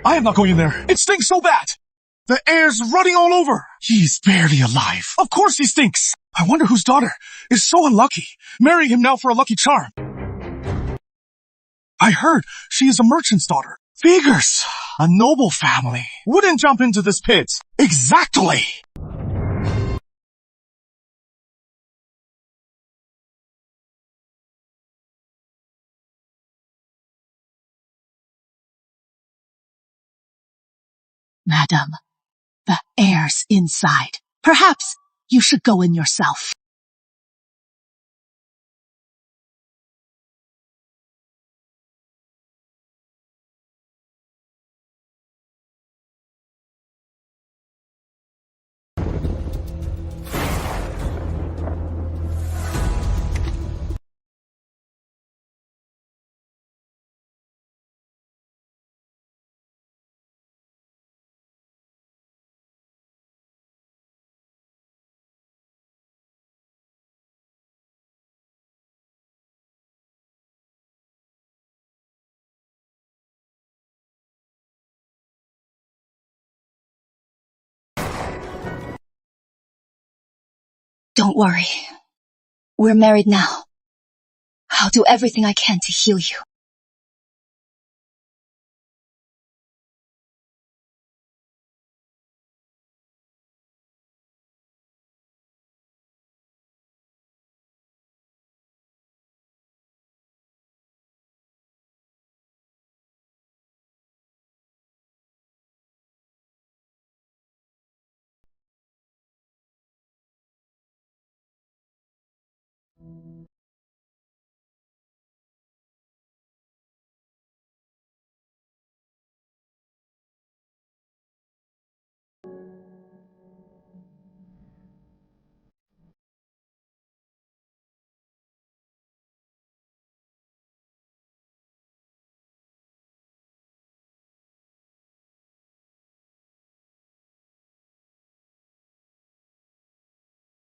I am not going in there. It stinks so bad. The air's running all over. He's barely alive. Of course he stinks. I wonder whose daughter is so unlucky. Marrying him now for a lucky charm. I heard she is a merchant's daughter. Figures. A noble family wouldn't jump into this pit. Exactly. Madam, the heir's inside. Perhaps you should go in yourself. Don't worry. We're married now. I'll do everything I can to heal you.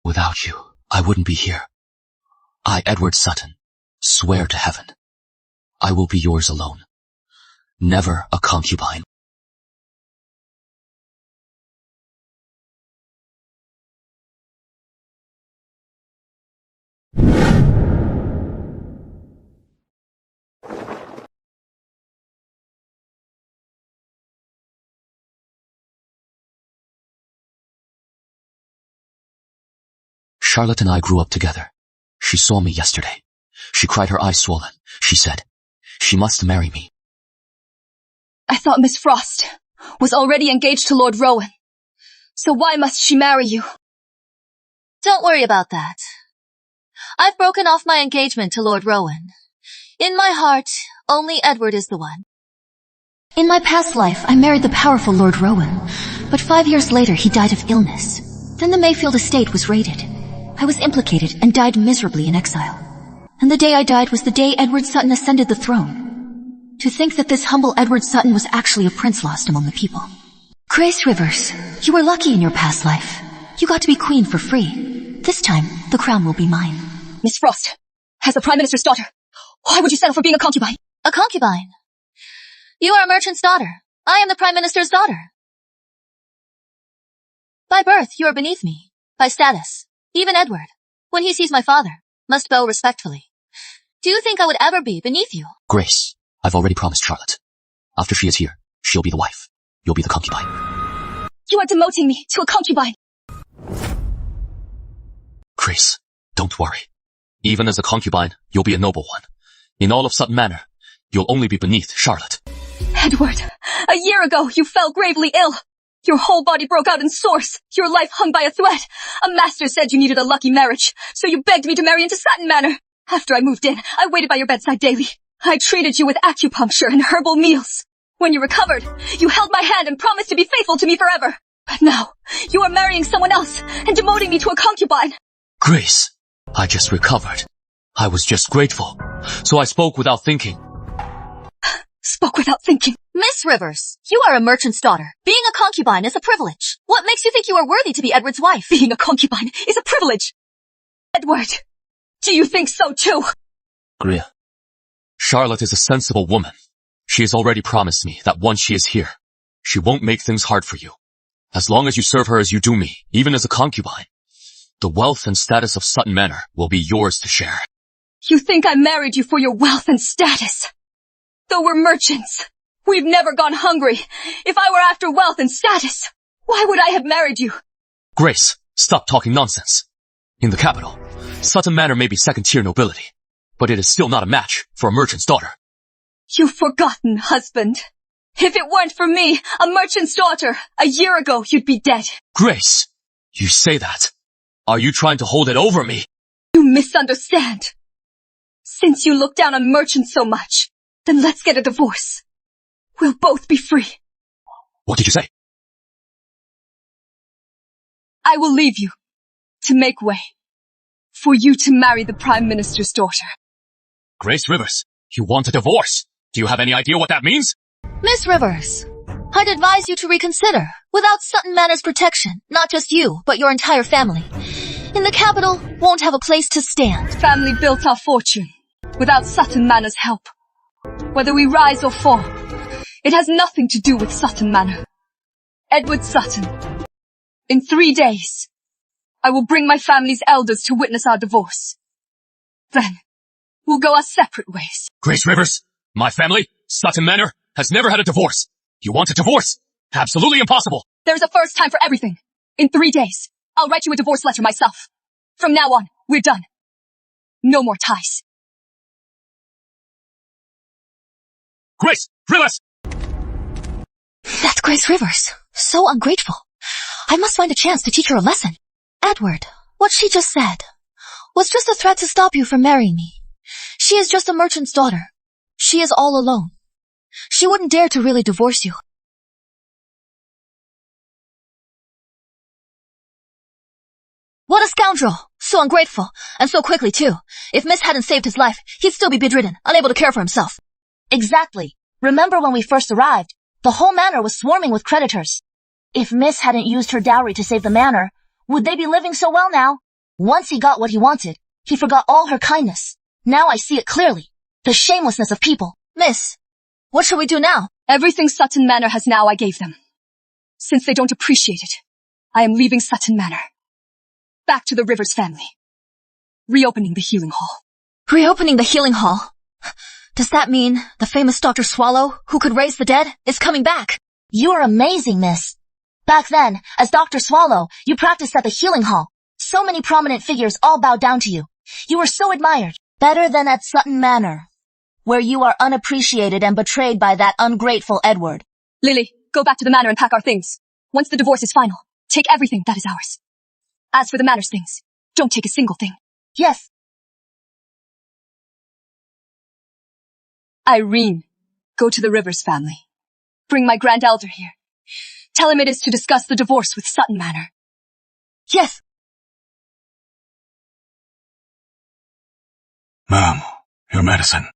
Without you, I wouldn't be here. I, Edward Sutton, swear to heaven, I will be yours alone. Never a concubine. Charlotte and I grew up together. She saw me yesterday. She cried, her eyes swollen. She said, she must marry me. I thought Miss Frost was already engaged to Lord Rowan. So why must she marry you? Don't worry about that. I've broken off my engagement to Lord Rowan. In my heart, only Edward is the one. In my past life, I married the powerful Lord Rowan, but 5 years later he died of illness. Then the Mayfield estate was raided. I was implicated and died miserably in exile. And the day I died was the day Edward Sutton ascended the throne. To think that this humble Edward Sutton was actually a prince lost among the people. Grace Rivers, you were lucky in your past life. You got to be queen for free. This time, the crown will be mine. Miss Frost, as the Prime Minister's daughter, why would you settle for being a concubine? A concubine? You are a merchant's daughter. I am the Prime Minister's daughter. By birth, you are beneath me. By status, even Edward, when he sees my father, must bow respectfully. Do you think I would ever be beneath you? Grace, I've already promised Charlotte. After she is here, she'll be the wife. You'll be the concubine. You are demoting me to a concubine. Grace, don't worry. Even as a concubine, you'll be a noble one. In all of Sutton Manor, you'll only be beneath Charlotte. Edward, a year ago you fell gravely ill. Your whole body broke out in sores. Your life hung by a thread. A master said you needed a lucky marriage, so you begged me to marry into Sutton Manor. After I moved in, I waited by your bedside daily. I treated you with acupuncture and herbal meals. When you recovered, you held my hand and promised to be faithful to me forever. But now, you are marrying someone else and demoting me to a concubine. Grace, I just recovered. I was just grateful. So I spoke without thinking. Spoke without thinking. Miss Rivers, you are a merchant's daughter. Being a concubine is a privilege. What makes you think you are worthy to be Edward's wife? Being a concubine is a privilege. Edward, do you think so too? Gria, Charlotte is a sensible woman. She has already promised me that once she is here, She won't make things hard for you. As long as you serve her as you do me, even as a concubine, the wealth and status of Sutton Manor will be yours to share. You think I married you for your wealth and status? Though we're merchants, we've never gone hungry. If I were after wealth and status, why would I have married you? Grace, stop talking nonsense. In the capital, Sutton Manor may be second-tier nobility, but it is still not a match for a merchant's daughter. You've forgotten, husband. If it weren't for me, a merchant's daughter, a year ago you'd be dead. Grace, you say that. Are you trying to hold it over me? You misunderstand. Since you look down on merchants so much, then let's get a divorce. We'll both be free. What did you say? I will leave you to make way for you to marry the Prime Minister's daughter. Grace Rivers, you want a divorce? Do you have any idea what that means? Miss Rivers, I'd advise you to reconsider. Without Sutton Manor's protection, not just you, but your entire family, in the capital, won't have a place to stand. Family built our fortune without Sutton Manor's help. Whether we rise or fall, it has nothing to do with Sutton Manor. Edward Sutton, in 3 days, I will bring my family's elders to witness our divorce. Then, we'll go our separate ways. Grace Rivers, my family, Sutton Manor, has never had a divorce. You want a divorce? Absolutely impossible. There's a first time for everything. In 3 days, I'll write you a divorce letter myself. From now on, we're done. No more ties. Grace Rivers! That's Grace Rivers. So ungrateful. I must find a chance to teach her a lesson. Edward, what she just said was just a threat to stop you from marrying me. She is just a merchant's daughter. She is all alone. She wouldn't dare to really divorce you. What a scoundrel! So ungrateful, and so quickly too. If Miss hadn't saved his life, he'd still be bedridden, unable to care for himself. Exactly. Remember when we first arrived, the whole manor was swarming with creditors. If Miss hadn't used her dowry to save the manor, would they be living so well now? Once he got what he wanted, he forgot all her kindness. Now I see it clearly. The shamelessness of people. Miss, what shall we do now? Everything Sutton Manor has now I gave them. Since they don't appreciate it, I am leaving Sutton Manor. Back to the Rivers family. Reopening the healing hall. Reopening the healing hall? Does that mean the famous Dr. Swallow, who could raise the dead, is coming back? You're amazing, Miss. Back then, as Dr. Swallow, you practiced at the healing hall. So many prominent figures all bowed down to you. You were so admired. Better than at Sutton Manor, where you are unappreciated and betrayed by that ungrateful Edward. Lily, go back to the manor and pack our things. Once the divorce is final, take everything that is ours. As for the manor's things, don't take a single thing. Yes. Irene, go to the Rivers family. Bring my grand elder here. Tell him it is to discuss the divorce with Sutton Manor. Yes. Ma'am, your medicine.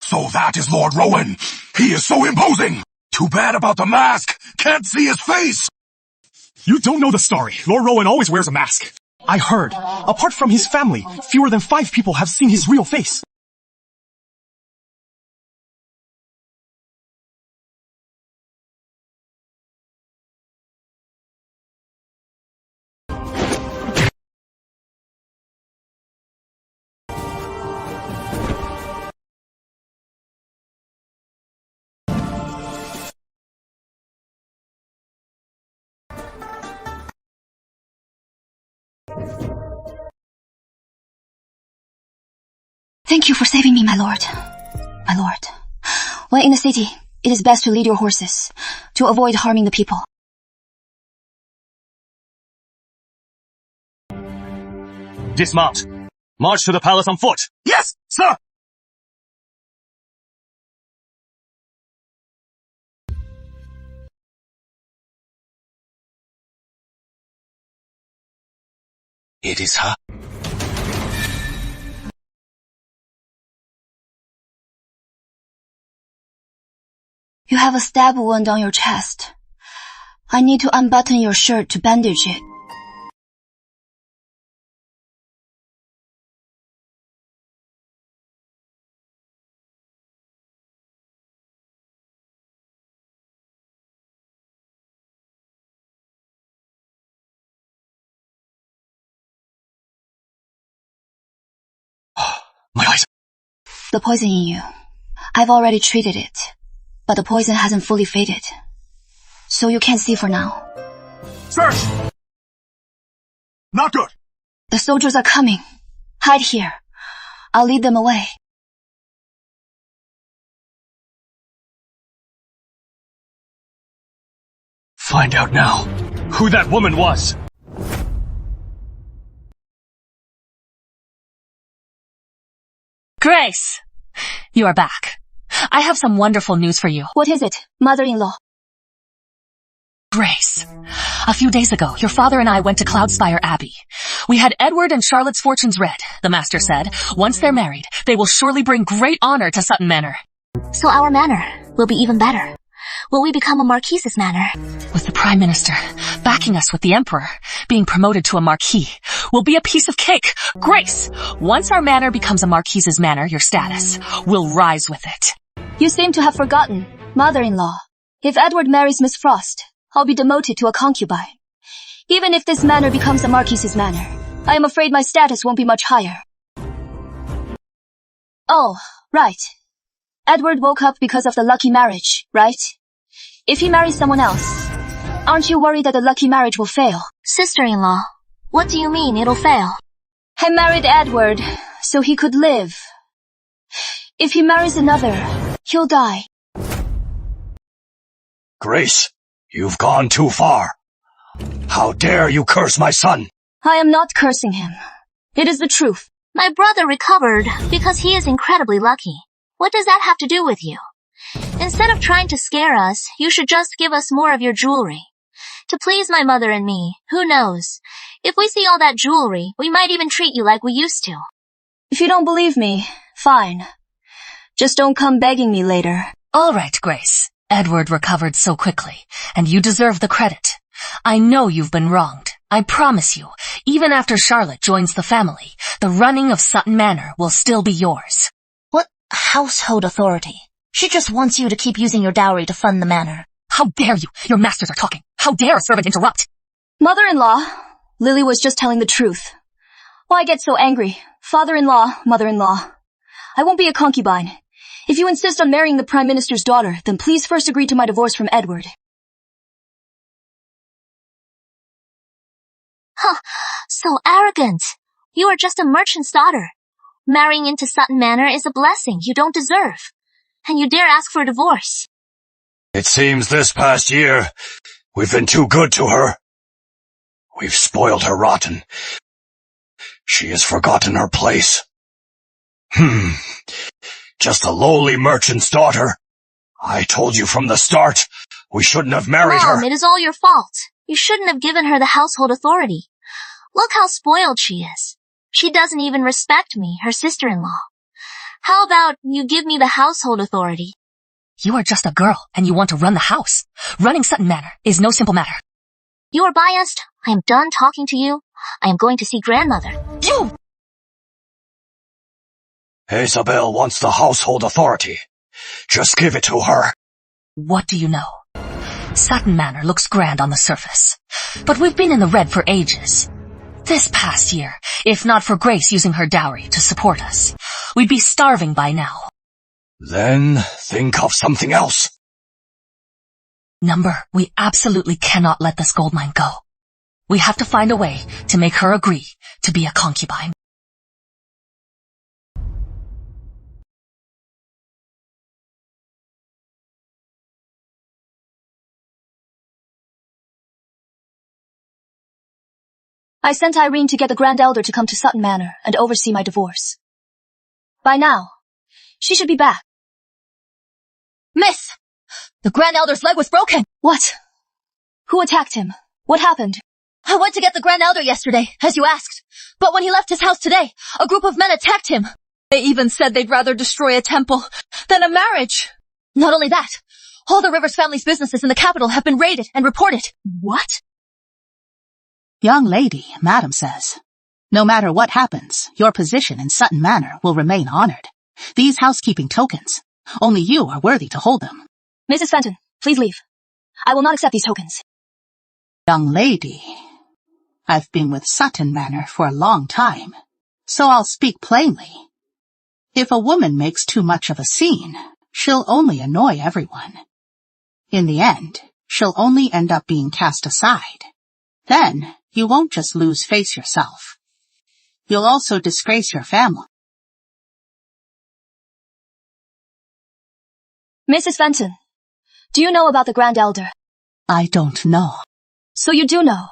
So that is Lord Rowan. He is so imposing. Too bad about the mask. Can't see his face. You don't know the story. Lord Rowan always wears a mask. I heard. Apart from his family, fewer than 5 people have seen his real face. Thank you for saving me, my lord. My lord. When in the city, it is best to lead your horses, to avoid harming the people. Dismount. March to the palace on foot. Yes, sir. It is her. You have a stab wound on your chest. I need to unbutton your shirt to bandage it. My eyes. The poison in you. I've already treated it, but the poison hasn't fully faded. So you can't see for now. Search! Not good. The soldiers are coming. Hide here. I'll lead them away. Find out now who that woman was. Grace! You are back. I have some wonderful news for you. What is it, mother-in-law? Grace. A few days ago, your father and I went to Cloudspire Abbey. We had Edward and Charlotte's fortunes read. The master said, once they're married, they will surely bring great honor to Sutton Manor. So our manor will be even better. Will we become a marquise's manor? With the Prime Minister backing us with the Emperor, being promoted to a marquis will be a piece of cake. Grace, once our manor becomes a marquise's manor, your status will rise with it. You seem to have forgotten, mother-in-law. If Edward marries Miss Frost, I'll be demoted to a concubine. Even if this manor becomes a marquise's manor, I am afraid my status won't be much higher. Oh, right. Edward woke up because of the lucky marriage, right? If he marries someone else, aren't you worried that the lucky marriage will fail? Sister-in-law, what do you mean it'll fail? I married Edward so he could live. If he marries another, he'll die. Grace, you've gone too far. How dare you curse my son? I am not cursing him. It is the truth. My brother recovered because he is incredibly lucky. What does that have to do with you? Instead of trying to scare us, you should just give us more of your jewelry. To please my mother and me, who knows? If we see all that jewelry, we might even treat you like we used to. If you don't believe me, fine. Just don't come begging me later. All right, Grace. Edward recovered so quickly, and you deserve the credit. I know you've been wronged. I promise you, even after Charlotte joins the family, the running of Sutton Manor will still be yours. What household authority? She just wants you to keep using your dowry to fund the manor. How dare you? Your masters are talking. How dare a servant interrupt? Mother-in-law, Lily was just telling the truth. Why get so angry? Father-in-law, mother-in-law. I won't be a concubine. If you insist on marrying the Prime Minister's daughter, then please first agree to my divorce from Edward. Huh, so arrogant. You are just a merchant's daughter. Marrying into Sutton Manor is a blessing you don't deserve. And you dare ask for a divorce. It seems this past year, we've been too good to her. We've spoiled her rotten. She has forgotten her place. Just a lowly merchant's daughter. I told you from the start, we shouldn't have married her. Mom, it is all your fault. You shouldn't have given her the household authority. Look how spoiled she is. She doesn't even respect me, her sister-in-law. How about you give me the household authority? You are just a girl, and you want to run the house. Running Sutton Manor is no simple matter. You are biased. I am done talking to you. I am going to see grandmother. You! Isabel wants the household authority. Just give it to her. What do you know? Sutton Manor looks grand on the surface, but we've been in the red for ages. This past year, if not for Grace using her dowry to support us, we'd be starving by now. Then think of something else. Number, we absolutely cannot let this gold mine go. We have to find a way to make her agree to be a concubine. I sent Irene to get the Grand Elder to come to Sutton Manor and oversee my divorce. By now, she should be back. Miss! The Grand Elder's leg was broken! What? Who attacked him? What happened? I went to get the Grand Elder yesterday, as you asked. But when he left his house today, a group of men attacked him. They even said they'd rather destroy a temple than a marriage. Not only that, All the Rivers family's businesses in the capital have been raided and reported. What? Young lady, Madam says, no matter what happens, your position in Sutton Manor will remain honored. These housekeeping tokens, only you are worthy to hold them. Mrs. Fenton, please leave. I will not accept these tokens. Young lady, I've been with Sutton Manor for a long time, so I'll speak plainly. If a woman makes too much of a scene, she'll only annoy everyone. In the end, she'll only end up being cast aside. Then, you won't just lose face yourself. You'll also disgrace your family. Mrs. Fenton, do you know about the Grand Elder? I don't know. So you do know.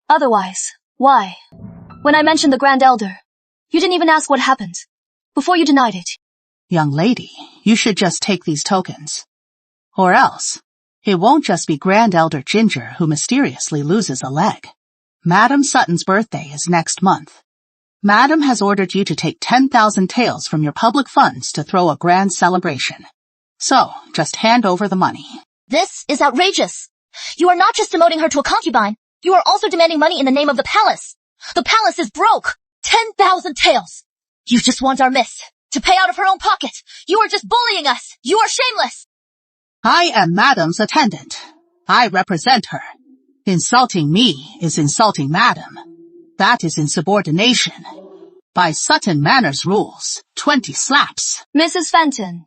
Otherwise, why? When I mentioned the Grand Elder, you didn't even ask what happened, before you denied it. Young lady, you should just take these tokens. Or else, it won't just be Grand Elder Ginger who mysteriously loses a leg. Madam Sutton's birthday is next month. Madam has ordered you to take 10,000 taels from your public funds to throw a grand celebration. So, just hand over the money. This is outrageous. You are not just demoting her to a concubine, you are also demanding money in the name of the palace. The palace is broke. 10,000 taels. You just want our miss to pay out of her own pocket. You are just bullying us. You are shameless. I am Madam's attendant. I represent her. Insulting me is insulting Madam. That is insubordination. By Sutton Manor's rules, 20 slaps. Mrs. Fenton,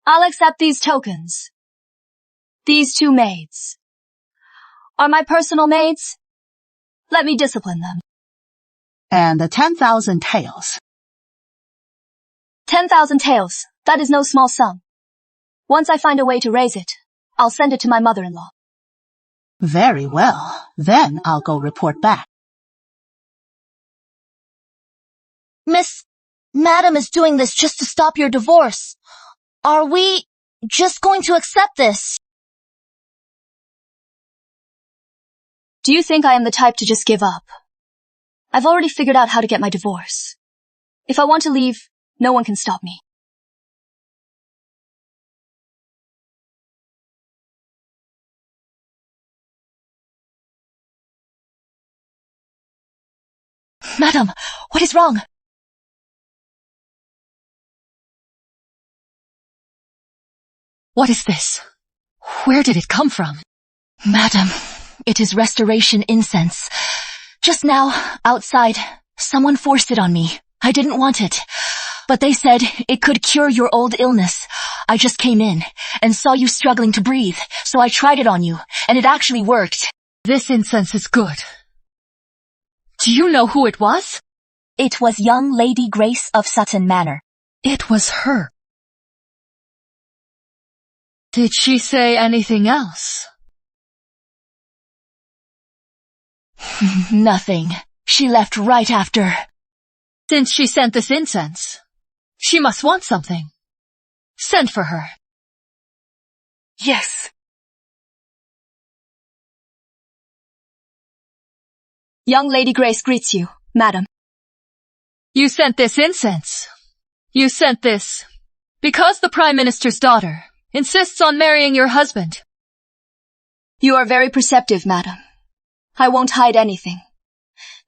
I'll accept these tokens. These two maids are my personal maids. Let me discipline them. And the 10,000 taels. 10,000 taels. That is no small sum. Once I find a way to raise it, I'll send it to my mother-in-law. Very well. Then I'll go report back. Miss, Madam is doing this just to stop your divorce. Are we just going to accept this? Do you think I am the type to just give up? I've already figured out how to get my divorce. If I want to leave, no one can stop me. Madam, what is wrong? What is this? Where did it come from? Madam, it is restoration incense. Just now, outside, someone forced it on me. I didn't want it. But they said it could cure your old illness. I just came in and saw you struggling to breathe, so I tried it on you, and it actually worked. This incense is good. Do you know who it was? It was young Lady Grace of Sutton Manor. It was her. Did she say anything else? Nothing. She left right after. Since she sent this incense, she must want something. Send for her. Yes. Young Lady Grace greets you, madam. You sent this incense. You sent this because the Prime Minister's daughter insists on marrying your husband. You are very perceptive, madam. I won't hide anything.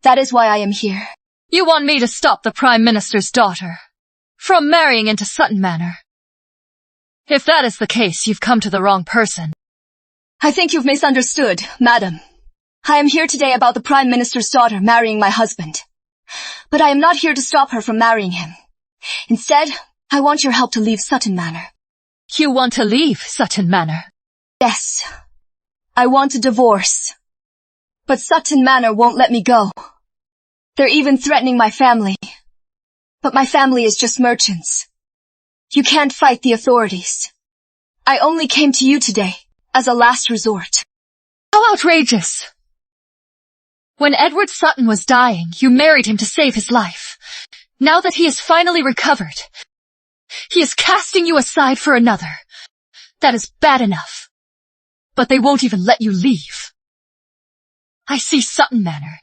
That is why I am here. You want me to stop the Prime Minister's daughter from marrying into Sutton Manor. If that is the case, you've come to the wrong person. I think you've misunderstood, madam. I am here today about the Prime Minister's daughter marrying my husband. But I am not here to stop her from marrying him. Instead, I want your help to leave Sutton Manor. You want to leave Sutton Manor? Yes. I want a divorce. But Sutton Manor won't let me go. They're even threatening my family. But my family is just merchants. You can't fight the authorities. I only came to you today as a last resort. How outrageous! When Edward Sutton was dying, you married him to save his life. Now that he has finally recovered, he is casting you aside for another. That is bad enough. But they won't even let you leave. I see Sutton Manor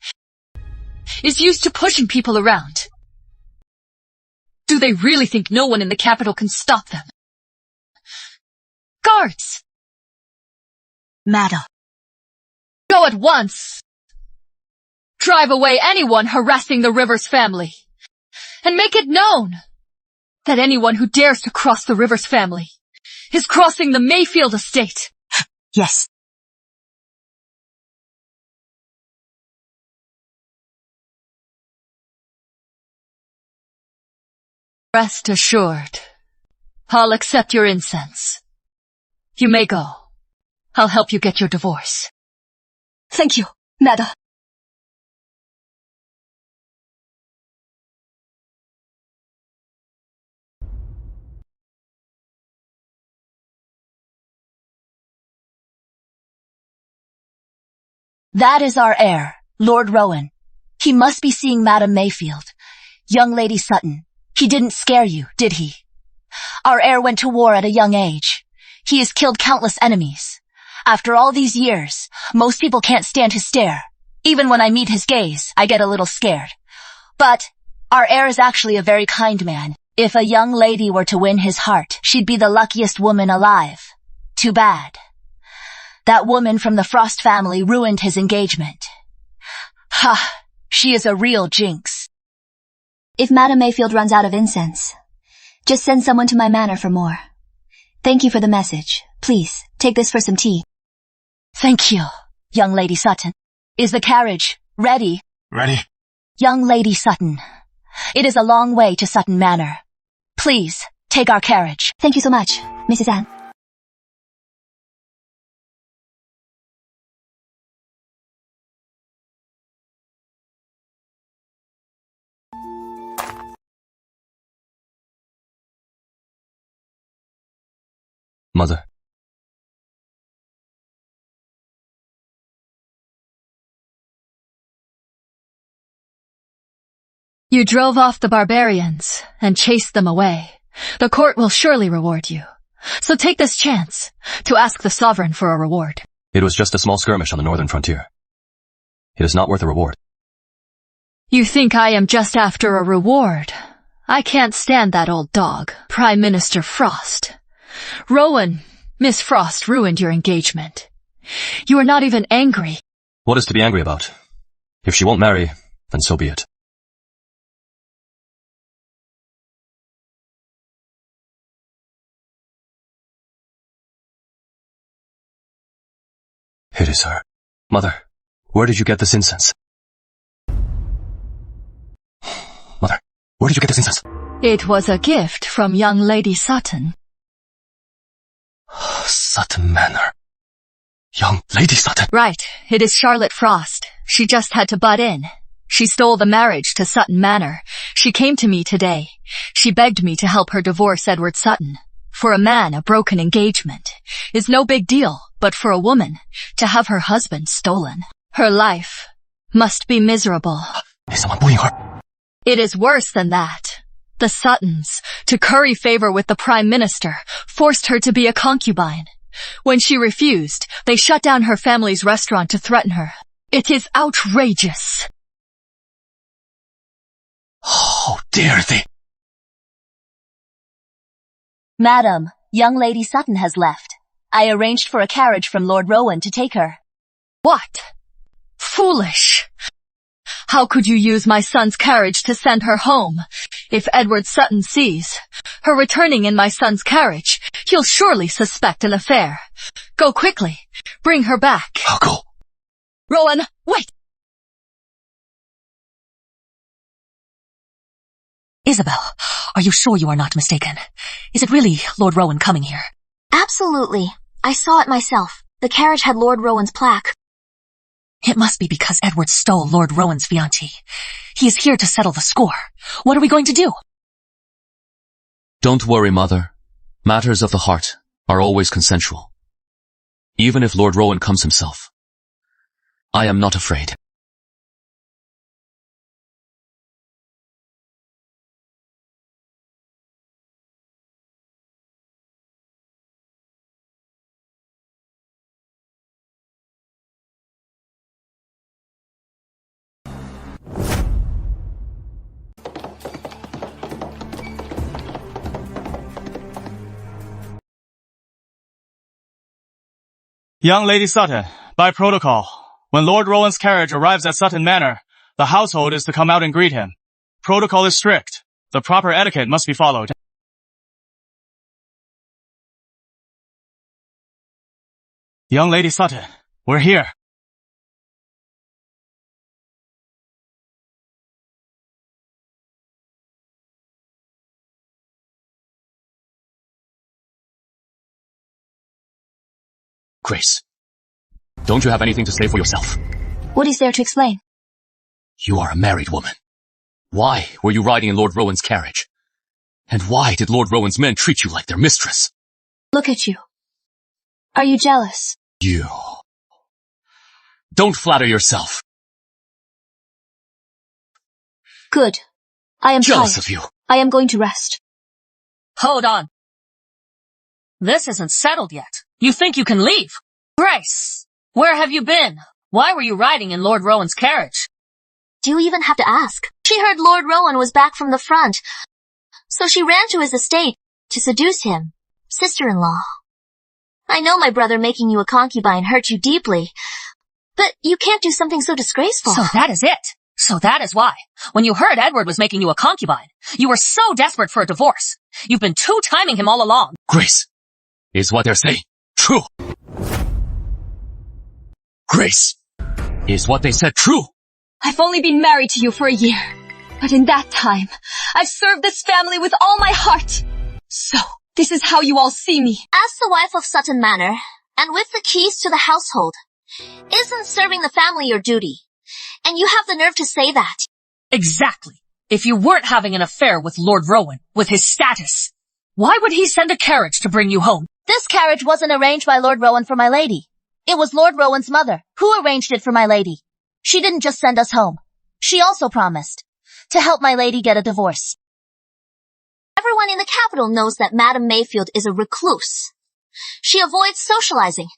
is used to pushing people around. Do they really think no one in the capital can stop them? Guards! Madam. Go at once! Drive away anyone harassing the Rivers family. And make it known that anyone who dares to cross the Rivers family is crossing the Mayfield estate. Yes. Rest assured, I'll accept your incense. You may go. I'll help you get your divorce. Thank you, madam. That is our heir, Lord Rowan. He must be seeing Madam Mayfield. Young Lady Sutton, he didn't scare you, did he? Our heir went to war at a young age. He has killed countless enemies. After all these years, most people can't stand his stare. Even when I meet his gaze, I get a little scared. But our heir is actually a very kind man. If a young lady were to win his heart, she'd be the luckiest woman alive. Too bad. That woman from the Frost family ruined his engagement. Ha! She is a real jinx. If Madam Mayfield runs out of incense, just send someone to my manor for more. Thank you for the message. Please, take this for some tea. Thank you, young Lady Sutton. Is the carriage ready? Ready? Young Lady Sutton, it is a long way to Sutton Manor. Please, take our carriage. Thank you so much, Mrs. Anne. Mother. You drove off the barbarians and chased them away. The court will surely reward you. So take this chance to ask the sovereign for a reward. It was just a small skirmish on the northern frontier. It is not worth a reward. You think I am just after a reward? I can't stand that old dog, Prime Minister Frost. Rowan, Miss Frost ruined your engagement. You are not even angry. What is to be angry about? If she won't marry, then so be it. It is her. Mother, where did you get this incense? Mother, where did you get this incense? It was a gift from young Lady Sutton. Sutton Manor. Young Lady Sutton. Right, it is Charlotte Frost. She just had to butt in. She stole the marriage to Sutton Manor. She came to me today. She begged me to help her divorce Edward Sutton. For a man, a broken engagement is no big deal, but for a woman, to have her husband stolen, her life must be miserable. Is someone bullying her? It is worse than that. The Suttons, to curry favor with the Prime Minister, forced her to be a concubine. When she refused, they shut down her family's restaurant to threaten her. It is outrageous. How dare they? Madam, young Lady Sutton has left. I arranged for a carriage from Lord Rowan to take her. What? Foolish. How could you use my son's carriage to send her home? If Edward Sutton sees her returning in my son's carriage, he'll surely suspect an affair. Go quickly. Bring her back. I'll go. Rowan, wait! Isabel, are you sure you are not mistaken? Is it really Lord Rowan coming here? Absolutely. I saw it myself. The carriage had Lord Rowan's plaque. It must be because Edward stole Lord Rowan's fiancée. He is here to settle the score. What are we going to do? Don't worry, Mother. Matters of the heart are always consensual. Even if Lord Rowan comes himself, I am not afraid. Young Lady Sutton, by protocol, when Lord Rowan's carriage arrives at Sutton Manor, the household is to come out and greet him. Protocol is strict. The proper etiquette must be followed. Young Lady Sutton, we're here. Grace, don't you have anything to say for yourself? What is there to explain? You are a married woman. Why were you riding in Lord Rowan's carriage? And why did Lord Rowan's men treat you like their mistress? Look at you. Are you jealous? You. Don't flatter yourself. Good. I am Jealous tired. of you. I am going to rest. Hold on. This isn't settled yet. You think you can leave? Grace, where have you been? Why were you riding in Lord Rowan's carriage? Do you even have to ask? She heard Lord Rowan was back from the front, so she ran to his estate to seduce him. Sister-in-law. I know my brother making you a concubine hurt you deeply, but you can't do something so disgraceful. So that is it. So that is why, when you heard Edward was making you a concubine, you were so desperate for a divorce. You've been two-timing him all along. Grace, is what they're saying true? Grace, is what they said true? I've only been married to you for a year, but in that time, I've served this family with all my heart. So, this is how you all see me. As the wife of Sutton Manor, and with the keys to the household, isn't serving the family your duty? And you have the nerve to say that. Exactly. If you weren't having an affair with Lord Rowan, with his status, why would he send a carriage to bring you home? This carriage wasn't arranged by Lord Rowan for my lady. It was Lord Rowan's mother who arranged it for my lady. She didn't just send us home. She also promised to help my lady get a divorce. Everyone in the capital knows that Madame Mayfield is a recluse. She avoids socializing.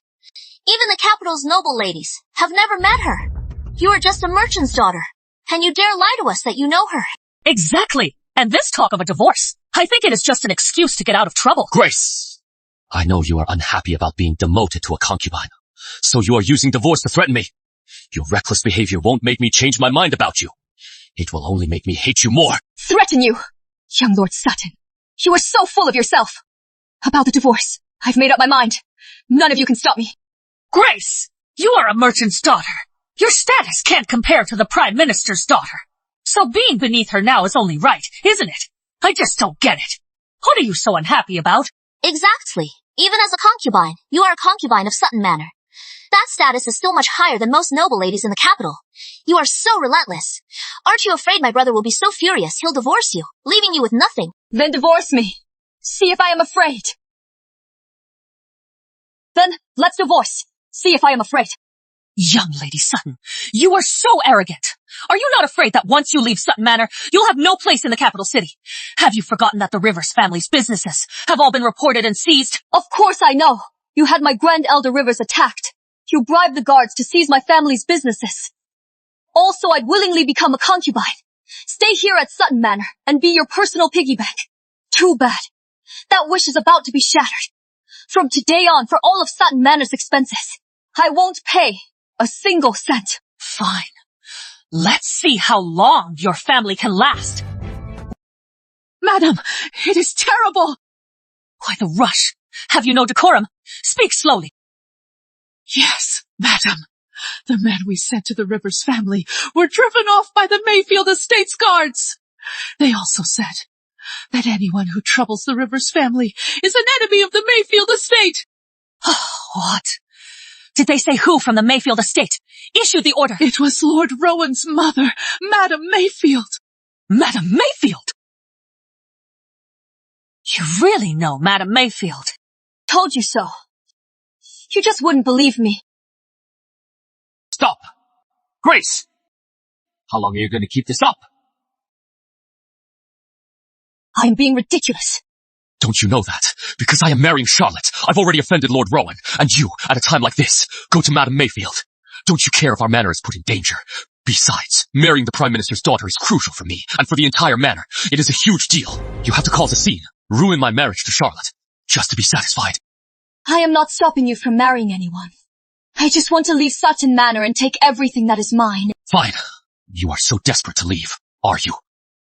Even the capital's noble ladies have never met her. You are just a merchant's daughter, and you dare lie to us that you know her. Exactly. And this talk of a divorce, I think it is just an excuse to get out of trouble. Grace, I know you are unhappy about being demoted to a concubine, so you are using divorce to threaten me. Your reckless behavior won't make me change my mind about you. It will only make me hate you more. Threaten you? Young Lord Sutton, you are so full of yourself. About the divorce, I've made up my mind. None of you can stop me. Grace, you are a merchant's daughter. Your status can't compare to the Prime Minister's daughter. So being beneath her now is only right, isn't it? I just don't get it. What are you so unhappy about? Exactly. Even as a concubine, you are a concubine of Sutton Manor. That status is still much higher than most noble ladies in the capital. You are so relentless. Aren't you afraid my brother will be so furious he'll divorce you, leaving you with nothing? Then divorce me. See if I am afraid. Then, let's divorce. See if I am afraid. Young Lady Sutton, you are so arrogant. Are you not afraid that once you leave Sutton Manor, you'll have no place in the capital city? Have you forgotten that the Rivers family's businesses have all been reported and seized? Of course I know. You had my Grand Elder Rivers attacked. You bribed the guards to seize my family's businesses. Also, I'd willingly become a concubine. Stay here at Sutton Manor and be your personal piggy bank. Too bad. That wish is about to be shattered. From today on, for all of Sutton Manor's expenses, I won't pay a single cent. Fine. Let's see how long your family can last. Madam, it is terrible. Why the rush? Have you no decorum? Speak slowly. Yes, madam. The men we sent to the Rivers family were driven off by the Mayfield Estate's guards. They also said that anyone who troubles the Rivers family is an enemy of the Mayfield Estate. What? Did they say who from the Mayfield Estate issued the order? It was Lord Rowan's mother, Madame Mayfield. Madame Mayfield? You really know Madame Mayfield? Told you so. You just wouldn't believe me. Stop! Grace! How long are you going to keep this up? I'm being ridiculous. Don't you know that? Because I am marrying Charlotte, I've already offended Lord Rowan, and you, at a time like this, go to Madame Mayfield. Don't you care if our manor is put in danger? Besides, marrying the Prime Minister's daughter is crucial for me, and for the entire manor. It is a huge deal. You have to cause a scene, ruin my marriage to Charlotte, just to be satisfied. I am not stopping you from marrying anyone. I just want to leave Sutton Manor and take everything that is mine. Fine. You are so desperate to leave, are you?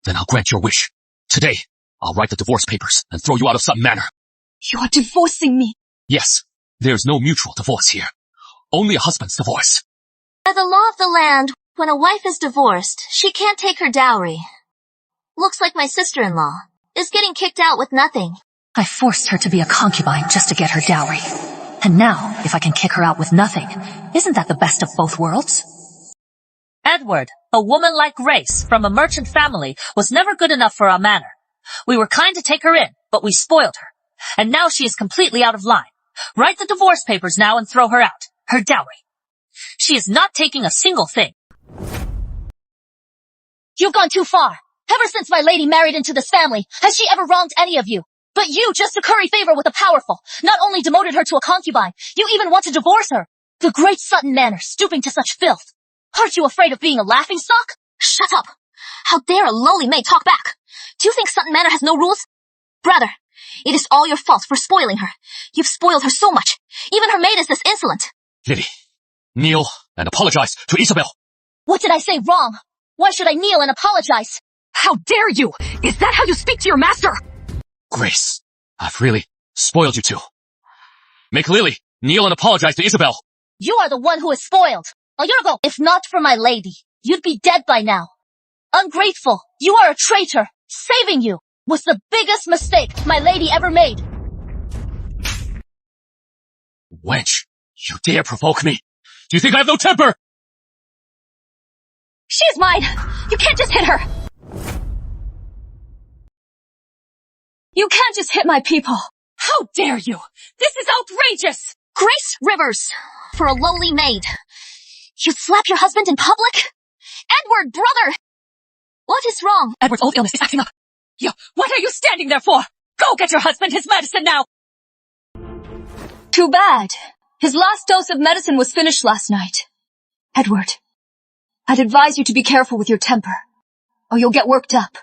Then I'll grant your wish. Today, I'll write the divorce papers and throw you out of Sutton Manor. You are divorcing me. Yes, there's no mutual divorce here. Only a husband's divorce. By the law of the land, when a wife is divorced, she can't take her dowry. Looks like my sister-in-law is getting kicked out with nothing. I forced her to be a concubine just to get her dowry. And now, if I can kick her out with nothing, isn't that the best of both worlds? Edward, a woman like Grace, from a merchant family, was never good enough for our manor. We were kind to take her in, but we spoiled her. And now she is completely out of line. Write the divorce papers now and throw her out. Her dowry. She is not taking a single thing. You've gone too far. Ever since my lady married into this family, has she ever wronged any of you? But you, just to curry favor with the powerful, not only demoted her to a concubine, you even want to divorce her. The great Sutton Manor, stooping to such filth. Aren't you afraid of being a laughingstock? Shut up! How dare a lowly maid talk back? Do you think Sutton Manor has no rules? Brother, it is all your fault for spoiling her. You've spoiled her so much. Even her maid is this insolent. Lily, kneel and apologize to Isabel. What did I say wrong? Why should I kneel and apologize? How dare you? Is that how you speak to your master? Grace, I've really spoiled you two. Make Lily kneel and apologize to Isabel. You are the one who is spoiled. A year ago, if not for my lady, you'd be dead by now. Ungrateful, you are a traitor. Saving you was the biggest mistake my lady ever made. Wench, you dare provoke me? Do you think I have no temper? She's mine. You can't just hit her. You can't just hit my people. How dare you? This is outrageous! Grace Rivers, for a lowly maid. You'd slap your husband in public? Edward, brother! What is wrong? Edward's old illness is acting up. What are you standing there for? Go get your husband his medicine now! Too bad. His last dose of medicine was finished last night. Edward, I'd advise you to be careful with your temper, or you'll get worked up.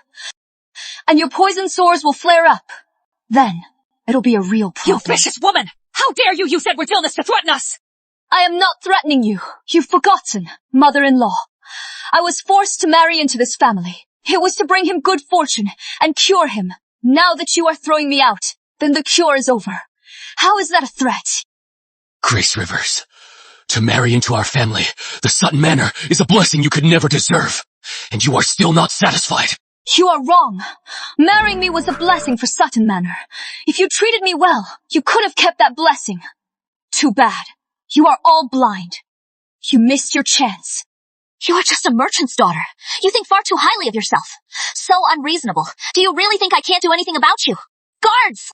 And your poison sores will flare up. Then, it'll be a real problem. You vicious woman! How dare you use Edward's illness to threaten us? I am not threatening you. You've forgotten, mother-in-law. I was forced to marry into this family. It was to bring him good fortune and cure him. Now that you are throwing me out, then the cure is over. How is that a threat? Grace Rivers, to marry into our family, the Sutton Manor, is a blessing you could never deserve. And you are still not satisfied. You are wrong. Marrying me was a blessing for Sutton Manor. If you treated me well, you could have kept that blessing. Too bad. You are all blind. You missed your chance. You are just a merchant's daughter. You think far too highly of yourself. So unreasonable. Do you really think I can't do anything about you? Guards!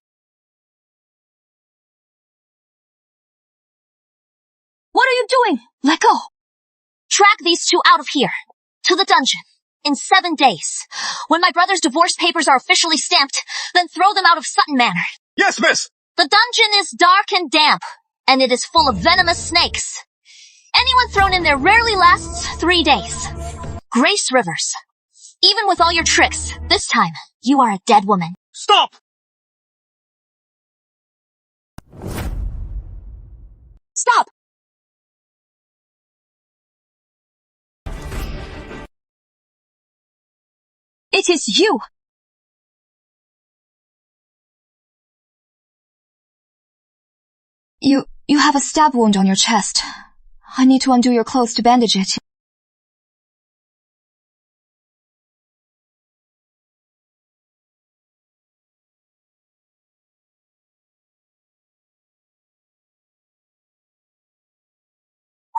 What are you doing? Let go. Drag these two out of here. To the dungeon. In 7 days. When my brother's divorce papers are officially stamped, then throw them out of Sutton Manor. Yes, miss! The dungeon is dark and damp, and it is full of venomous snakes. Anyone thrown in there rarely lasts 3 days. Grace Rivers. Even with all your tricks, this time, you are a dead woman. Stop! Stop! It is you! You have a stab wound on your chest. I need to undo your clothes to bandage it.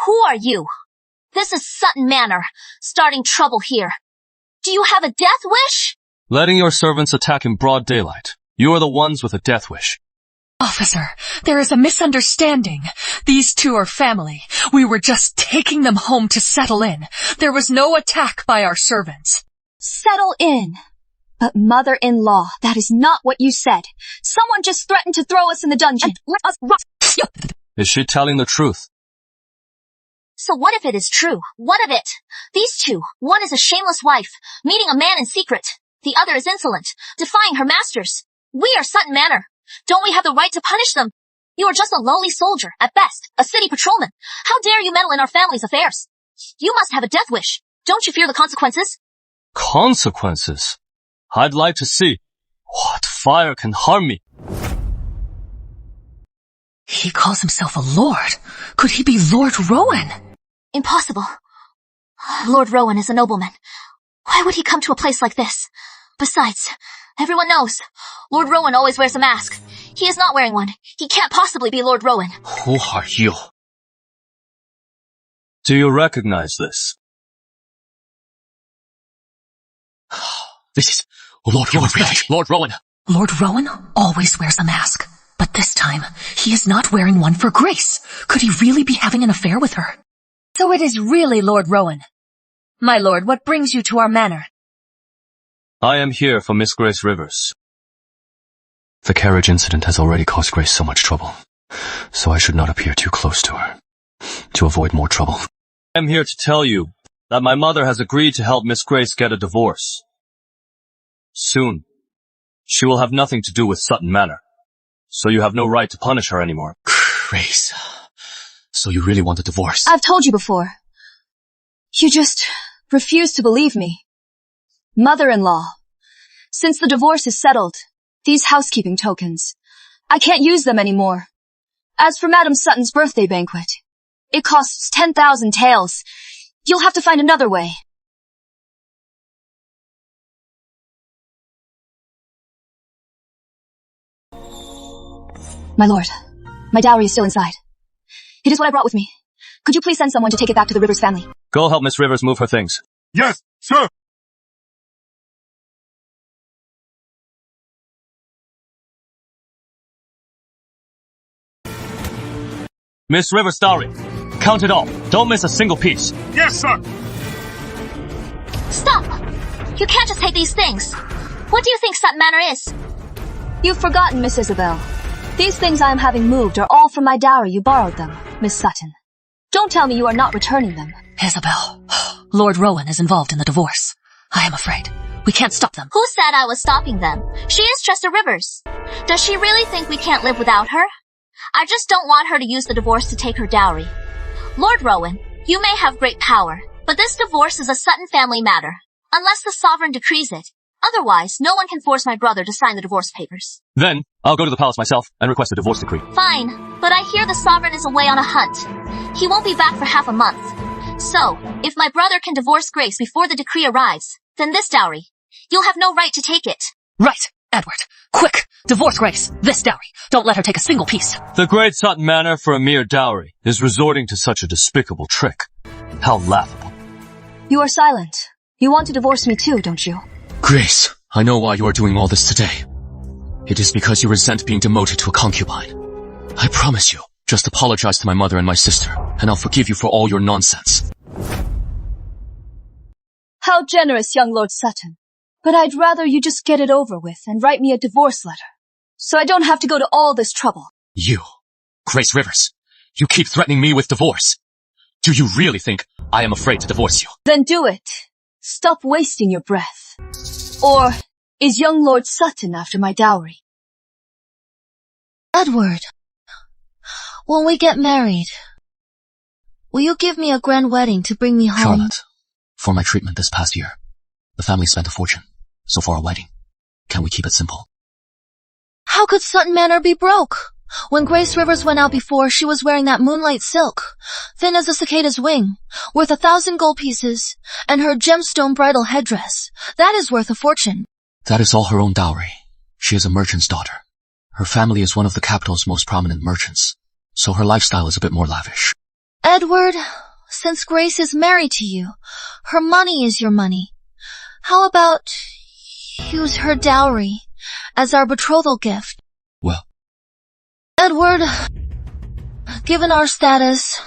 Who are you? This is Sutton Manor, starting trouble here. Do you have a death wish? Letting your servants attack in broad daylight. You are the ones with a death wish. Officer, there is a misunderstanding. These two are family. We were just taking them home to settle in. There was no attack by our servants. Settle in. But mother-in-law, that is not what you said. Someone just threatened to throw us in the dungeon. And let us rot. Is she telling the truth? So what if it is true? What of it? These two, one is a shameless wife, meeting a man in secret. The other is insolent, defying her masters. We are Sutton Manor. Don't we have the right to punish them? You are just a lowly soldier, at best, a city patrolman. How dare you meddle in our family's affairs? You must have a death wish. Don't you fear the consequences? Consequences? I'd like to see. What fire can harm me? He calls himself a lord. Could he be Lord Rowan? Impossible. Lord Rowan is a nobleman. Why would he come to a place like this? Besides, everyone knows, Lord Rowan always wears a mask. He is not wearing one. He can't possibly be Lord Rowan. Who are you? Do you recognize this? This is Lord Rowan, really? Lord Rowan. Lord Rowan always wears a mask. But this time, he is not wearing one for Grace. Could he really be having an affair with her? So it is really Lord Rowan. My lord, what brings you to our manor? I am here for Miss Grace Rivers. The carriage incident has already caused Grace so much trouble, so I should not appear too close to her, to avoid more trouble. I am here to tell you that my mother has agreed to help Miss Grace get a divorce. Soon, she will have nothing to do with Sutton Manor, so you have no right to punish her anymore. Grace, so you really want a divorce? I've told you before. You just refuse to believe me. Mother-in-law, since the divorce is settled, these housekeeping tokens, I can't use them anymore. As for Madame Sutton's birthday banquet, it costs 10,000 taels. You'll have to find another way. My lord, my dowry is still inside. It is what I brought with me. Could you please send someone to take it back to the Rivers family? Go help Miss Rivers move her things. Yes, sir. Miss Rivers' dowry. Count it all. Don't miss a single piece. Yes, sir. Stop! You can't just take these things. What do you think Sutton Manor is? You've forgotten, Miss Isabel. These things I am having moved are all from my dowry. You borrowed them, Miss Sutton. Don't tell me you are not returning them. Isabel, Lord Rowan is involved in the divorce. I am afraid. We can't stop them. Who said I was stopping them? She is Chester Rivers. Does she really think we can't live without her? I just don't want her to use the divorce to take her dowry. Lord Rowan, you may have great power, but this divorce is a Sutton family matter, unless the sovereign decrees it. Otherwise, no one can force my brother to sign the divorce papers. Then, I'll go to the palace myself and request a divorce decree. Fine, but I hear the sovereign is away on a hunt. He won't be back for half a month. So, if my brother can divorce Grace before the decree arrives, then this dowry, you'll have no right to take it. Right, Edward. Quick, divorce Grace. This dowry. Don't let her take a single piece. The great Sutton Manor, for a mere dowry, is resorting to such a despicable trick. How laughable. You are silent. You want to divorce me too, don't you? Grace, I know why you are doing all this today. It is because you resent being demoted to a concubine. I promise you, just apologize to my mother and my sister, and I'll forgive you for all your nonsense. How generous, young Lord Sutton. But I'd rather you just get it over with and write me a divorce letter, so I don't have to go to all this trouble. You, Grace Rivers, you keep threatening me with divorce. Do you really think I am afraid to divorce you? Then do it. Stop wasting your breath. Or is young Lord Sutton after my dowry? Edward, when we get married, will you give me a grand wedding to bring me home? Charlotte, for my treatment this past year, the family spent a fortune. So for our wedding, can we keep it simple? How could Sutton Manor be broke? When Grace Rivers went out before, she was wearing that moonlight silk, thin as a cicada's wing, worth 1,000 gold pieces, and her gemstone bridal headdress. That is worth a fortune. That is all her own dowry. She is a merchant's daughter. Her family is one of the capital's most prominent merchants, so her lifestyle is a bit more lavish. Edward, since Grace is married to you, her money is your money. How about use her dowry as our betrothal gift? Well, Edward, given our status,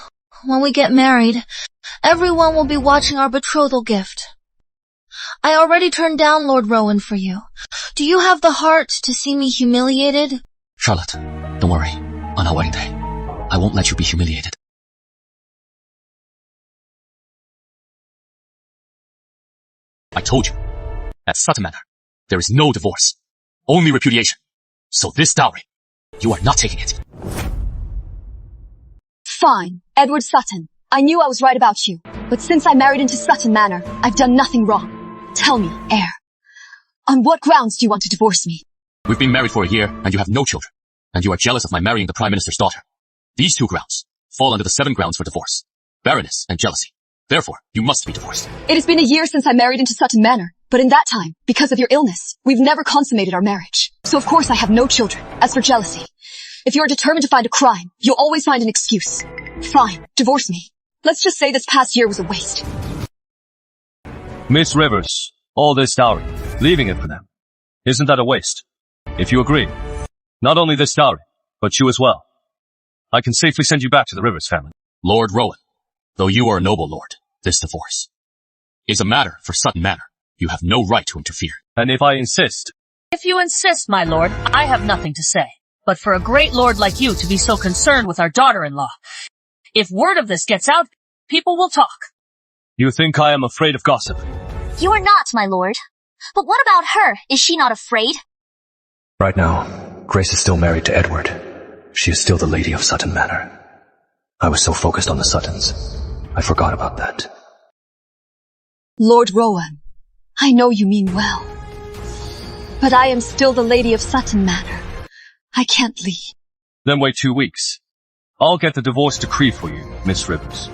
when we get married, everyone will be watching our betrothal gift. I already turned down Lord Rowan for you. Do you have the heart to see me humiliated? Charlotte, don't worry. On our wedding day, I won't let you be humiliated. I told you, at Sutton Manor, there is no divorce, only repudiation. So this dowry, you are not taking it. Fine, Edward Sutton. I knew I was right about you. But since I married into Sutton Manor, I've done nothing wrong. Tell me, heir. On what grounds do you want to divorce me? We've been married for a year, and you have no children. And you are jealous of my marrying the Prime Minister's daughter. These 2 grounds fall under the 7 grounds for divorce. Barrenness and jealousy. Therefore, you must be divorced. It has been a year since I married into Sutton Manor. But in that time, because of your illness, we've never consummated our marriage. So of course I have no children. As for jealousy, if you're determined to find a crime, you'll always find an excuse. Fine, divorce me. Let's just say this past year was a waste. Miss Rivers, all this dowry, leaving it for them. Isn't that a waste? If you agree, not only this dowry, but you as well. I can safely send you back to the Rivers family. Lord Rowan, though you are a noble lord, this divorce is a matter for Sutton Manor. You have no right to interfere. And if I insist? If you insist, my lord, I have nothing to say. But for a great lord like you to be so concerned with our daughter-in-law, if word of this gets out, people will talk. You think I am afraid of gossip? You are not, my lord. But what about her? Is she not afraid? Right now, Grace is still married to Edward. She is still the lady of Sutton Manor. I was so focused on the Suttons, I forgot about that. Lord Rowan, I know you mean well. But I am still the lady of Sutton Manor. I can't leave. Then wait 2 weeks. I'll get the divorce decree for you, Miss Rivers.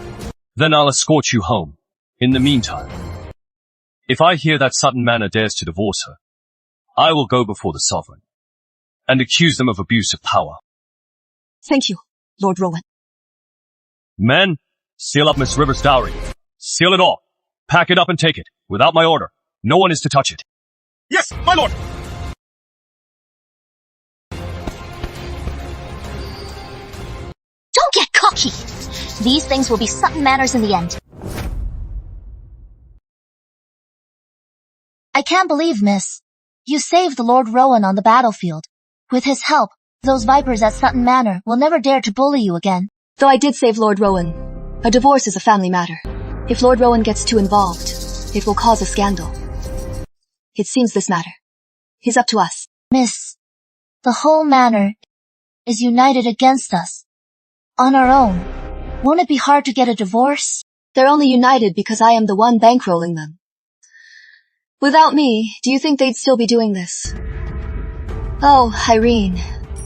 Then I'll escort you home. In the meantime, if I hear that Sutton Manor dares to divorce her, I will go before the sovereign and accuse them of abuse of power. Thank you, Lord Rowan. Men, seal up Miss Rivers' dowry. Seal it all. Pack it up and take it, without my order. No one is to touch it. Yes, my lord! Don't get cocky! These things will be Sutton Manors in the end. I can't believe, miss. You saved Lord Rowan on the battlefield. With his help, those vipers at Sutton Manor will never dare to bully you again. Though I did save Lord Rowan, a divorce is a family matter. If Lord Rowan gets too involved, it will cause a scandal. It seems this matter is up to us. Miss, the whole manor is united against us. On our own, won't it be hard to get a divorce? They're only united because I am the one bankrolling them. Without me, do you think they'd still be doing this? Oh, Irene,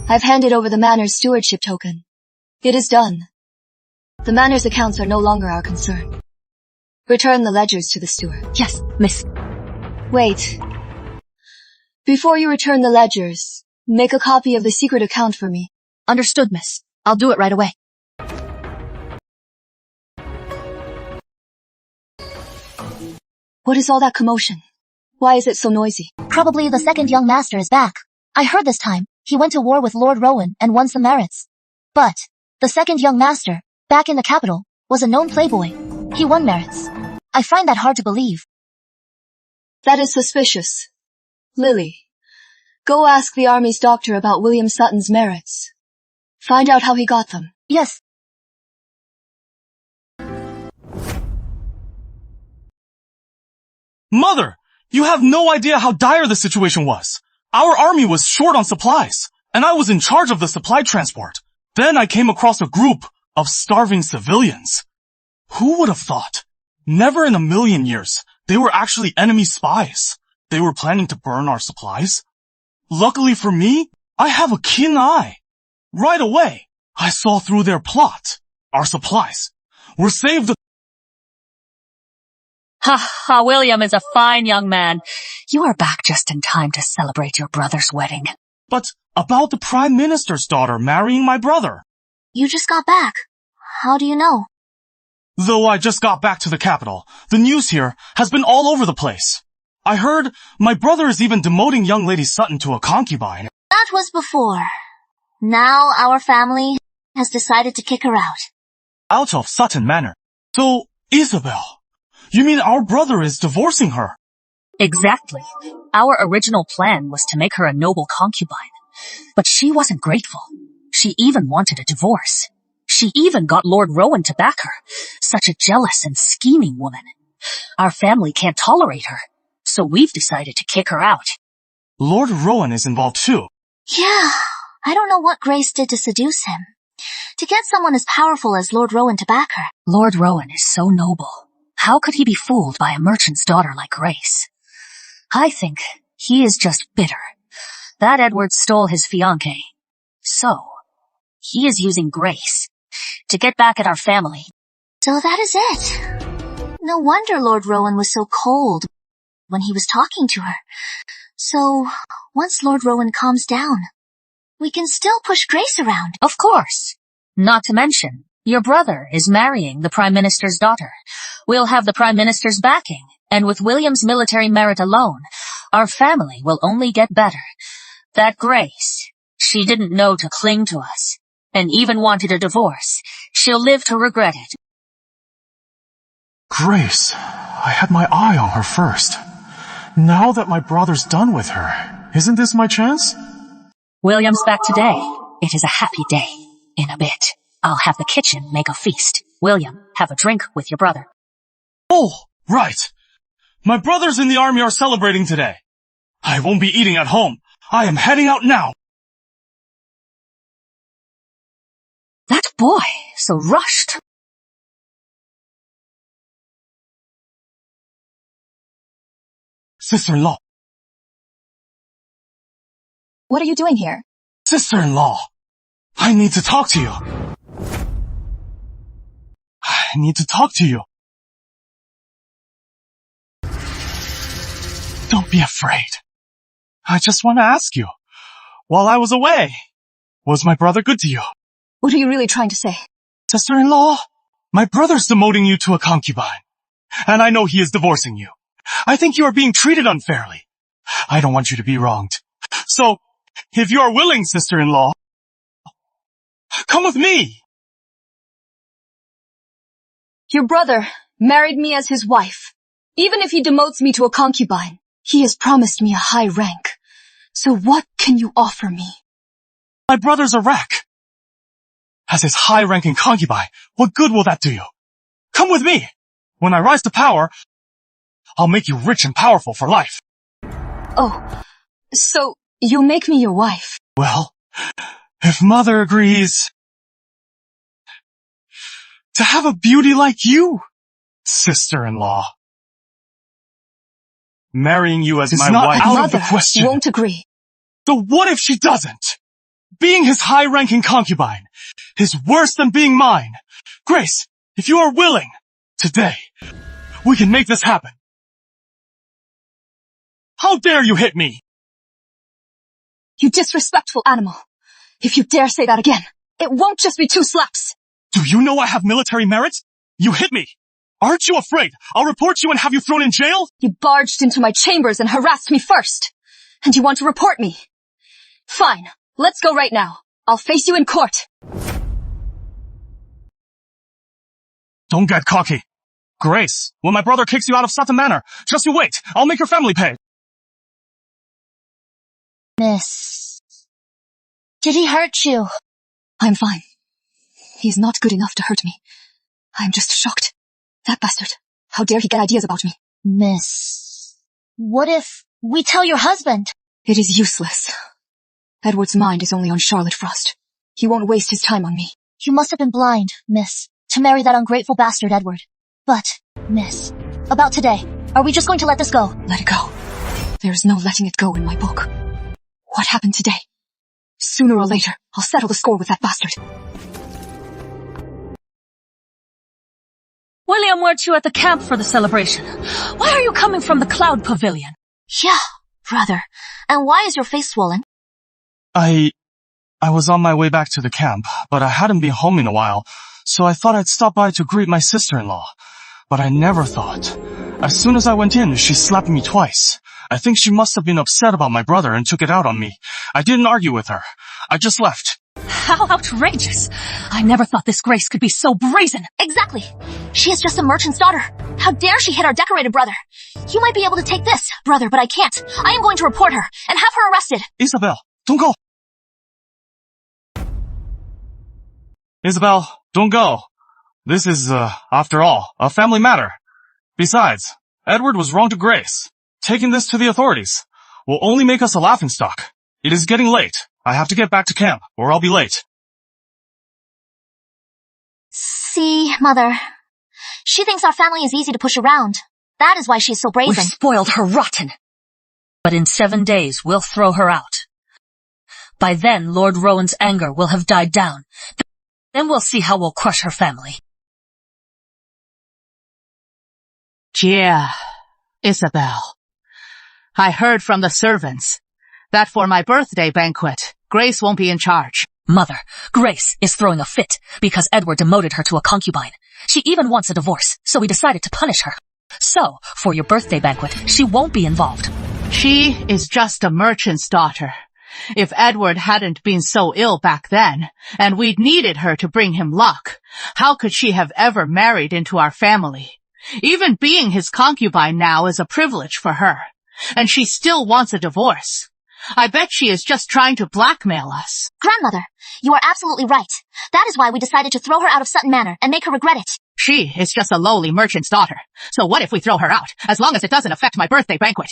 I've handed over the manor's stewardship token. It is done. The manor's accounts are no longer our concern. Return the ledgers to the steward. Yes, miss. Wait. Before you return the ledgers, make a copy of the secret account for me. Understood, miss. I'll do it right away. What is all that commotion? Why is it so noisy? Probably the second young master is back. I heard this time he went to war with Lord Rowan and won some merits. But the second young master, back in the capital, was a known playboy. He won merits. I find that hard to believe. That is suspicious. Lily, go ask the army's doctor about William Sutton's merits. Find out how he got them. Yes. Mother! You have no idea how dire the situation was. Our army was short on supplies, and I was in charge of the supply transport. Then I came across a group of starving civilians. Who would have thought? Never in a million years. They were actually enemy spies. They were planning to burn our supplies. Luckily for me, I have a keen eye. Right away, I saw through their plot. Our supplies were saved. Ha ha, William is a fine young man. You are back just in time to celebrate your brother's wedding. But about the Prime Minister's daughter marrying my brother. You just got back. How do you know? Though I just got back to the capital, the news here has been all over the place. I heard my brother is even demoting young Lady Sutton to a concubine. That was before. Now our family has decided to kick her out. Out of Sutton Manor. So, Isabel, you mean our brother is divorcing her? Exactly. Our original plan was to make her a noble concubine. But she wasn't grateful. She even wanted a divorce. She even got Lord Rowan to back her. Such a jealous and scheming woman. Our family can't tolerate her, so we've decided to kick her out. Lord Rowan is involved too. Yeah, I don't know what Grace did to seduce him. To get someone as powerful as Lord Rowan to back her. Lord Rowan is so noble. How could he be fooled by a merchant's daughter like Grace? I think he is just bitter. That Edward stole his fiancée. So, he is using Grace to get back at our family. So that is it. No wonder Lord Rowan was so cold when he was talking to her. So, once Lord Rowan calms down, we can still push Grace around. Of course. Not to mention, your brother is marrying the Prime Minister's daughter. We'll have the Prime Minister's backing, and with William's military merit alone, our family will only get better. That Grace, she didn't know to cling to us, and even wanted a divorce. She'll live to regret it. Grace, I had my eye on her first. Now that my brother's done with her, isn't this my chance? William's back today. It is a happy day. In a bit, I'll have the kitchen make a feast. William, have a drink with your brother. Oh, right. My brothers in the army are celebrating today. I won't be eating at home. I am heading out now. That boy, so rushed. Sister-in-law. What are you doing here? Sister-in-law. I need to talk to you. I need to talk to you. Don't be afraid. I just want to ask you. While I was away, was my brother good to you? What are you really trying to say? Sister-in-law, my brother's demoting you to a concubine. And I know he is divorcing you. I think you are being treated unfairly. I don't want you to be wronged. So, if you are willing, sister-in-law, come with me. Your brother married me as his wife. Even if he demotes me to a concubine, he has promised me a high rank. So what can you offer me? My brother's a wreck. As his high-ranking concubine, what good will that do you? Come with me. When I rise to power, I'll make you rich and powerful for life. Oh, so you'll make me your wife? Well, if Mother agrees to have a beauty like you, sister-in-law. Marrying you as my wife out of the question. Mother won't agree. So what if she doesn't? Being his high-ranking concubine is worse than being mine. Grace, if you are willing, today, we can make this happen. How dare you hit me? You disrespectful animal. If you dare say that again, it won't just be 2 slaps. Do you know I have military merits? You hit me. Aren't you afraid I'll report you and have you thrown in jail? You barged into my chambers and harassed me first. And you want to report me? Fine, let's go right now. I'll face you in court. Don't get cocky. Grace, when my brother kicks you out of Sutton Manor, just you wait. I'll make your family pay. Miss, did he hurt you? I'm fine. He's not good enough to hurt me. I'm just shocked. That bastard. How dare he get ideas about me? Miss, what if we tell your husband? It is useless. Edward's mind is only on Charlotte Frost. He won't waste his time on me. You must have been blind, miss, to marry that ungrateful bastard Edward. But, miss, about today, are we just going to let this go? Let it go. There is no letting it go in my book. What happened today? Sooner or later, I'll settle the score with that bastard. William, weren't you at the camp for the celebration? Why are you coming from the Cloud Pavilion? Yeah, brother. And why is your face swollen? I was on my way back to the camp, but I hadn't been home in a while, so I thought I'd stop by to greet my sister-in-law. But I never thought. As soon as I went in, she slapped me twice. I think she must have been upset about my brother and took it out on me. I didn't argue with her. I just left. How outrageous! I never thought this Grace could be so brazen. Exactly. She is just a merchant's daughter. How dare she hit our decorated brother? You might be able to take this, brother, but I can't. I am going to report her and have her arrested. Isabel, don't go. Isabel, don't go. This is, after all, a family matter. Besides, Edward was wrong to Grace. Taking this to the authorities will only make us a laughingstock. It is getting late. I have to get back to camp, or I'll be late. See, Mother. She thinks our family is easy to push around. That is why she is so brazen. We've spoiled her rotten. But in 7 days, we'll throw her out. By then, Lord Rowan's anger will have died down. Then we'll see how we'll crush her family. Dear Isabel, I heard from the servants that for my birthday banquet, Grace won't be in charge. Mother, Grace is throwing a fit because Edward demoted her to a concubine. She even wants a divorce, so we decided to punish her. So, for your birthday banquet, she won't be involved. She is just a merchant's daughter. If Edward hadn't been so ill back then, and we'd needed her to bring him luck, how could she have ever married into our family? Even being his concubine now is a privilege for her, and she still wants a divorce. I bet she is just trying to blackmail us. Grandmother, you are absolutely right. That is why we decided to throw her out of Sutton Manor and make her regret it. She is just a lowly merchant's daughter. So what if we throw her out, as long as it doesn't affect my birthday banquet?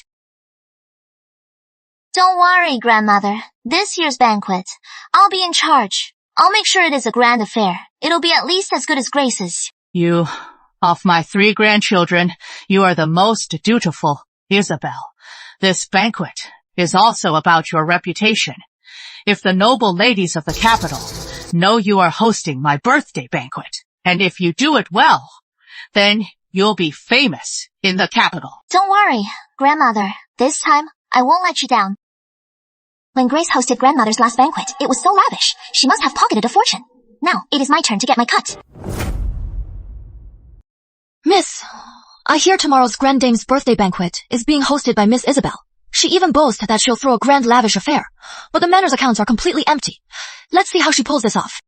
Don't worry, Grandmother. This year's banquet, I'll be in charge. I'll make sure it is a grand affair. It'll be at least as good as Grace's. You, of my 3 grandchildren, you are the most dutiful, Isabel. This banquet is also about your reputation. If the noble ladies of the capital know you are hosting my birthday banquet, and if you do it well, then you'll be famous in the capital. Don't worry, Grandmother. This time, I won't let you down. When Grace hosted Grandmother's last banquet, it was so lavish. She must have pocketed a fortune. Now, it is my turn to get my cut. Miss, I hear tomorrow's Grand Dame's birthday banquet is being hosted by Miss Isabel. She even boasts that she'll throw a grand lavish affair, but the manor's accounts are completely empty. Let's see how she pulls this off.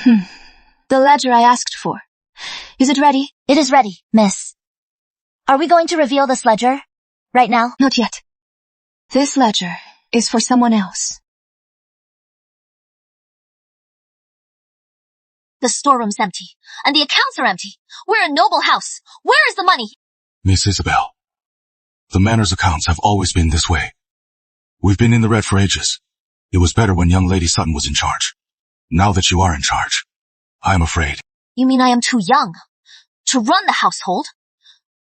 The ledger I asked for. Is it ready? It is ready, Miss. Are we going to reveal this ledger right now? Not yet. This ledger is for someone else. The storeroom's empty, and the accounts are empty. We're a noble house. Where is the money? Miss Isabel, the manor's accounts have always been this way. We've been in the red for ages. It was better when young Lady Sutton was in charge. Now that you are in charge, I am afraid. You mean I am too young to run the household?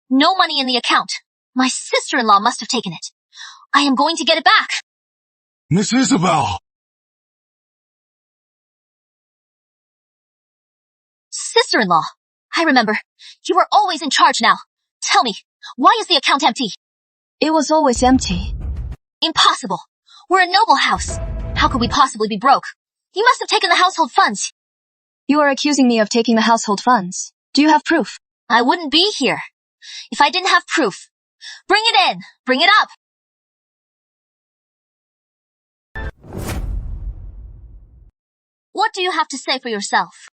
No money in the account. My sister-in-law must have taken it. I am going to get it back. Miss Isabel! Sister-in-law, I remember. You were always in charge now. Tell me, why is the account empty? It was always empty. Impossible. We're a noble house. How could we possibly be broke? You must have taken the household funds. You are accusing me of taking the household funds. Do you have proof? I wouldn't be here if I didn't have proof. Bring it in. Bring it up. What do you have to say for yourself?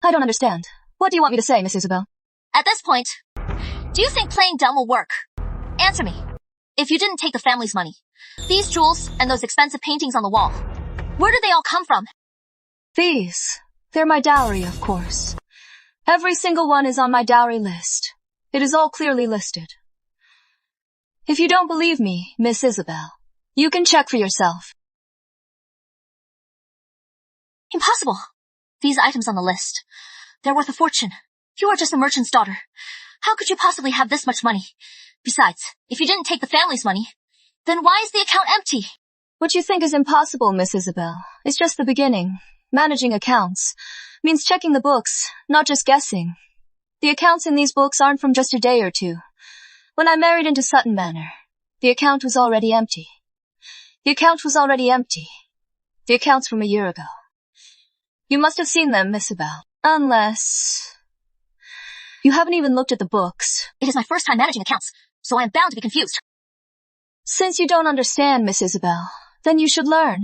I don't understand. What do you want me to say, Miss Isabel? At this point, do you think playing dumb will work? Answer me. If you didn't take the family's money, these jewels and those expensive paintings on the wall, where did they all come from? These. They're my dowry, of course. Every single one is on my dowry list. It is all clearly listed. If you don't believe me, Miss Isabel, you can check for yourself. Impossible. These items on the list, they're worth a fortune. You are just a merchant's daughter. How could you possibly have this much money? Besides, if you didn't take the family's money, then why is the account empty? What you think is impossible, Miss Isabel, is just the beginning. Managing accounts means checking the books, not just guessing. The accounts in these books aren't from just a day or two. When I married into Sutton Manor, the account was already empty. The account was already empty. The account's from a year ago. You must have seen them, Miss Isabel. Unless you haven't even looked at the books. It is my first time managing accounts, so I am bound to be confused. Since you don't understand, Miss Isabel, then you should learn.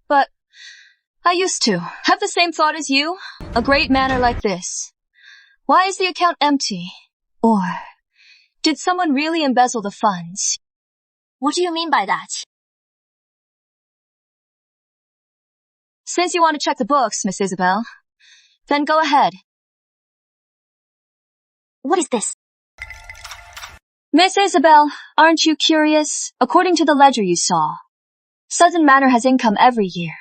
But I used to have the same thought as you. A great manor like this. Why is the account empty? Or did someone really embezzle the funds? What do you mean by that? Since you want to check the books, Miss Isabel, then go ahead. What is this? Miss Isabel, aren't you curious? According to the ledger you saw, Sutton Manor has income every year,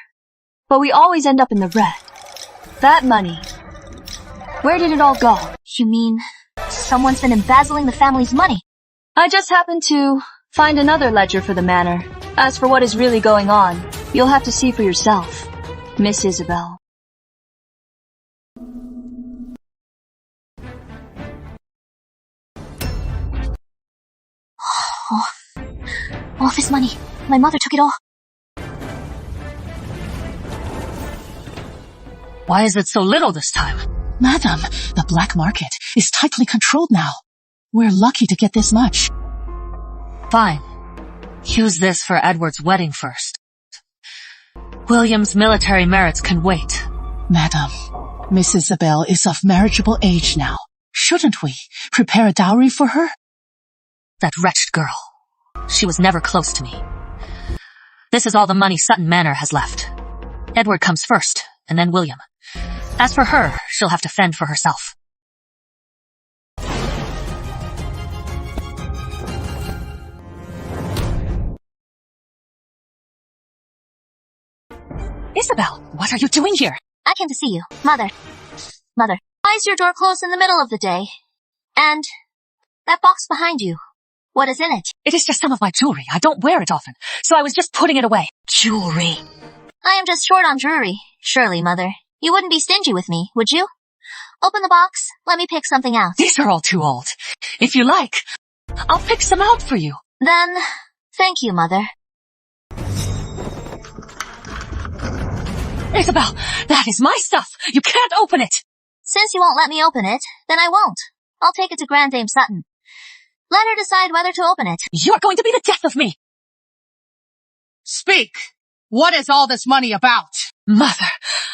but we always end up in the red. That money Where did it all go? You mean someone's been embezzling the family's money? I just happened to find another ledger for the manor. As for what is really going on, you'll have to see for yourself, Miss Isabel. All this money. My mother took it all. Why is it so little this time? Madam, the black market is tightly controlled now. We're lucky to get this much. Fine. Use this for Edward's wedding first. William's military merits can wait. Madam, Miss Isabel is of marriageable age now. Shouldn't we prepare a dowry for her? That wretched girl. She was never close to me. This is all the money Sutton Manor has left. Edward comes first, and then William. As for her, she'll have to fend for herself. Isabel, what are you doing here? I came to see you. Mother, why is your door closed in the middle of the day? And that box behind you, what is in it? It is just some of my jewelry. I don't wear it often, so I was just putting it away. Jewelry. I am just short on jewelry. Surely, Mother, you wouldn't be stingy with me, would you? Open the box. Let me pick something out. These are all too old. If you like, I'll pick some out for you. Then, thank you, Mother. Isabel, that is my stuff. You can't open it. Since you won't let me open it, then I won't. I'll take it to Grand Dame Sutton. Let her decide whether to open it. You're going to be the death of me. Speak! What is all this money about? Mother,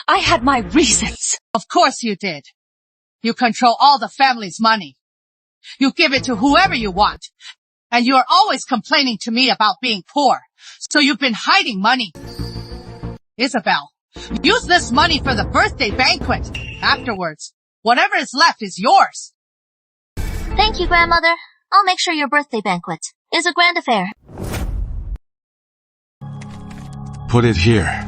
I had my reasons. Of course you did. You control all the family's money. You give it to whoever you want. And you are always complaining to me about being poor. So you've been hiding money. Isabel, use this money for the birthday banquet. Afterwards, whatever is left is yours. Thank you, Grandmother. I'll make sure your birthday banquet is a grand affair. Put it here.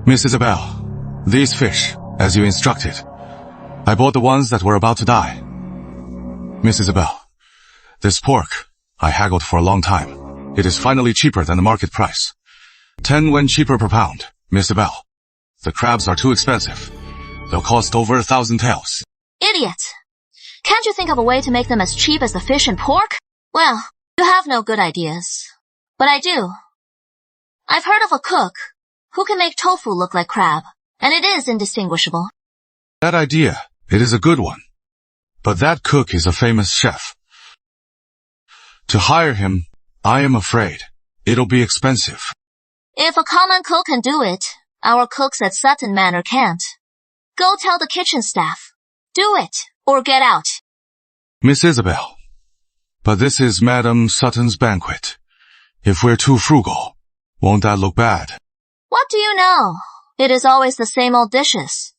Miss Isabel, these fish, as you instructed. I bought the ones that were about to die. Miss Isabel, this pork, I haggled for a long time. It is finally cheaper than the market price. 10 when cheaper per pound, Miss Isabel. The crabs are too expensive. They'll cost over 1,000 taels. Idiot! Can't you think of a way to make them as cheap as the fish and pork? Well, you have no good ideas. But I do. I've heard of a cook who can make tofu look like crab, and it is indistinguishable. That idea, it is a good one. But that cook is a famous chef. To hire him, I am afraid, it'll be expensive. If a common cook can do it, our cooks at Sutton Manor can't. Go tell the kitchen staff. Do it, or get out. Miss Isabel, but this is Madame Sutton's banquet. If we're too frugal, won't that look bad? What do you know? It is always the same old dishes.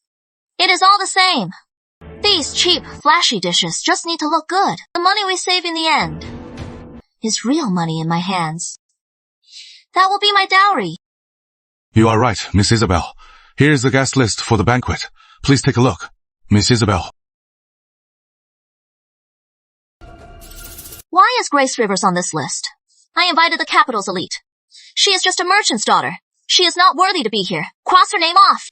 It is all the same. These cheap, flashy dishes just need to look good. The money we save in the end is real money in my hands. That will be my dowry. You are right, Miss Isabel. Here's the guest list for the banquet. Please take a look. Miss Isabel. Why is Grace Rivers on this list? I invited the capital's elite. She is just a merchant's daughter. She is not worthy to be here. Cross her name off.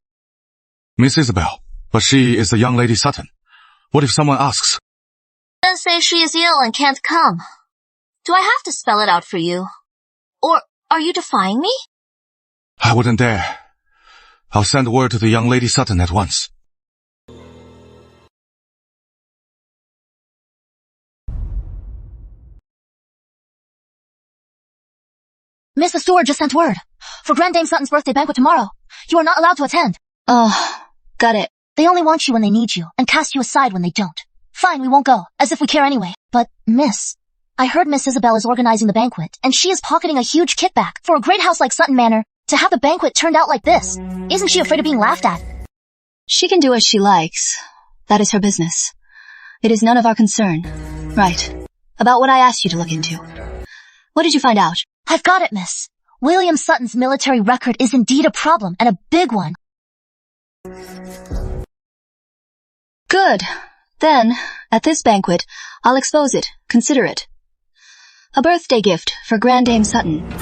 Miss Isabel, but she is the young lady Sutton. What if someone asks? Then say she is ill and can't come. Do I have to spell it out for you? Or are you defying me? I wouldn't dare. I'll send word to the young lady Sutton at once. Miss the steward just sent word. For Grand Dame Sutton's birthday banquet tomorrow, you are not allowed to attend. Oh, got it. They only want you when they need you, and cast you aside when they don't. Fine, we won't go, as if we care anyway. But, Miss, I heard Miss Isabel is organizing the banquet, and she is pocketing a huge kickback for a great house like Sutton Manor to have the banquet turned out like this. Isn't she afraid of being laughed at? She can do as she likes. That is her business. It is none of our concern. Right. About what I asked you to look into. What did you find out? I've got it, miss. William Sutton's military record is indeed a problem, and a big one. Good. Then, at this banquet, I'll expose it. Consider it. A birthday gift for Grand Dame Sutton.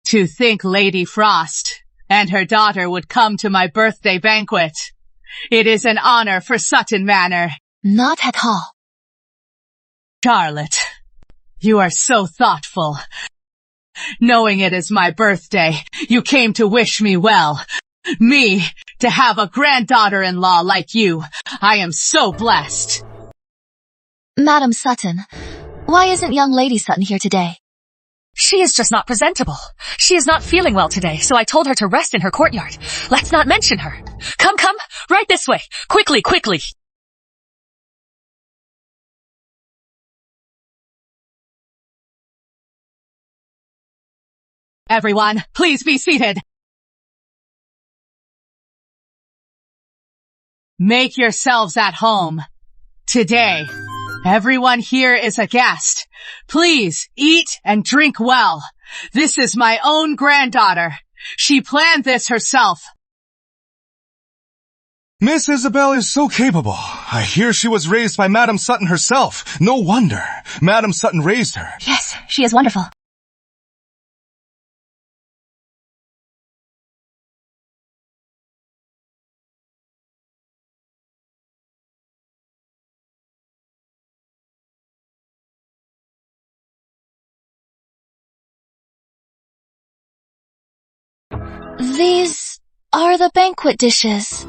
To think Lady Frost and her daughter would come to my birthday banquet. It is an honor for Sutton Manor. Not at all. Charlotte, you are so thoughtful. Knowing it is my birthday, you came to wish me well. Me, to have a granddaughter-in-law like you. I am so blessed. Madam Sutton, why isn't young Lady Sutton here today? She is just not presentable. She is not feeling well today, so I told her to rest in her courtyard. Let's not mention her. Come, right this way. Quickly. Everyone, please be seated. Make yourselves at home. Today, everyone here is a guest. Please eat and drink well. This is my own granddaughter. She planned this herself. Miss Isabel is so capable. I hear she was raised by Madam Sutton herself. No wonder. Madam Sutton raised her. Yes, she is wonderful. These are the banquet dishes.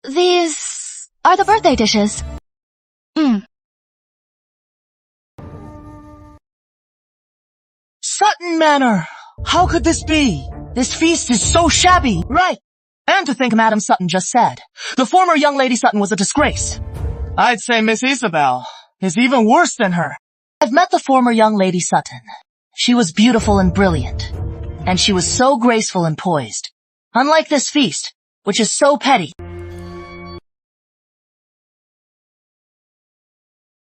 These are the birthday dishes. Sutton Manor! How could this be? This feast is so shabby. Right. And to think Madam Sutton just said, the former young Lady Sutton was a disgrace. I'd say Miss Isabel is even worse than her. I've met the former young Lady Sutton. She was beautiful and brilliant. And she was so graceful and poised. Unlike this feast, which is so petty.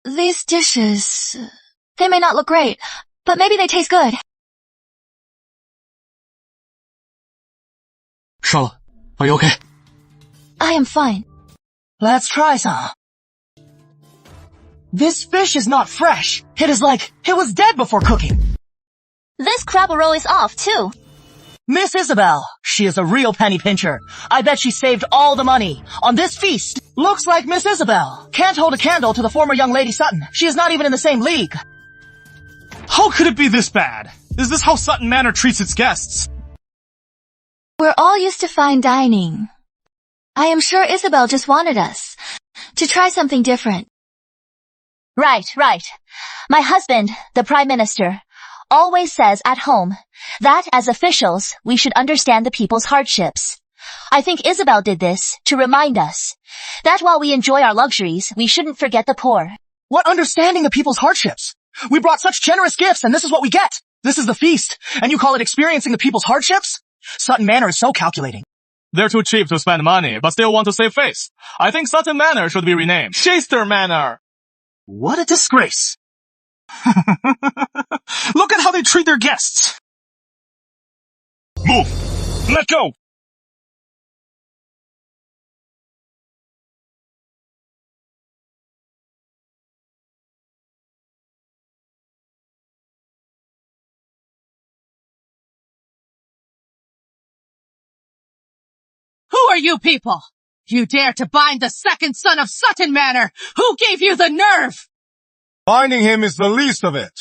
These dishes, they may not look great, but maybe they taste good. Charlotte, are you okay? I am fine. Let's try some. This fish is not fresh. It is like it was dead before cooking. This crab roll is off, too. Miss Isabel, she is a real penny pincher. I bet she saved all the money on this feast. Looks like Miss Isabel can't hold a candle to the former young Lady Sutton. She is not even in the same league. How could it be this bad? Is this how Sutton Manor treats its guests? We're all used to fine dining. I am sure Isabel just wanted us to try something different. Right. My husband, the Prime Minister, always says at home that as officials, we should understand the people's hardships. I think Isabel did this to remind us that while we enjoy our luxuries, we shouldn't forget the poor. What understanding of people's hardships? We brought such generous gifts and this is what we get. This is the feast, and you call it experiencing the people's hardships? Sutton Manor is so calculating. They're too cheap to spend money, but still want to save face. I think Sutton Manor should be renamed Shaster Manor. What a disgrace. Look at how they treat their guests. Move! Let go! Who are you people? You dare to bind the second son of Sutton Manor? Who gave you the nerve? Finding him is the least of it.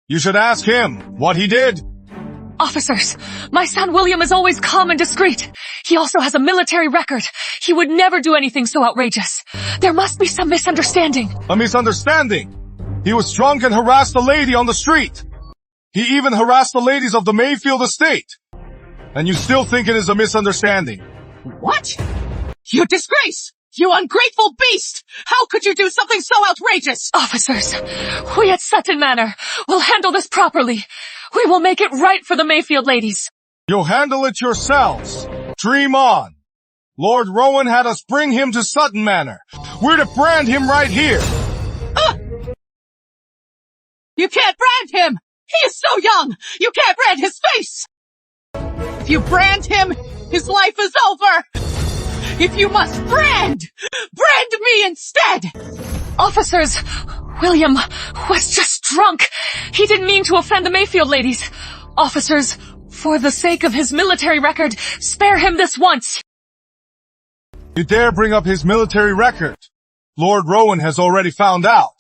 You should ask him what he did. Officers, my son William is always calm and discreet. He also has a military record. He would never do anything so outrageous. There must be some misunderstanding. A misunderstanding? He was drunk and harassed a lady on the street. He even harassed the ladies of the Mayfield estate. And you still think it is a misunderstanding? What? You disgrace! You ungrateful beast! How could you do something so outrageous? Officers, we at Sutton Manor will handle this properly. We will make it right for the Mayfield ladies. You'll handle it yourselves. Dream on. Lord Rowan had us bring him to Sutton Manor. We're to brand him right here. You can't brand him! He is so young! You can't brand his face! If you brand him, his life is over! If you must brand me instead! Officers, William was just drunk. He didn't mean to offend the Mayfield ladies. Officers, for the sake of his military record, spare him this once. You dare bring up his military record? Lord Rowan has already found out.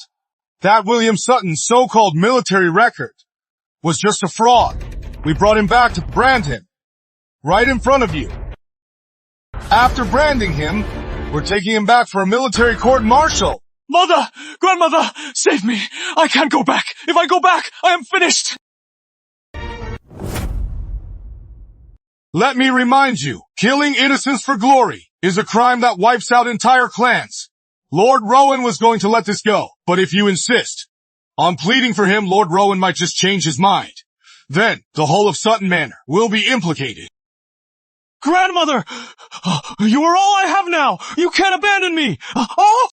That William Sutton's so-called military record was just a fraud. We brought him back to brand him. Right in front of you. After branding him, we're taking him back for a military court-martial. Mother! Grandmother! Save me! I can't go back! If I go back, I am finished! Let me remind you, killing innocents for glory is a crime that wipes out entire clans. Lord Rowan was going to let this go, but if you insist on pleading for him, Lord Rowan might just change his mind. Then, the whole of Sutton Manor will be implicated. Grandmother! You are all I have now! You can't abandon me! Oh!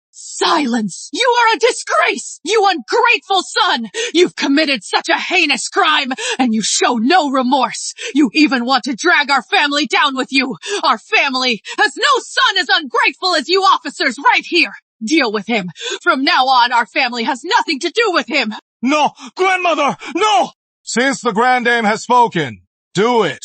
Silence! You are a disgrace! You ungrateful son! You've committed such a heinous crime, and you show no remorse. You even want to drag our family down with you. Our family has no son as ungrateful as you officers right here. Deal with him. From now on, our family has nothing to do with him. No! Grandmother! No! Since the Grand Dame has spoken, do it.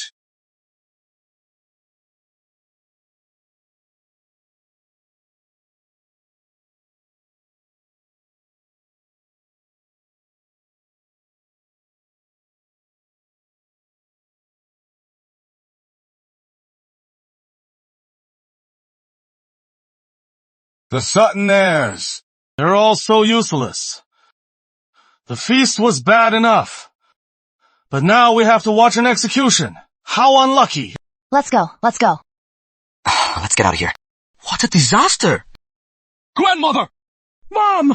The Sutton heirs. They're all so useless. The feast was bad enough. But now we have to watch an execution. How unlucky. Let's go. Let's get out of here. What a disaster! Grandmother! Mom!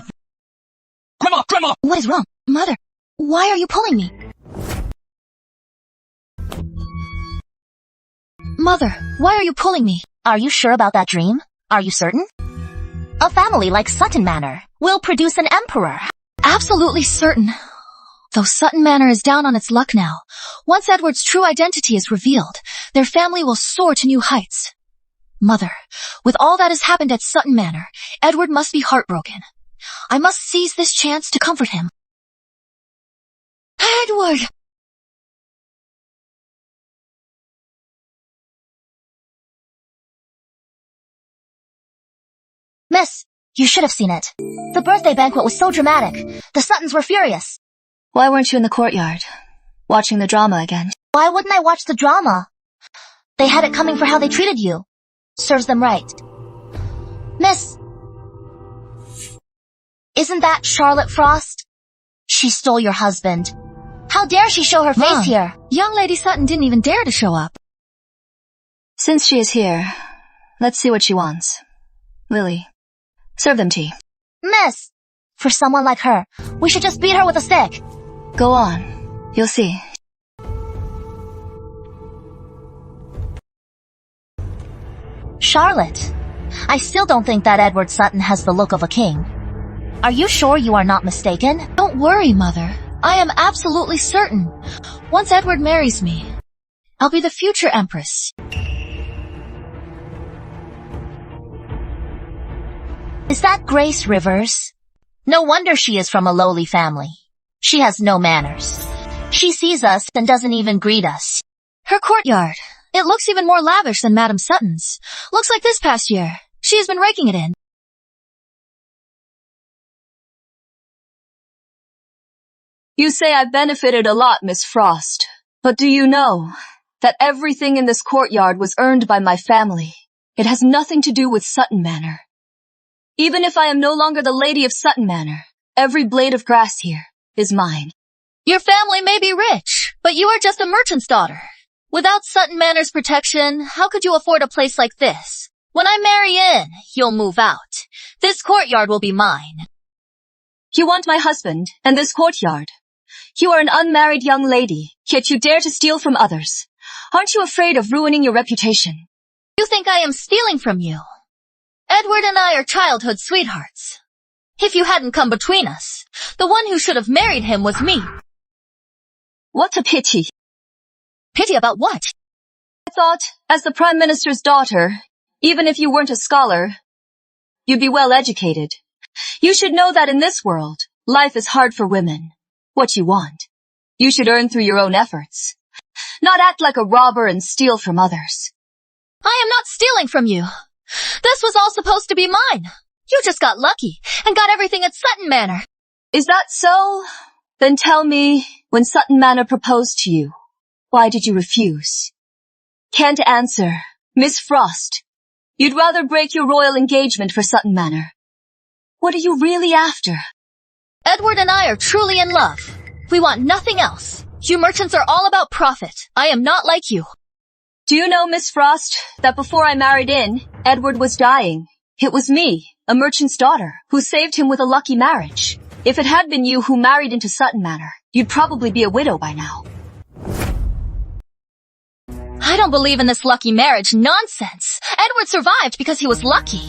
Grandma! What is wrong? Mother, why are you pulling me? Mother, why are you pulling me? Are you sure about that dream? Are you certain? A family like Sutton Manor will produce an emperor. Absolutely certain. Though Sutton Manor is down on its luck now, once Edward's true identity is revealed, their family will soar to new heights. Mother, with all that has happened at Sutton Manor, Edward must be heartbroken. I must seize this chance to comfort him. Edward! Miss, you should have seen it. The birthday banquet was so dramatic. The Suttons were furious. Why weren't you in the courtyard, watching the drama again? Why wouldn't I watch the drama? They had it coming for how they treated you. Serves them right. Miss, isn't that Charlotte Frost? She stole your husband. How dare she show her face Mom, here? Young Lady Sutton didn't even dare to show up. Since she is here, let's see what she wants. Lily, serve them tea. Miss, for someone like her, we should just beat her with a stick. Go on. You'll see. Charlotte, I still don't think that Edward Sutton has the look of a king. Are you sure you are not mistaken? Don't worry, Mother. I am absolutely certain. Once Edward marries me, I'll be the future Empress. Is that Grace Rivers? No wonder she is from a lowly family. She has no manners. She sees us and doesn't even greet us. Her courtyard. It looks even more lavish than Madame Sutton's. Looks like this past year. She has been raking it in. You say I benefited a lot, Miss Frost. But do you know that everything in this courtyard was earned by my family? It has nothing to do with Sutton Manor. Even if I am no longer the lady of Sutton Manor, every blade of grass here is mine. Your family may be rich, but you are just a merchant's daughter. Without Sutton Manor's protection, how could you afford a place like this? When I marry in, you'll move out. This courtyard will be mine. You want my husband and this courtyard. You are an unmarried young lady, yet you dare to steal from others. Aren't you afraid of ruining your reputation? You think I am stealing from you? Edward and I are childhood sweethearts. If you hadn't come between us, the one who should have married him was me. What a pity. Pity about what? I thought, as the Prime Minister's daughter, even if you weren't a scholar, you'd be well educated. You should know that in this world, life is hard for women. What you want, you should earn through your own efforts. Not act like a robber and steal from others. I am not stealing from you. This was all supposed to be mine. You just got lucky and got everything at Sutton Manor. Is that so? Then tell me, when Sutton Manor proposed to you, why did you refuse? Can't answer. Miss Frost, you'd rather break your royal engagement for Sutton Manor. What are you really after? Edward and I are truly in love. We want nothing else. You merchants are all about profit. I am not like you. Do you know, Miss Frost, that before I married in, Edward was dying? It was me, a merchant's daughter, who saved him with a lucky marriage. If it had been you who married into Sutton Manor, you'd probably be a widow by now. I don't believe in this lucky marriage nonsense. Edward survived because he was lucky.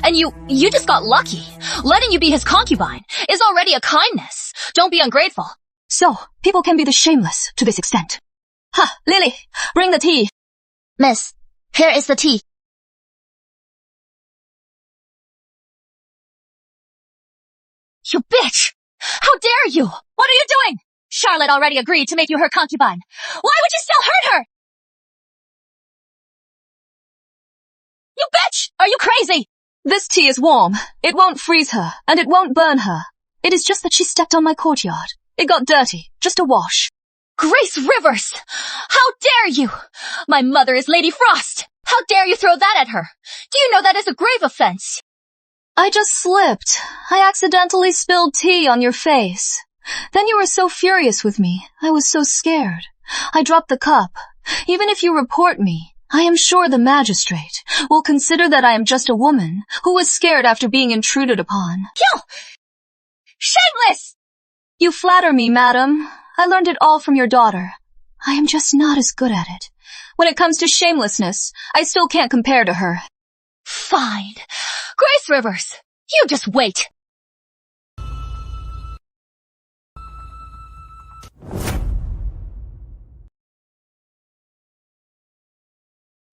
And you just got lucky. Letting you be his concubine is already a kindness. Don't be ungrateful. So, people can be this shameless to this extent. Ha, Lily, bring the tea. Miss, here is the tea. You bitch! How dare you! What are you doing? Charlotte already agreed to make you her concubine. Why would you still hurt her? You bitch! Are you crazy? This tea is warm. It won't freeze her, and it won't burn her. It is just that she stepped on my courtyard. It got dirty. Just a wash. Grace Rivers! How dare you! My mother is Lady Frost! How dare you throw that at her? Do you know that is a grave offense? I just slipped. I accidentally spilled tea on your face. Then you were so furious with me. I was so scared. I dropped the cup. Even if you report me, I am sure the magistrate will consider that I am just a woman who was scared after being intruded upon. You! Shameless! You flatter me, madam. I learned it all from your daughter. I am just not as good at it. When it comes to shamelessness, I still can't compare to her. Fine. Grace Rivers, you just wait.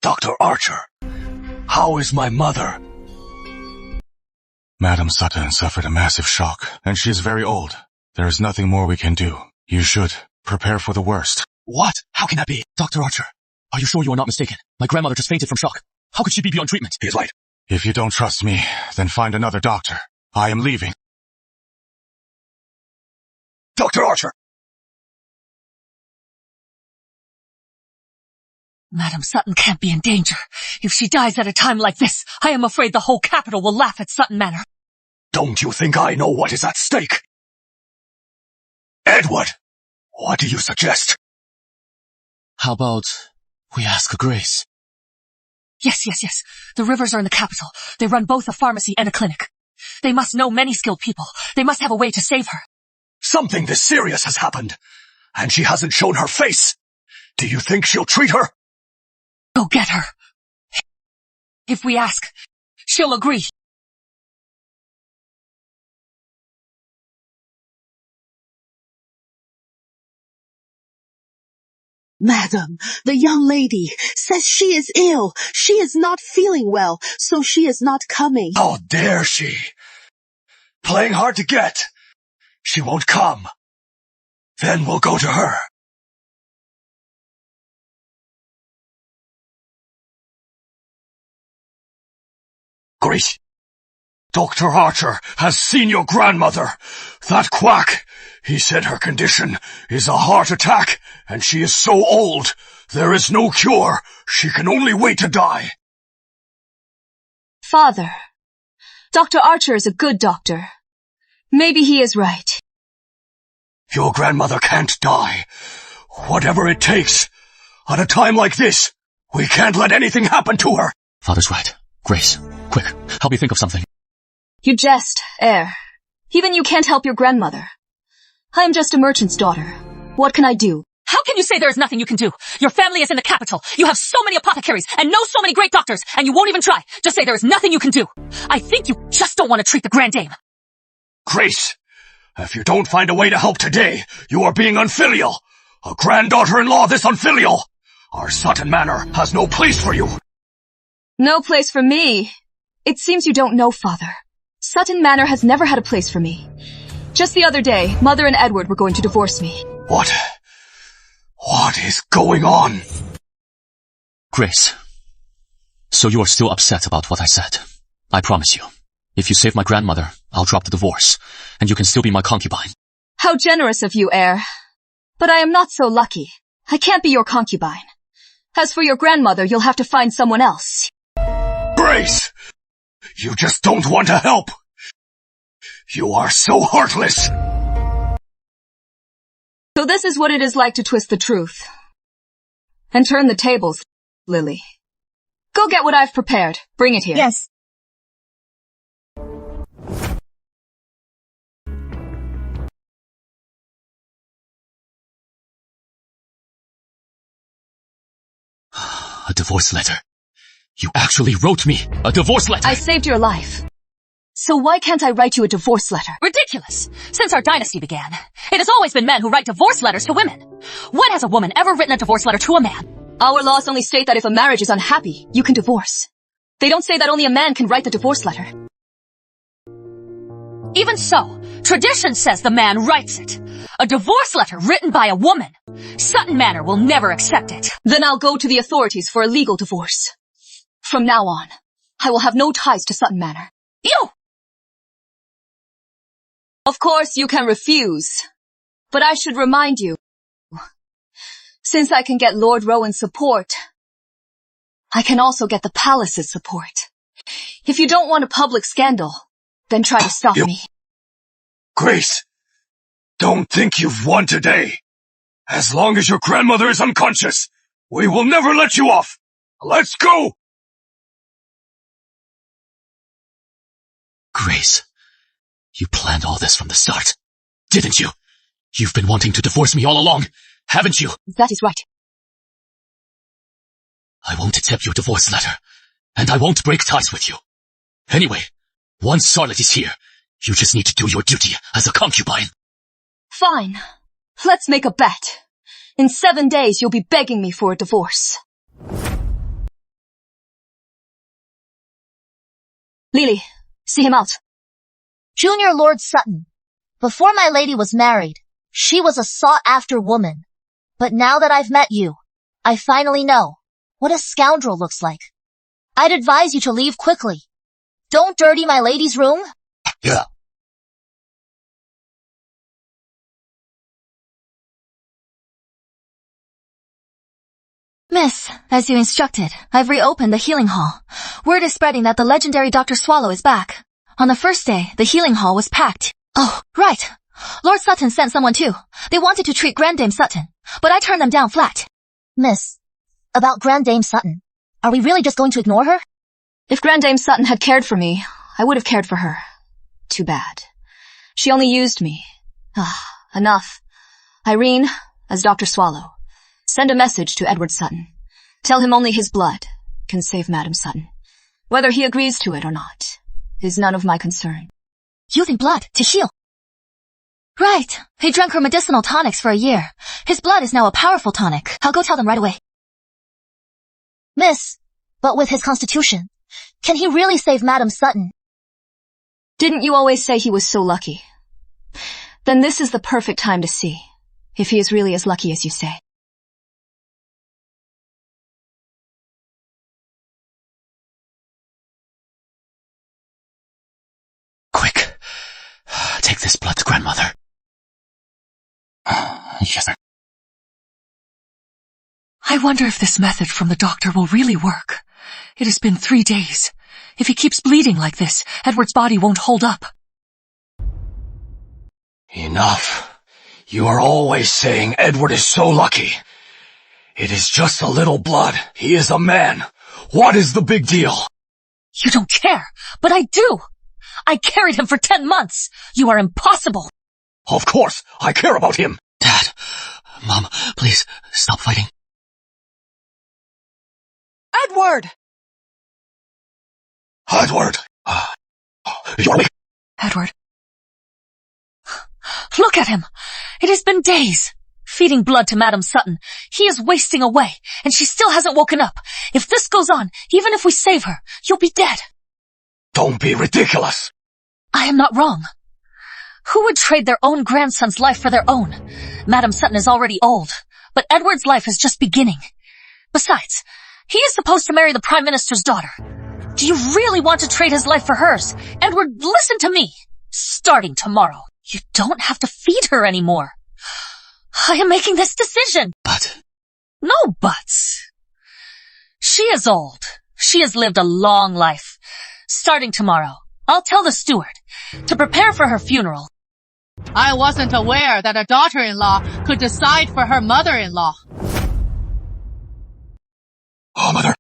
Dr. Archer, how is my mother? Madam Sutton suffered a massive shock, and she is very old. There is nothing more we can do. You should prepare for the worst. What? How can that be? Dr. Archer, are you sure you are not mistaken? My grandmother just fainted from shock. How could she be beyond treatment? He is right. If you don't trust me, then find another doctor. I am leaving. Dr. Archer! Madam Sutton can't be in danger. If she dies at a time like this, I am afraid the whole capital will laugh at Sutton Manor. Don't you think I know what is at stake? Edward, what do you suggest? How about we ask Grace? Yes. The Rivers are in the capital. They run both a pharmacy and a clinic. They must know many skilled people. They must have a way to save her. Something this serious has happened, and she hasn't shown her face. Do you think she'll treat her? Go get her. If we ask, she'll agree. Madam, the young lady says she is ill. She is not feeling well, so she is not coming. How dare she? Playing hard to get. She won't come. Then we'll go to her. Grace, Dr. Archer has seen your grandmother. That quack. He said her condition is a heart attack, and she is so old. There is no cure. She can only wait to die. Father, Dr. Archer is a good doctor. Maybe he is right. Your grandmother can't die. Whatever it takes. At a time like this, we can't let anything happen to her. Father's right. Grace, quick, help me think of something. You jest, heir. Even you can't help your grandmother. I am just a merchant's daughter. What can I do? How can you say there is nothing you can do? Your family is in the capital. You have so many apothecaries and know so many great doctors, and you won't even try. Just say there is nothing you can do. I think you just don't want to treat the Grand Dame. Grace, if you don't find a way to help today, you are being unfilial. A granddaughter-in-law this unfilial. Our Sutton Manor has no place for you. No place for me. It seems you don't know, Father. Sutton Manor has never had a place for me. Just the other day, Mother and Edward were going to divorce me. What is going on? Grace, so you are still upset about what I said. I promise you, if you save my grandmother, I'll drop the divorce, and you can still be my concubine. How generous of you, heir. But I am not so lucky. I can't be your concubine. As for your grandmother, you'll have to find someone else. Grace! You just don't want to help. You are so heartless. So this is what it is like to twist the truth. And turn the tables, Lily. Go get what I've prepared. Bring it here. Yes. A divorce letter. You actually wrote me a divorce letter. I saved your life. So why can't I write you a divorce letter? Ridiculous! Since our dynasty began, it has always been men who write divorce letters to women. When has a woman ever written a divorce letter to a man? Our laws only state that if a marriage is unhappy, you can divorce. They don't say that only a man can write the divorce letter. Even so, tradition says the man writes it. A divorce letter written by a woman. Sutton Manor will never accept it. Then I'll go to the authorities for a legal divorce. From now on, I will have no ties to Sutton Manor. You! Of course, you can refuse. But I should remind you, since I can get Lord Rowan's support, I can also get the palace's support. If you don't want a public scandal, then try to stop me. Grace, don't think you've won today. As long as your grandmother is unconscious, we will never let you off. Let's go! Grace, you planned all this from the start, didn't you? You've been wanting to divorce me all along, haven't you? That is right. I won't accept your divorce letter, and I won't break ties with you. Anyway, once Charlotte is here, you just need to do your duty as a concubine. Fine. Let's make a bet. In 7 days, you'll be begging me for a divorce. Lily, see him out. Junior Lord Sutton. Before my lady was married, she was a sought-after woman. But now that I've met you, I finally know what a scoundrel looks like. I'd advise you to leave quickly. Don't dirty my lady's room. Yeah. Miss, as you instructed, I've reopened the healing hall. Word is spreading that the legendary Dr. Swallow is back. On the first day, the healing hall was packed. Oh, right. Lord Sutton sent someone too. They wanted to treat Grand Dame Sutton, but I turned them down flat. Miss, about Grand Dame Sutton, are we really just going to ignore her? If Grand Dame Sutton had cared for me, I would have cared for her. Too bad. She only used me. Enough. Irene, as Dr. Swallow, send a message to Edward Sutton. Tell him only his blood can save Madam Sutton. Whether he agrees to it or not is none of my concern. Using blood to heal. Right. He drank her medicinal tonics for a year. His blood is now a powerful tonic. I'll go tell them right away. Miss, but with his constitution, can he really save Madam Sutton? Didn't you always say he was so lucky? Then this is the perfect time to see if he is really as lucky as you say. Quick. Take this blood to grandmother. Yes, sir. I wonder if this method from the doctor will really work. It has been 3 days. If he keeps bleeding like this, Edward's body won't hold up. Enough. You are always saying Edward is so lucky. It is just a little blood. He is a man. What is the big deal? You don't care, but I do. I carried him for 10 months. You are impossible. Of course, I care about him. Dad, Mom, please, stop fighting. Edward! Edward! You're awake. Edward. Look at him. It has been days. Feeding blood to Madame Sutton. He is wasting away, and she still hasn't woken up. If this goes on, even if we save her, you'll be dead. Don't be ridiculous. I am not wrong. Who would trade their own grandson's life for their own? Madame Sutton is already old, but Edward's life is just beginning. Besides, he is supposed to marry the Prime Minister's daughter. Do you really want to trade his life for hers? Edward, listen to me. Starting tomorrow, you don't have to feed her anymore. I am making this decision. But... No buts. She is old. She has lived a long life. Starting tomorrow, I'll tell the steward to prepare for her funeral. I wasn't aware that a daughter-in-law could decide for her mother-in-law. Oh, Mother.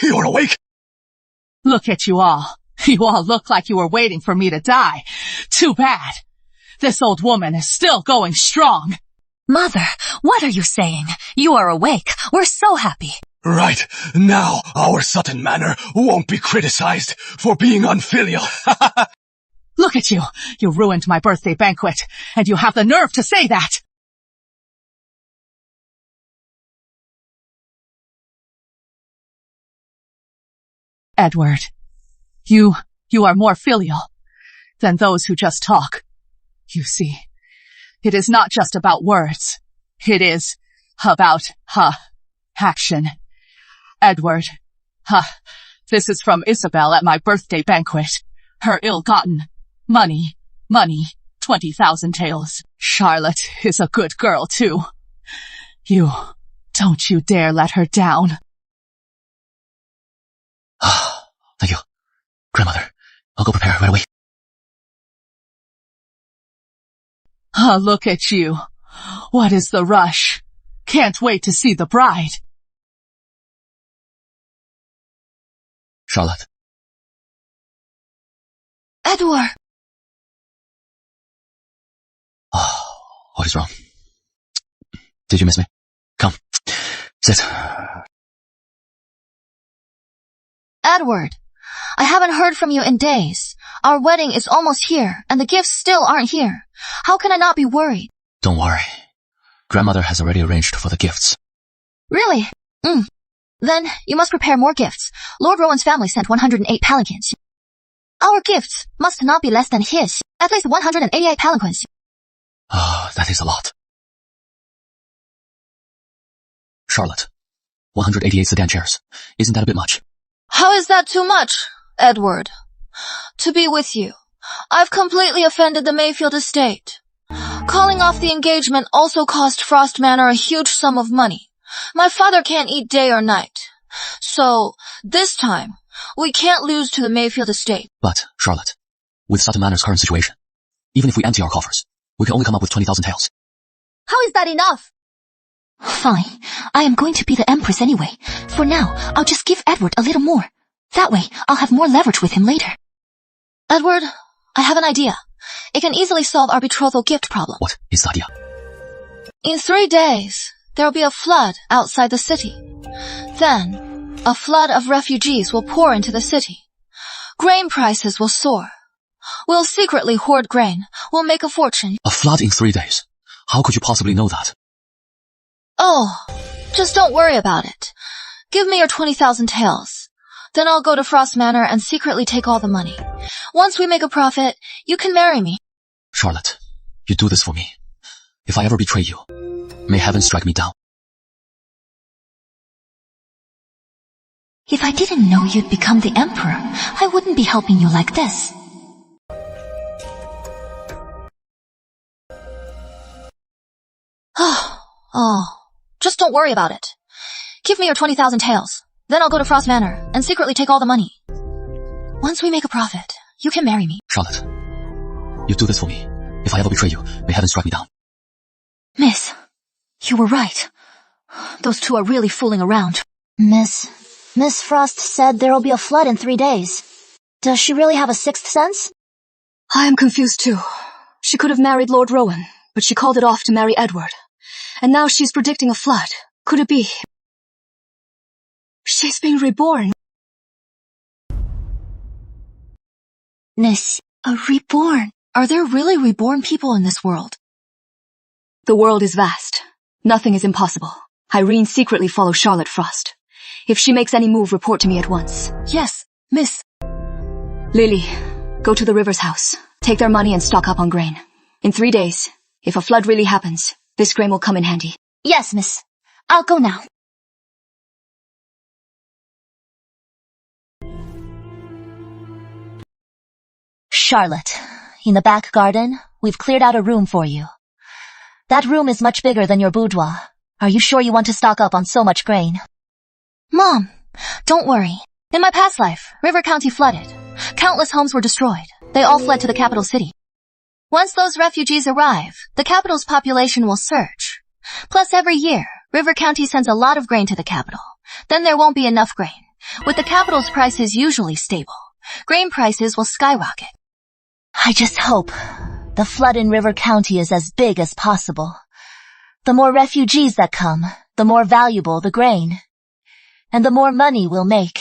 You're awake? Look at you all. You all look like you were waiting for me to die. Too bad. This old woman is still going strong. Mother, what are you saying? You are awake. We're so happy. Right. Now, our Sutton Manor won't be criticized for being unfilial. Look at you. You ruined my birthday banquet, and you have the nerve to say that. Edward, you are more filial than those who just talk. You see, it is not just about words. It is about, action. Edward, this is from Isabel at my birthday banquet. Her ill-gotten money, 20,000 taels. Charlotte is a good girl, too. Don't you dare let her down. Thank you. Grandmother, I'll go prepare right away. Look at you. What is the rush? Can't wait to see the bride. Charlotte. Edward! Oh, what is wrong? Did you miss me? Come, sit. Edward, I haven't heard from you in days. Our wedding is almost here, and the gifts still aren't here. How can I not be worried? Don't worry. Grandmother has already arranged for the gifts. Really? Then you must prepare more gifts. Lord Rowan's family sent 108 palanquins. Our gifts must not be less than his. At least 188 palanquins. Oh, that is a lot. Charlotte, 188 sedan chairs. Isn't that a bit much? How is that too much, Edward? To be with you, I've completely offended the Mayfield estate. Calling off the engagement also cost Frost Manor a huge sum of money. My father can't eat day or night. So, this time, we can't lose to the Mayfield estate. But, Charlotte, with Sutton Manor's current situation, even if we empty our coffers, we can only come up with 20,000 taels. How is that enough? Fine. I am going to be the Empress anyway. For now, I'll just give Edward a little more. That way, I'll have more leverage with him later. Edward, I have an idea. It can easily solve our betrothal gift problem. What is the idea? In 3 days, there will be a flood outside the city. Then, a flood of refugees will pour into the city. Grain prices will soar. We'll secretly hoard grain. We'll make a fortune. A flood in 3 days? How could you possibly know that? Oh, just don't worry about it. Give me your 20,000 taels. Then I'll go to Frost Manor and secretly take all the money. Once we make a profit, you can marry me. Charlotte, you do this for me. If I ever betray you, may heaven strike me down. If I didn't know you'd become the Emperor, I wouldn't be helping you like this. Oh, just don't worry about it. Give me your 20,000 taels. Then I'll go to Frost Manor and secretly take all the money. Once we make a profit, you can marry me. Charlotte, you do this for me. If I ever betray you, may heaven strike me down. Miss, you were right. Those two are really fooling around. Miss, Miss Frost said there'll be a flood in 3 days. Does she really have a sixth sense? I am confused too. She could have married Lord Rowan, but she called it off to marry Edward. And now she's predicting a flood. Could it be? She's being reborn. Miss, A reborn? Are there really reborn people in this world? The world is vast. Nothing is impossible. Irene secretly follows Charlotte Frost. If she makes any move, report to me at once. Yes, Miss. Lily, go to the River's house. Take their money and stock up on grain. In 3 days, if a flood really happens, this grain will come in handy. Yes, miss. I'll go now. Charlotte, in the back garden, we've cleared out a room for you. That room is much bigger than your boudoir. Are you sure you want to stock up on so much grain? Mom, don't worry. In my past life, River County flooded. Countless homes were destroyed. They all fled to the capital city. Once those refugees arrive, the capital's population will surge. Plus, every year, River County sends a lot of grain to the capital. Then there won't be enough grain. With the capital's prices usually stable, grain prices will skyrocket. I just hope the flood in River County is as big as possible. The more refugees that come, the more valuable the grain. And the more money we'll make.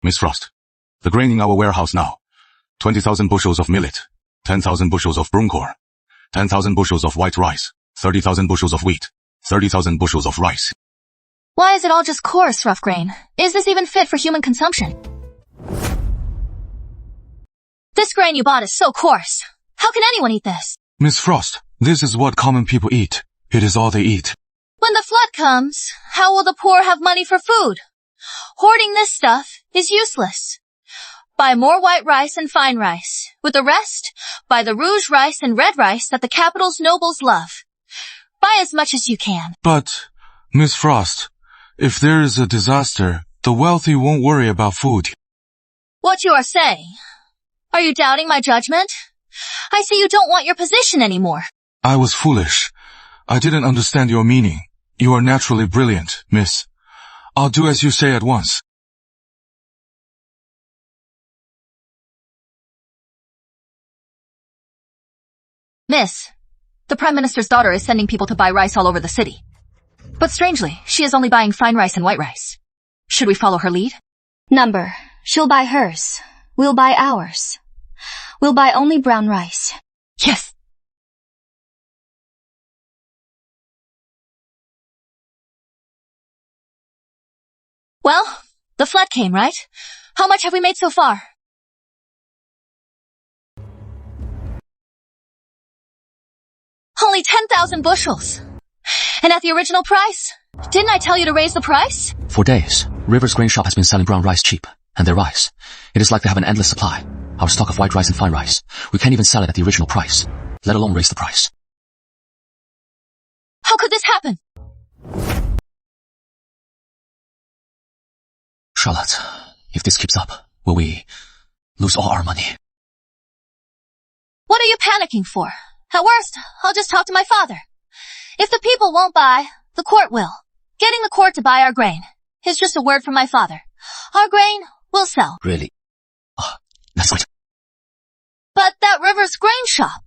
Miss Frost, the grain in our warehouse now. 20,000 bushels of millet, 10,000 bushels of broomcore, 10,000 bushels of white rice, 30,000 bushels of wheat, 30,000 bushels of rice. Why is it all just coarse, rough grain? Is this even fit for human consumption? This grain you bought is so coarse. How can anyone eat this? Miss Frost, this is what common people eat. It is all they eat. When the flood comes, how will the poor have money for food? Hoarding this stuff is useless. Buy more white rice and fine rice. With the rest, buy the rouge rice and red rice that the capital's nobles love. Buy as much as you can. But, Miss Frost, if there is a disaster, the wealthy won't worry about food. What you are saying? Are you doubting my judgment? I see you don't want your position anymore. I was foolish. I didn't understand your meaning. You are naturally brilliant, miss. I'll do as you say at once. Miss, the Prime Minister's daughter is sending people to buy rice all over the city. But strangely, she is only buying fine rice and white rice. Should we follow her lead? Number, she'll buy hers. We'll buy ours. We'll buy only brown rice. Yes. Well, the flood came, right? How much have we made so far? Only 10,000 bushels. And at the original price? Didn't I tell you to raise the price? For days, River's grain shop has been selling brown rice cheap, and their rice. It is like they have an endless supply. Our stock of white rice and fine rice. We can't even sell it at the original price, let alone raise the price. How could this happen? Charlotte, if this keeps up, will we lose all our money? What are you panicking for? At worst, I'll just talk to my father. If the people won't buy, the court will. Getting the court to buy our grain is just a word from my father. Our grain will sell. Really? That's good. But that River's grain shop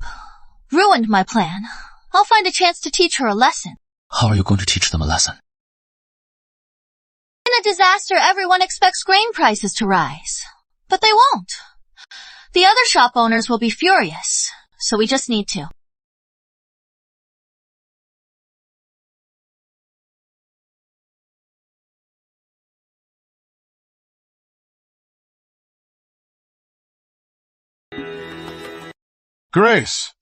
ruined my plan. I'll find a chance to teach her a lesson. How are you going to teach them a lesson? In a disaster, everyone expects grain prices to rise. But they won't. The other shop owners will be furious, so we just need to. Grace,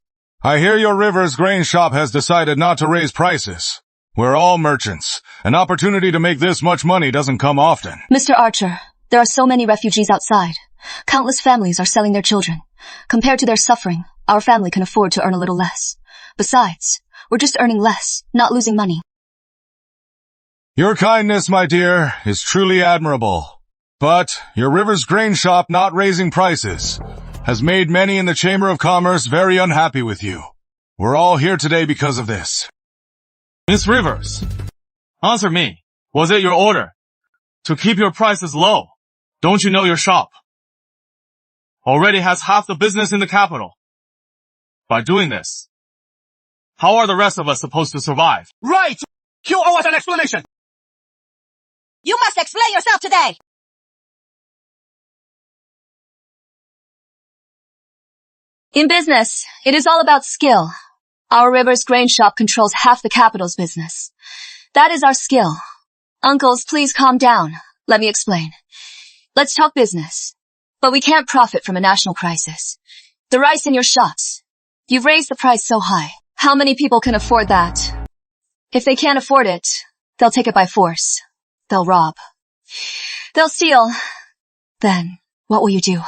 I hear your River's grain shop has decided not to raise prices. We're all merchants. An opportunity to make this much money doesn't come often. Mr. Archer, there are so many refugees outside. Countless families are selling their children. Compared to their suffering, our family can afford to earn a little less. Besides, we're just earning less, not losing money. Your kindness, my dear, is truly admirable. But your River's grain shop not raising prices has made many in the Chamber of Commerce very unhappy with you. We're all here today because of this. Miss Rivers, Answer me. Was it your order to keep your prices low? Don't you know your shop already has half the business in the capital? By doing this, how are the rest of us supposed to survive? Right! You owe us an explanation! You must explain yourself today! In business, it is all about skill. Our River's grain shop controls half the capital's business. That is our skill. Uncles, please calm down. Let me explain. Let's talk business. But we can't profit from a national crisis. The rice in your shops. You've raised the price so high. How many people can afford that? If they can't afford it, they'll take it by force. They'll rob. They'll steal. Then, what will you do?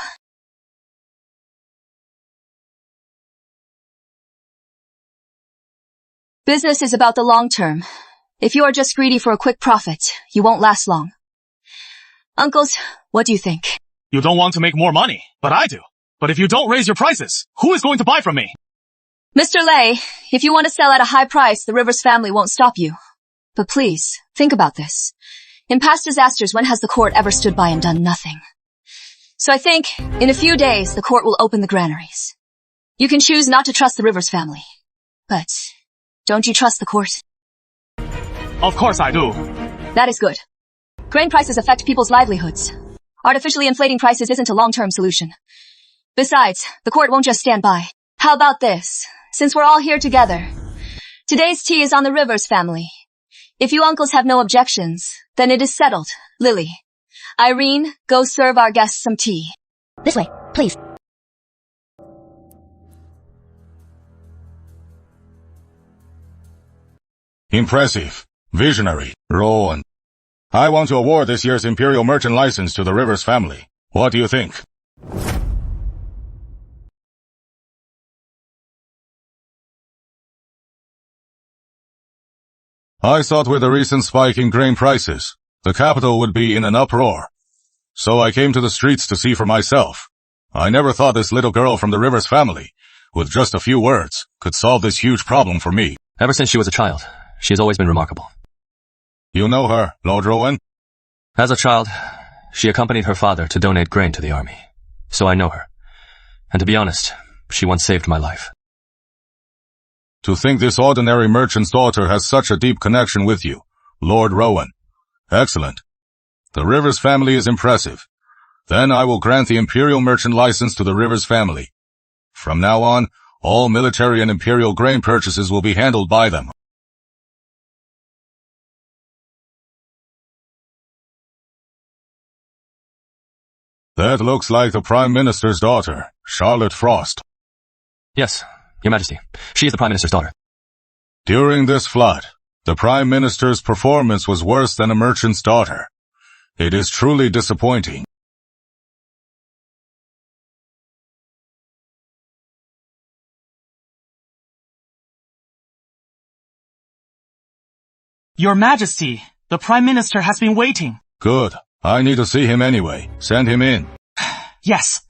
Business is about the long term. If you are just greedy for a quick profit, you won't last long. Uncles, what do you think? You don't want to make more money, but I do. But if you don't raise your prices, who is going to buy from me? Mr. Lei, if you want to sell at a high price, the Rivers family won't stop you. But please, think about this. In past disasters, when has the court ever stood by and done nothing? So I think, in a few days, the court will open the granaries. You can choose not to trust the Rivers family. But, don't you trust the court? Of course I do. That is good. Grain prices affect people's livelihoods. Artificially inflating prices isn't a long-term solution. Besides, the court won't just stand by. How about this? Since we're all here together, today's tea is on the Rivers family. If you uncles have no objections, then it is settled. Lily, Irene, go serve our guests some tea. This way, please. Impressive. Visionary. Rowan. I want to award this year's Imperial Merchant License to the Rivers family. What do you think? I thought with the recent spike in grain prices, the capital would be in an uproar. So I came to the streets to see for myself. I never thought this little girl from the Rivers family, with just a few words, could solve this huge problem for me. Ever since she was a child, she has always been remarkable. You know her, Lord Rowan? As a child, she accompanied her father to donate grain to the army. So I know her. And to be honest, she once saved my life. To think this ordinary merchant's daughter has such a deep connection with you, Lord Rowan. Excellent. The Rivers family is impressive. Then I will grant the Imperial Merchant License to the Rivers family. From now on, all military and imperial grain purchases will be handled by them. That looks like the Prime Minister's daughter, Charlotte Frost. Yes, Your Majesty. She is the Prime Minister's daughter. During this flood, the Prime Minister's performance was worse than a merchant's daughter. It is truly disappointing. Your Majesty, the Prime Minister has been waiting. Good. I need to see him anyway. Send him in. Yes.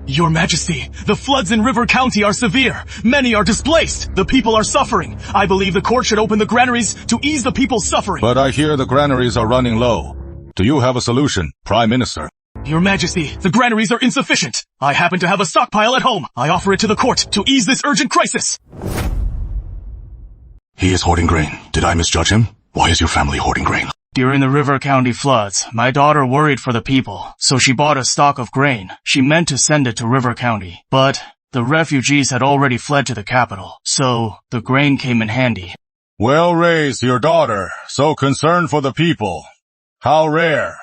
Your Majesty, the floods in River County are severe. Many are displaced. The people are suffering. I believe the court should open the granaries to ease the people's suffering. But I hear the granaries are running low. Do you have a solution, Prime Minister? Your Majesty, the granaries are insufficient. I happen to have a stockpile at home. I offer it to the court to ease this urgent crisis. He is hoarding grain. Did I misjudge him? Why is your family hoarding grain? During the River County floods, my daughter worried for the people, so she bought a stock of grain. She meant to send it to River County, but the refugees had already fled to the capital, so the grain came in handy. Well raised, your daughter, so concerned for the people. How rare.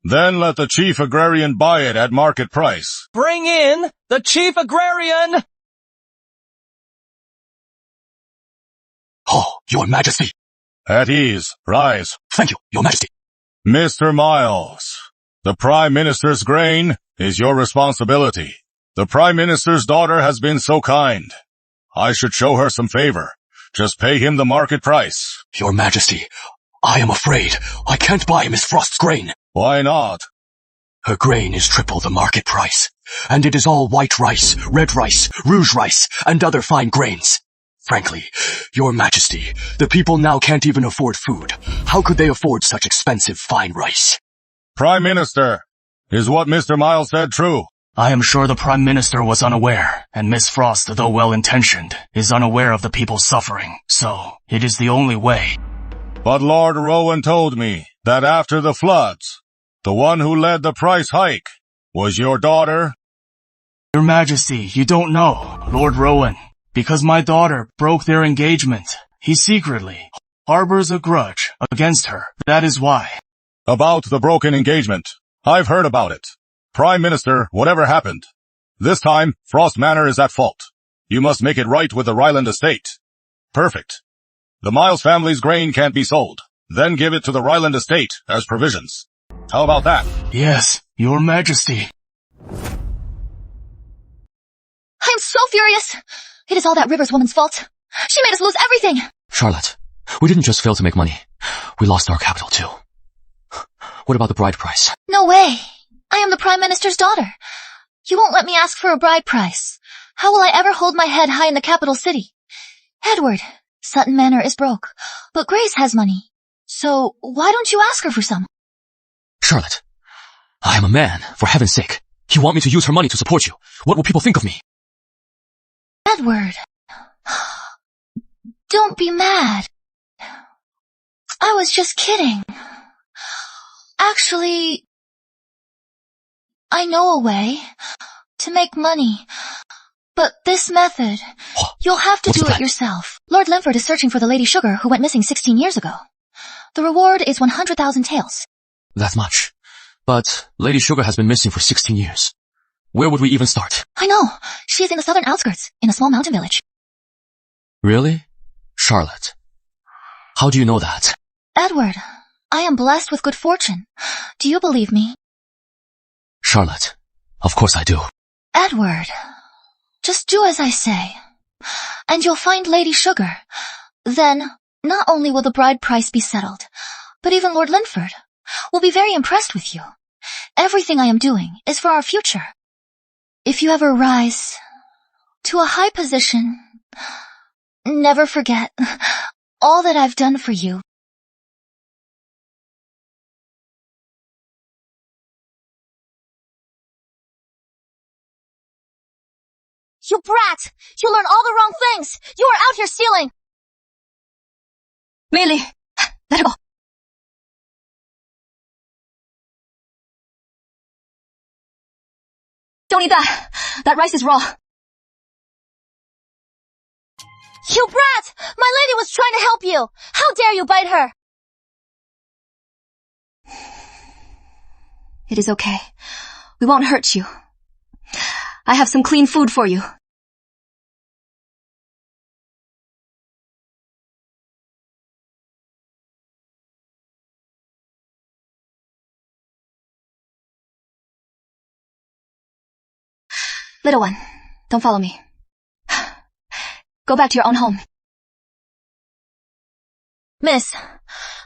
Then let the chief agrarian buy it at market price. Bring in the chief agrarian! Oh, Your Majesty. At ease. Rise. Thank you, Your Majesty. Mr. Miles, the Prime Minister's grain is your responsibility. The Prime Minister's daughter has been so kind. I should show her some favor. Just pay him the market price. Your Majesty, I am afraid I can't buy Miss Frost's grain. Why not? Her grain is triple the market price, and it is all white rice, red rice, rouge rice, and other fine grains. Frankly, Your Majesty, the people now can't even afford food. How could they afford such expensive fine rice? Prime Minister, is what Mr. Miles said true? I am sure the Prime Minister was unaware, and Miss Frost, though well-intentioned, is unaware of the people's suffering, so it is the only way. But Lord Rowan told me that after the floods, the one who led the price hike was your daughter. Your Majesty, you don't know, Lord Rowan. Because my daughter broke their engagement, he secretly harbors a grudge against her. That is why. About the broken engagement. I've heard about it. Prime Minister, whatever happened, this time, Frost Manor is at fault. You must make it right with the Ryland estate. Perfect. The Miles family's grain can't be sold. Then give it to the Ryland estate as provisions. How about that? Yes, Your Majesty. I'm so furious! It is all that Rivers woman's fault. She made us lose everything! Charlotte, we didn't just fail to make money. We lost our capital too. What about the bride price? No way! I am the Prime Minister's daughter. You won't let me ask for a bride price. How will I ever hold my head high in the capital city? Edward, Sutton Manor is broke, but Grace has money. So why don't you ask her for some? Charlotte, I am a man, for heaven's sake. You want me to use her money to support you. What will people think of me? Edward, don't be mad. I was just kidding. Actually, I know a way to make money, but this method, you'll have to do it yourself. Lord Linford is searching for the Lady Sugar who went missing 16 years ago. The reward is 100,000 taels. That much. But Lady Sugar has been missing for 16 years. Where would we even start? I know. She is in the southern outskirts, in a small mountain village. Really? Charlotte, how do you know that? Edward, I am blessed with good fortune. Do you believe me? Charlotte, of course I do. Edward, just do as I say, and you'll find Lady Sugar. Then, not only will the bride price be settled, but even Lord Linford will be very impressed with you. Everything I am doing is for our future. If you ever rise to a high position, never forget all that I've done for you. You brat! You learn all the wrong things! You are out here stealing! Meili, let her go. Don't eat that. That rice is raw. You brat! My lady was trying to help you! How dare you bite her? It is okay. We won't hurt you. I have some clean food for you. Little one, don't follow me. Go back to your own home. Miss,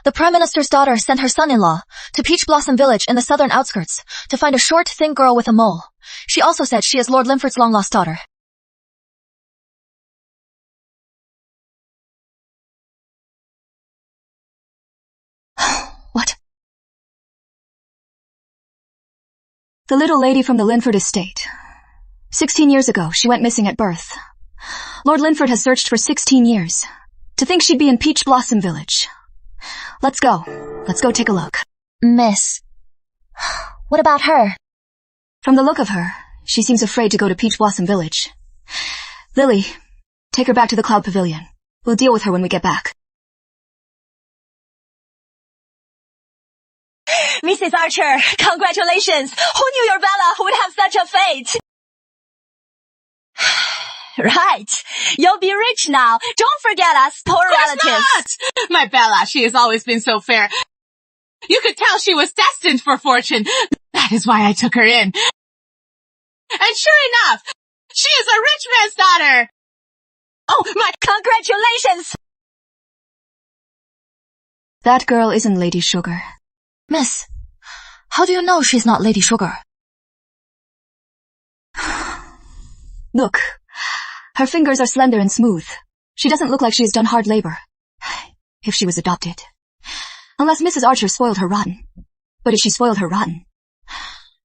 the Prime Minister's daughter sent her son-in-law to Peach Blossom Village in the southern outskirts to find a short, thin girl with a mole. She also said she is Lord Linford's long-lost daughter. What? The little lady from the Linford estate. 16 years ago, she went missing at birth. Lord Linford has searched for 16 years. To think she'd be in Peach Blossom Village. Let's go. Let's go take a look. Miss, what about her? From the look of her, she seems afraid to go to Peach Blossom Village. Lily, take her back to the Cloud Pavilion. We'll deal with her when we get back. Mrs. Archer, congratulations! Who knew your Bella would have such a fate? Right. You'll be rich now. Don't forget us, poor relatives. Not! My Bella, she has always been so fair. You could tell she was destined for fortune. That is why I took her in. And sure enough, she is a rich man's daughter. Oh, my congratulations! That girl isn't Lady Sugar. Miss, How do you know she's not Lady Sugar? Look, her fingers are slender and smooth. She doesn't look like she has done hard labor. If she was adopted. Unless Mrs. Archer spoiled her rotten. But if she spoiled her rotten,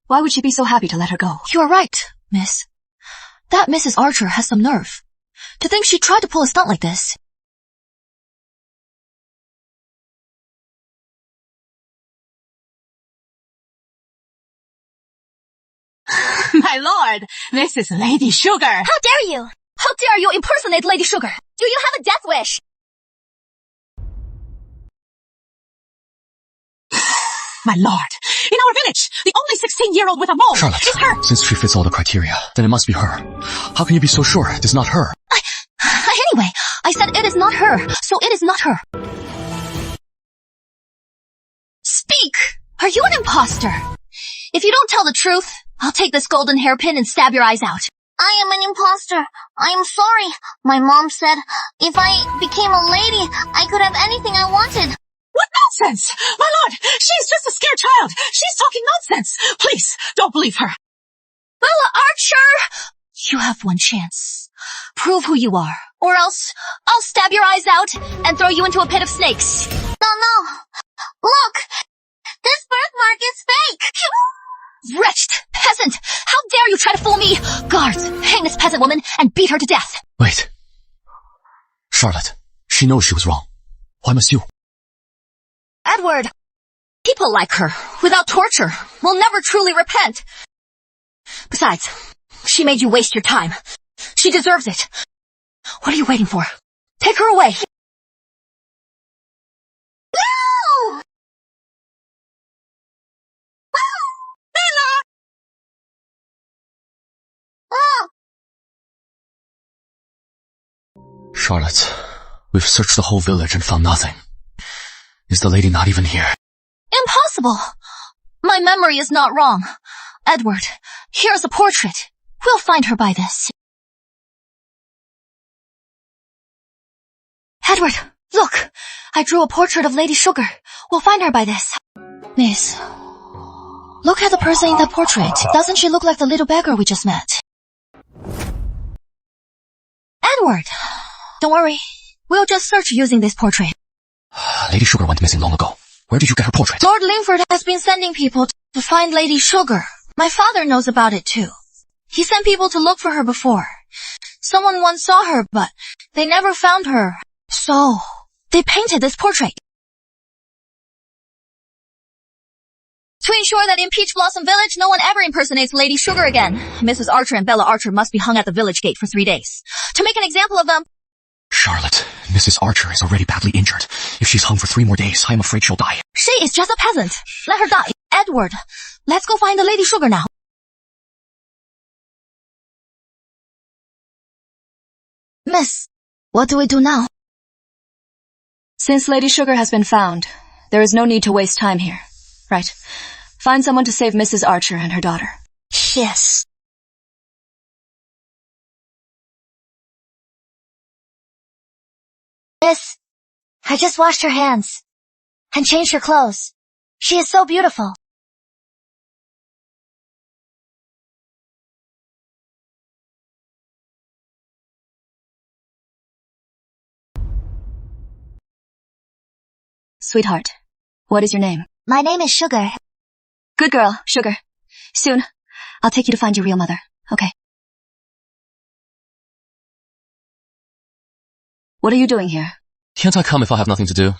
why would she be so happy to let her go? You are right, miss. That Mrs. Archer has some nerve. To think she tried to pull a stunt like this. My lord, this is Lady Sugar. How dare you? How dare you impersonate Lady Sugar? Do you have a death wish? My lord, in our village, the only 16-year-old with a mole Charlotte, is her. since she fits all the criteria, then it must be her. How can you be so sure it is not her? Anyway, I said it is not her, so it is not her. Speak! Are you an imposter? If you don't tell the truth, I'll take this golden hairpin and stab your eyes out. I am an imposter. I am sorry. My mom said if I became a lady, I could have anything I wanted. What nonsense! My lord, she's just a scared child. She's talking nonsense. Please, don't believe her. Bella Archer! You have one chance. Prove who you are, or else I'll stab your eyes out and throw you into a pit of snakes. No. Look! This birthmark is fake! Wretched peasant! How dare you try to fool me! Guards, hang this peasant woman and beat her to death! Wait. Charlotte, she knows she was wrong. Why must you? Edward! People like her, without torture, will never truly repent. Besides, she made you waste your time. She deserves it. What are you waiting for? Take her away! No! Bella! Oh! Charlotte, we've searched the whole village and found nothing. Is the lady not even here? Impossible! My memory is not wrong. Edward, here's a portrait. We'll find her by this. Edward, look! I drew a portrait of Lady Sugar. We'll find her by this. Miss, look at the person in that portrait. Doesn't she look like the little beggar we just met? Edward! Don't worry. We'll just search using this portrait. Lady Sugar went missing long ago. Where did you get her portrait? Lord Lingford has been sending people to find Lady Sugar. My father knows about it too. He sent people to look for her before. Someone once saw her, but they never found her. So, they painted this portrait. To ensure that in Peach Blossom Village, no one ever impersonates Lady Sugar again. Mrs. Archer and Bella Archer must be hung at the village gate for 3 days. To make an example of them... Charlotte, Mrs. Archer is already badly injured. If she's hung for 3 more days, I'm afraid she'll die. She is just a peasant. Let her die. Edward, let's go find the Lady Sugar now. Miss, what do we do now? Since Lady Sugar has been found, there is no need to waste time here. Right. Find someone to save Mrs. Archer and her daughter. Yes. Miss, I just washed her hands and changed her clothes. She is so beautiful. Sweetheart, what is your name? My name is Sugar. Good girl, Sugar. Soon, I'll take you to find your real mother, okay? What are you doing here? Can't I come if I have nothing to do?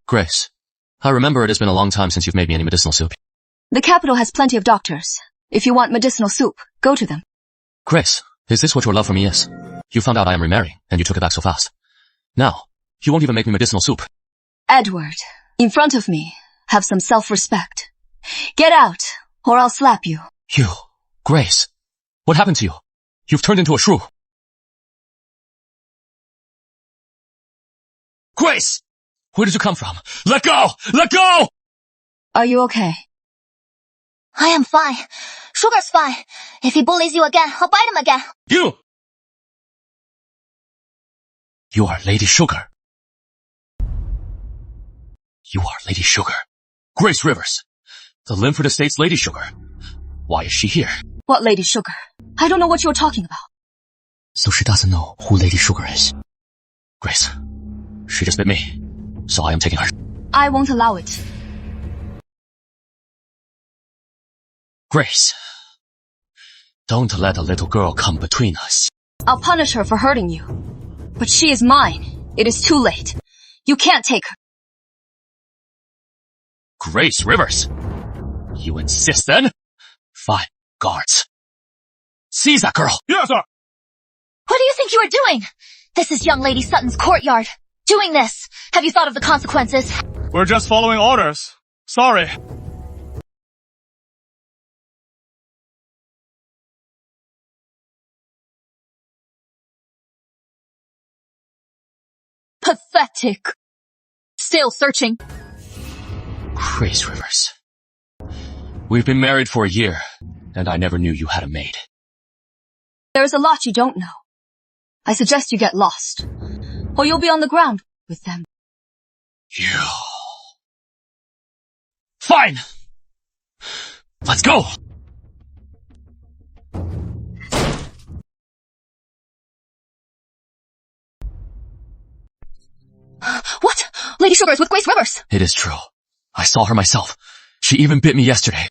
Grace, I remember it has been a long time since you've made me any medicinal soup. The capital has plenty of doctors. If you want medicinal soup, go to them. Grace, is this what your love for me is? You found out I am remarrying, and you took it back so fast. Now, you won't even make me medicinal soup. Edward, in front of me, have some self-respect. Get out, or I'll slap you. You, Grace, what happened to you? You've turned into a shrew. Grace! Where did you come from? Let go! Let go! Are you okay? I am fine. Sugar's fine. If he bullies you again, I'll bite him again. You are Lady Sugar. You are Lady Sugar. Grace Rivers. The Linford Estate's Lady Sugar. Why is she here? What Lady Sugar? I don't know what you're talking about. So she doesn't know who Lady Sugar is. Grace, she just bit me, so I am taking her. I won't allow it. Grace, don't let a little girl come between us. I'll punish her for hurting you. But she is mine. It is too late. You can't take her. Grace Rivers. You insist then? Fine, guards. Seize that girl. Yes, sir. What do you think you are doing? This is young Lady Sutton's courtyard. Doing this. Have you thought of the consequences? We're just following orders. Sorry. Pathetic. Still searching. Grace Rivers. We've been married for a year, and I never knew you had a maid. There's a lot you don't know. I suggest you get lost, or you'll be on the ground with them. You. Fine! Let's go! What? Lady Sugar is with Grace Rivers! It is true. I saw her myself. She even bit me yesterday.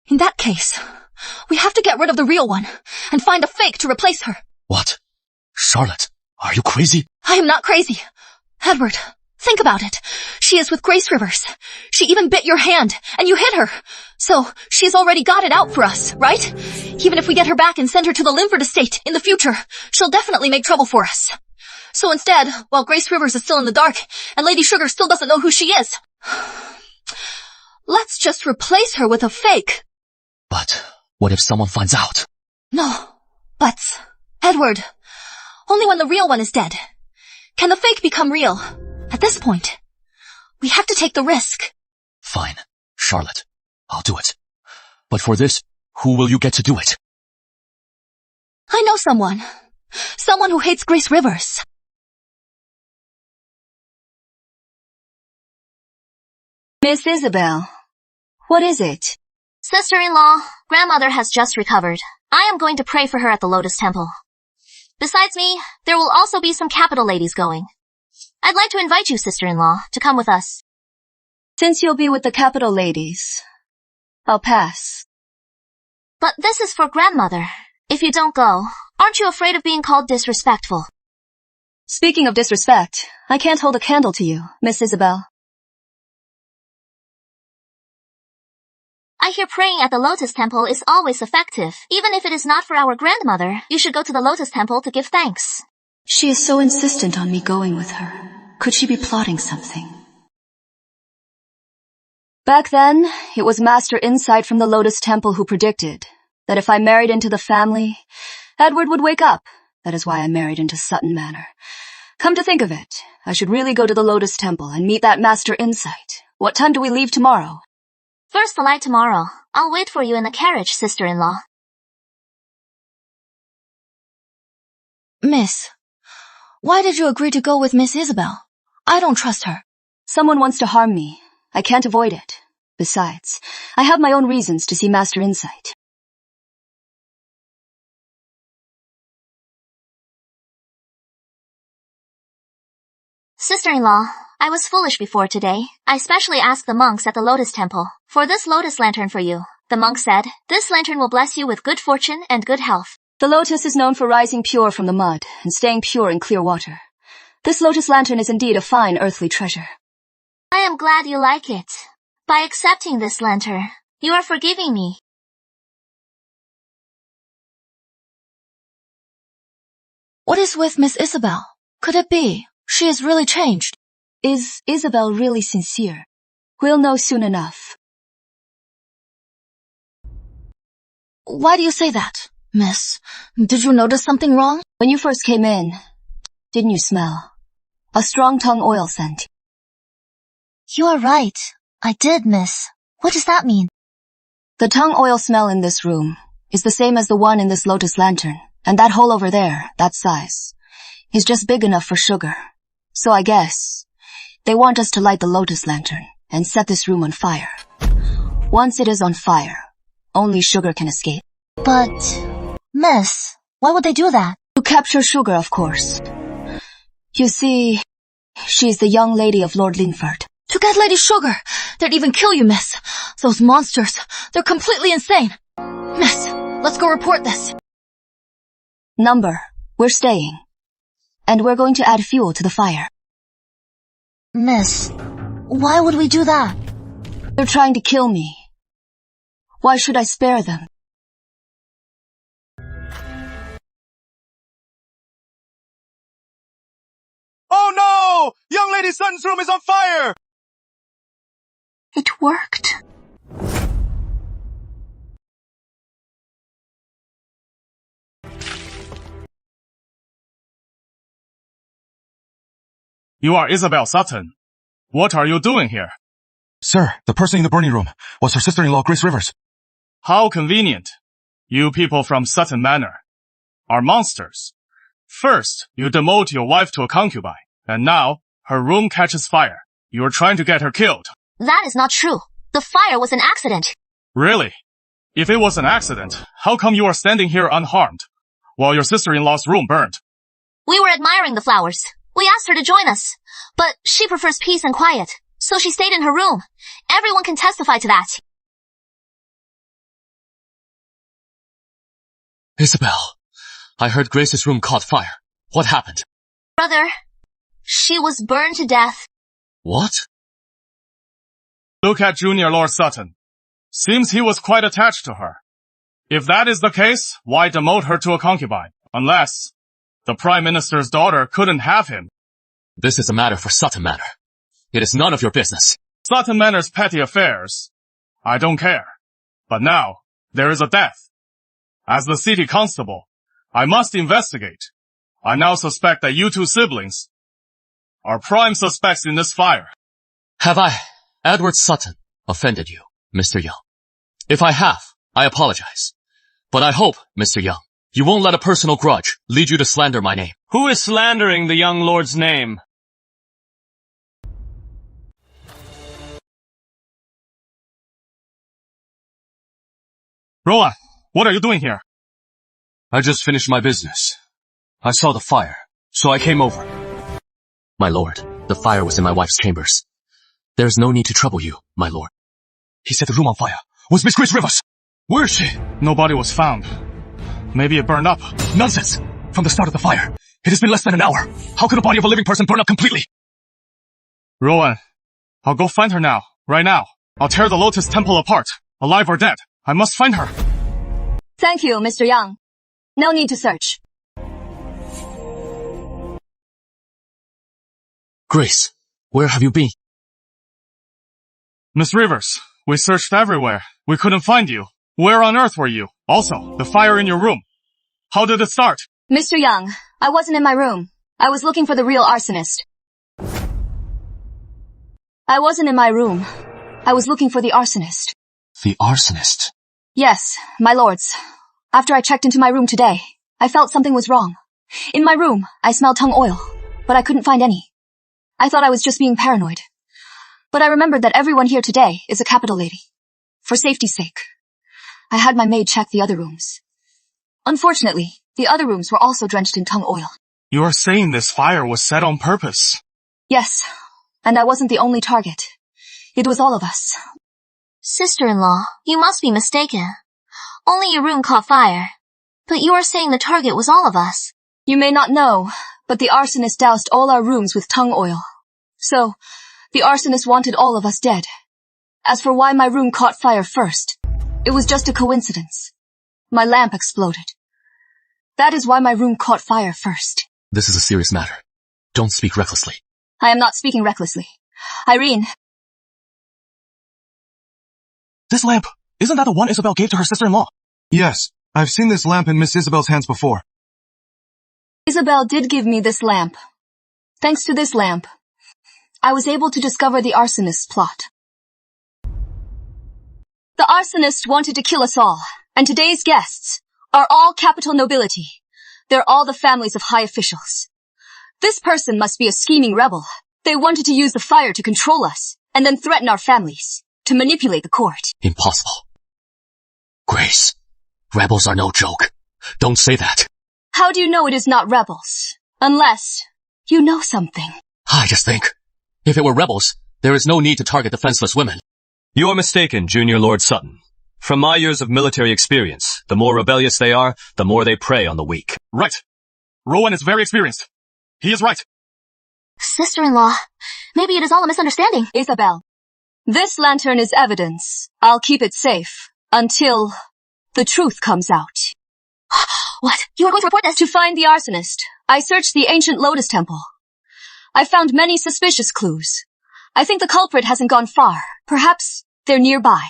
In that case, we have to get rid of the real one and find a fake to replace her. What? Charlotte, are you crazy? I am not crazy. Edward, think about it. She is with Grace Rivers. She even bit your hand, and you hit her. So, she's already got it out for us, right? Even if we get her back and send her to the Linford estate in the future, she'll definitely make trouble for us. So instead, while Grace Rivers is still in the dark, and Lady Sugar still doesn't know who she is, let's just replace her with a fake. But what if someone finds out? No, buts. Edward, only when the real one is dead can the fake become real. At this point, we have to take the risk. Fine, Charlotte, I'll do it. But for this, who will you get to do it? I know someone. Someone who hates Grace Rivers. Miss Isabel, what is it? Sister-in-law, grandmother has just recovered. I am going to pray for her at the Lotus Temple. Besides me, there will also be some capital ladies going. I'd like to invite you, sister-in-law, to come with us. Since you'll be with the capital ladies, I'll pass. But this is for grandmother. If you don't go, aren't you afraid of being called disrespectful? Speaking of disrespect, I can't hold a candle to you, Miss Isabel. I hear praying at the Lotus Temple is always effective. Even if it is not for our grandmother, you should go to the Lotus Temple to give thanks. She is so insistent on me going with her. Could she be plotting something? Back then, it was Master Insight from the Lotus Temple who predicted that if I married into the family, Edward would wake up. That is why I married into Sutton Manor. Come to think of it, I should really go to the Lotus Temple and meet that Master Insight. What time do we leave tomorrow? First light tomorrow. I'll wait for you in the carriage, sister-in-law. Miss, why did you agree to go with Miss Isabel? I don't trust her. Someone wants to harm me. I can't avoid it. Besides, I have my own reasons to see Master Insight. Sister-in-law, I was foolish before today. I specially asked the monks at the Lotus Temple for this lotus lantern for you. The monk said, this lantern will bless you with good fortune and good health. The lotus is known for rising pure from the mud and staying pure in clear water. This lotus lantern is indeed a fine earthly treasure. I am glad you like it. By accepting this lantern, you are forgiving me. What is with Miss Isabel? Could it be she is really changed? Is Isabel really sincere? We'll know soon enough. Why do you say that, miss? Did you notice something wrong? When you first came in, didn't you smell a strong tongue oil scent? You are right. I did, miss. What does that mean? The tongue oil smell in this room is the same as the one in this lotus lantern, and that hole over there, that size, is just big enough for sugar. So I guess they want us to light the lotus lantern and set this room on fire. Once it is on fire, only Sugar can escape. But, Miss, why would they do that? To capture Sugar, of course. You see, she's the young lady of Lord Lingford. To get Lady Sugar, they'd even kill you, miss. Those monsters, they're completely insane. Miss, let's go report this. Number, we're staying. And we're going to add fuel to the fire. Miss, why would we do that? They're trying to kill me. Why should I spare them? Oh no! Young Lady Sutton's room is on fire! It worked. You are Isabel Sutton. What are you doing here? Sir, the person in the burning room was her sister-in-law, Grace Rivers. How convenient. You people from Sutton Manor are monsters. First, you demote your wife to a concubine, and now her room catches fire. You are trying to get her killed. That is not true. The fire was an accident. Really? If it was an accident, how come you are standing here unharmed, while your sister-in-law's room burned? We were admiring the flowers. We asked her to join us, but she prefers peace and quiet, so she stayed in her room. Everyone can testify to that. Isabel, I heard Grace's room caught fire. What happened? Brother, she was burned to death. What? Look at Junior Lord Sutton. Seems he was quite attached to her. If that is the case, why demote her to a concubine? Unless the Prime Minister's daughter couldn't have him. This is a matter for Sutton Manor. It is none of your business. Sutton Manor's petty affairs. I don't care. But now, there is a death. As the city constable, I must investigate. I now suspect that you two siblings are prime suspects in this fire. Have I, Edward Sutton, offended you, Mr. Young? If I have, I apologize. But I hope, Mr. Young, you won't let a personal grudge lead you to slander my name. Who is slandering the young lord's name? Rowan, what are you doing here? I just finished my business. I saw the fire, so I came over. My lord, the fire was in my wife's chambers. There is no need to trouble you, my lord. He set the room on fire. Was Miss Grace Rivers? Where is she? Nobody was found. Maybe it burned up. Nonsense! From the start of the fire, it has been less than an hour. How could the body of a living person burn up completely? Rowan, I'll go find her now. Right now. I'll tear the Lotus Temple apart. Alive or dead. I must find her. Thank you, Mr. Young. No need to search. Grace, where have you been? Miss Rivers, we searched everywhere. We couldn't find you. Where on earth were you? Also, the fire in your room. How did it start? Mr. Young, I wasn't in my room. I was looking for the real arsonist. I wasn't in my room. I was looking for the arsonist. The arsonist? Yes, my lords. After I checked into my room today, I felt something was wrong. In my room, I smelled tung oil, but I couldn't find any. I thought I was just being paranoid. But I remembered that everyone here today is a capital lady. For safety's sake, I had my maid check the other rooms. Unfortunately, the other rooms were also drenched in tung oil. You are saying this fire was set on purpose? Yes, and I wasn't the only target. It was all of us. Sister-in-law, you must be mistaken. Only your room caught fire. But you are saying the target was all of us. You may not know, but the arsonist doused all our rooms with tung oil. So, the arsonist wanted all of us dead. As for why my room caught fire first, it was just a coincidence. My lamp exploded. That is why my room caught fire first. This is a serious matter. Don't speak recklessly. I am not speaking recklessly. Irene. This lamp, isn't that the one Isabel gave to her sister-in-law? Yes, I've seen this lamp in Miss Isabel's hands before. Isabel did give me this lamp. Thanks to this lamp, I was able to discover the arsonist's plot. The arsonist wanted to kill us all, and today's guests are all capital nobility. They're all the families of high officials. This person must be a scheming rebel. They wanted to use the fire to control us, and then threaten our families to manipulate the court. Impossible. Grace, rebels are no joke. Don't say that. How do you know it is not rebels? Unless you know something. I just think, if it were rebels, there is no need to target defenseless women. You are mistaken, Junior Lord Sutton. From my years of military experience, the more rebellious they are, the more they prey on the weak. Right. Rowan is very experienced. He is right. Sister-in-law, maybe it is all a misunderstanding. Isabel, this lantern is evidence. I'll keep it safe until the truth comes out. What? You are going to report this? To find the arsonist, I searched the ancient Lotus Temple. I found many suspicious clues. I think the culprit hasn't gone far. Perhaps they're nearby.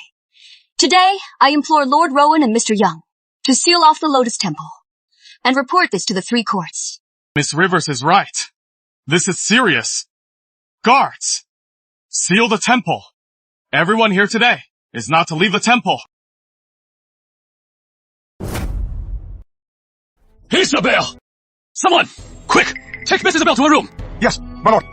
Today, I implore Lord Rowan and Mr. Young to seal off the Lotus Temple and report this to the 3 courts. Miss Rivers is right. This is serious. Guards, seal the temple. Everyone here today is not to leave the temple. Isabel! Someone! Quick! Take Miss Isabel to her room! Yes, my lord.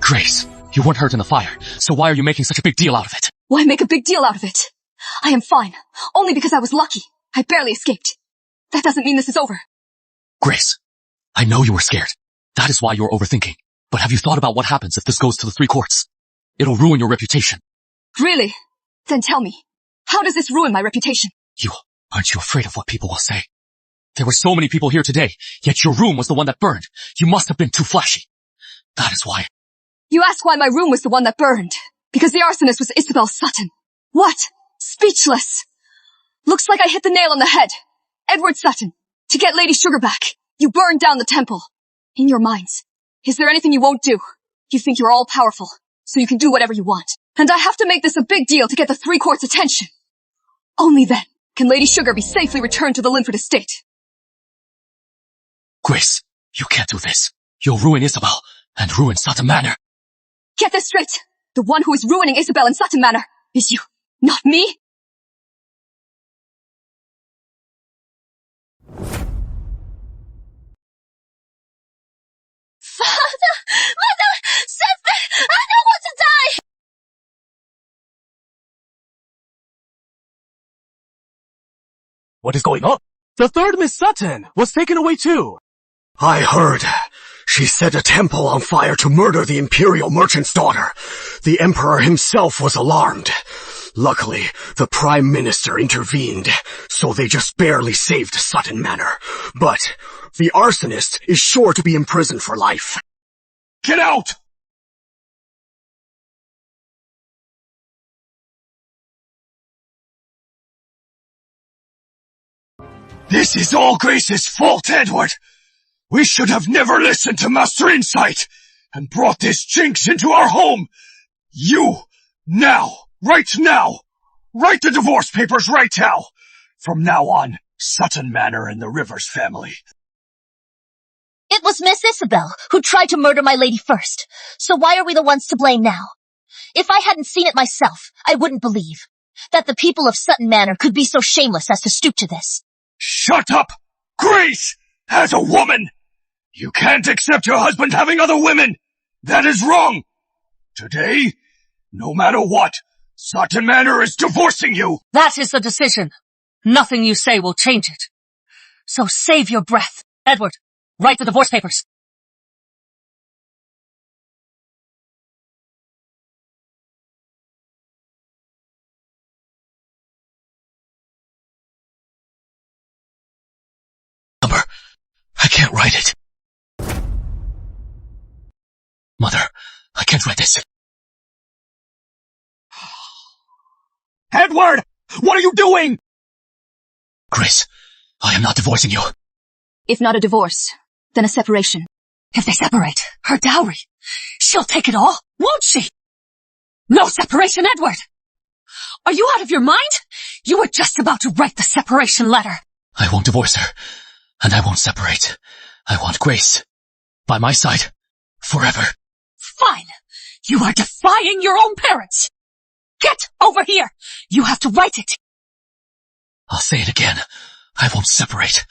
Grace, you weren't hurt in the fire, so why are you making such a big deal out of it? Why make a big deal out of it? I am fine, only because I was lucky. I barely escaped. That doesn't mean this is over. Grace, I know you were scared. That is why you're overthinking. But have you thought about what happens if this goes to the 3 courts? It'll ruin your reputation. Really? Then tell me, how does this ruin my reputation? Aren't you afraid of what people will say? There were so many people here today, yet your room was the one that burned. You must have been too flashy. That is why. You ask why my room was the one that burned. Because the arsonist was Isabel Sutton. What? Speechless. Looks like I hit the nail on the head. Edward Sutton, to get Lady Sugar back, you burned down the temple. In your minds, is there anything you won't do? You think you're all powerful, so you can do whatever you want. And I have to make this a big deal to get the 3 courts' attention. Only then can Lady Sugar be safely returned to the Linford estate. Grace, you can't do this. You'll ruin Isabel, and ruin Sutton Manor. Get this straight. The one who is ruining Isabel and Sutton Manor is you, not me. Father! Mother! Sister! I don't want to die! What is going on? The 3rd Miss Sutton was taken away too. I heard. She set a temple on fire to murder the imperial merchant's daughter. The emperor himself was alarmed. Luckily, the prime minister intervened, so they just barely saved Sutton Manor. But the arsonist is sure to be imprisoned for life. Get out! This is all Grace's fault, Edward. We should have never listened to Master Insight and brought this jinx into our home. You, right now, write the divorce papers right now. From now on, Sutton Manor and the Rivers family. It was Miss Isabel who tried to murder my lady first, so why are we the ones to blame now? If I hadn't seen it myself, I wouldn't believe that the people of Sutton Manor could be so shameless as to stoop to this. Shut up! Grace! As a woman! You can't accept your husband having other women! That is wrong! Today, no matter what, Sutton Manor is divorcing you! That is the decision. Nothing you say will change it. So save your breath. Edward, write the divorce papers. I can't write it. Mother, I can't write this. Edward! What are you doing? Grace, I am not divorcing you. If not a divorce, then a separation. If they separate, her dowry, she'll take it all, won't she? No separation, Edward! Are you out of your mind? You were just about to write the separation letter. I won't divorce her, and I won't separate. I want Grace by my side forever. Fine. You are defying your own parents. Get over here. You have to write it. I'll say it again. I won't separate,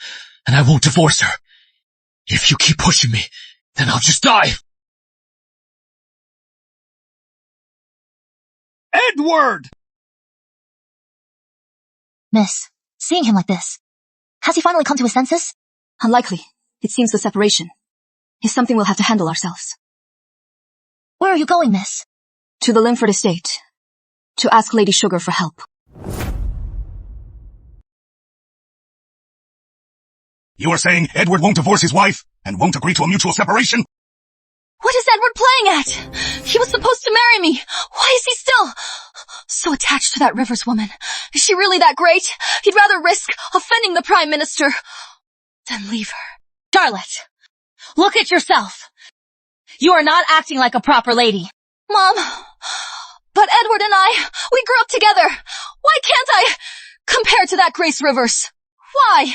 and I won't divorce her. If you keep pushing me, then I'll just die. Edward! Miss, seeing him like this, has he finally come to his senses? Unlikely. It seems the separation is something we'll have to handle ourselves. Where are you going, miss? To the Linford estate. To ask Lady Sugar for help. You are saying Edward won't divorce his wife and won't agree to a mutual separation? What is Edward playing at? He was supposed to marry me. Why is he still so attached to that Rivers woman? Is she really that great? He'd rather risk offending the Prime Minister than leave her. Charlotte, look at yourself. You are not acting like a proper lady. Mom, but Edward and I, we grew up together. Why can't I compare to that Grace Rivers? Why?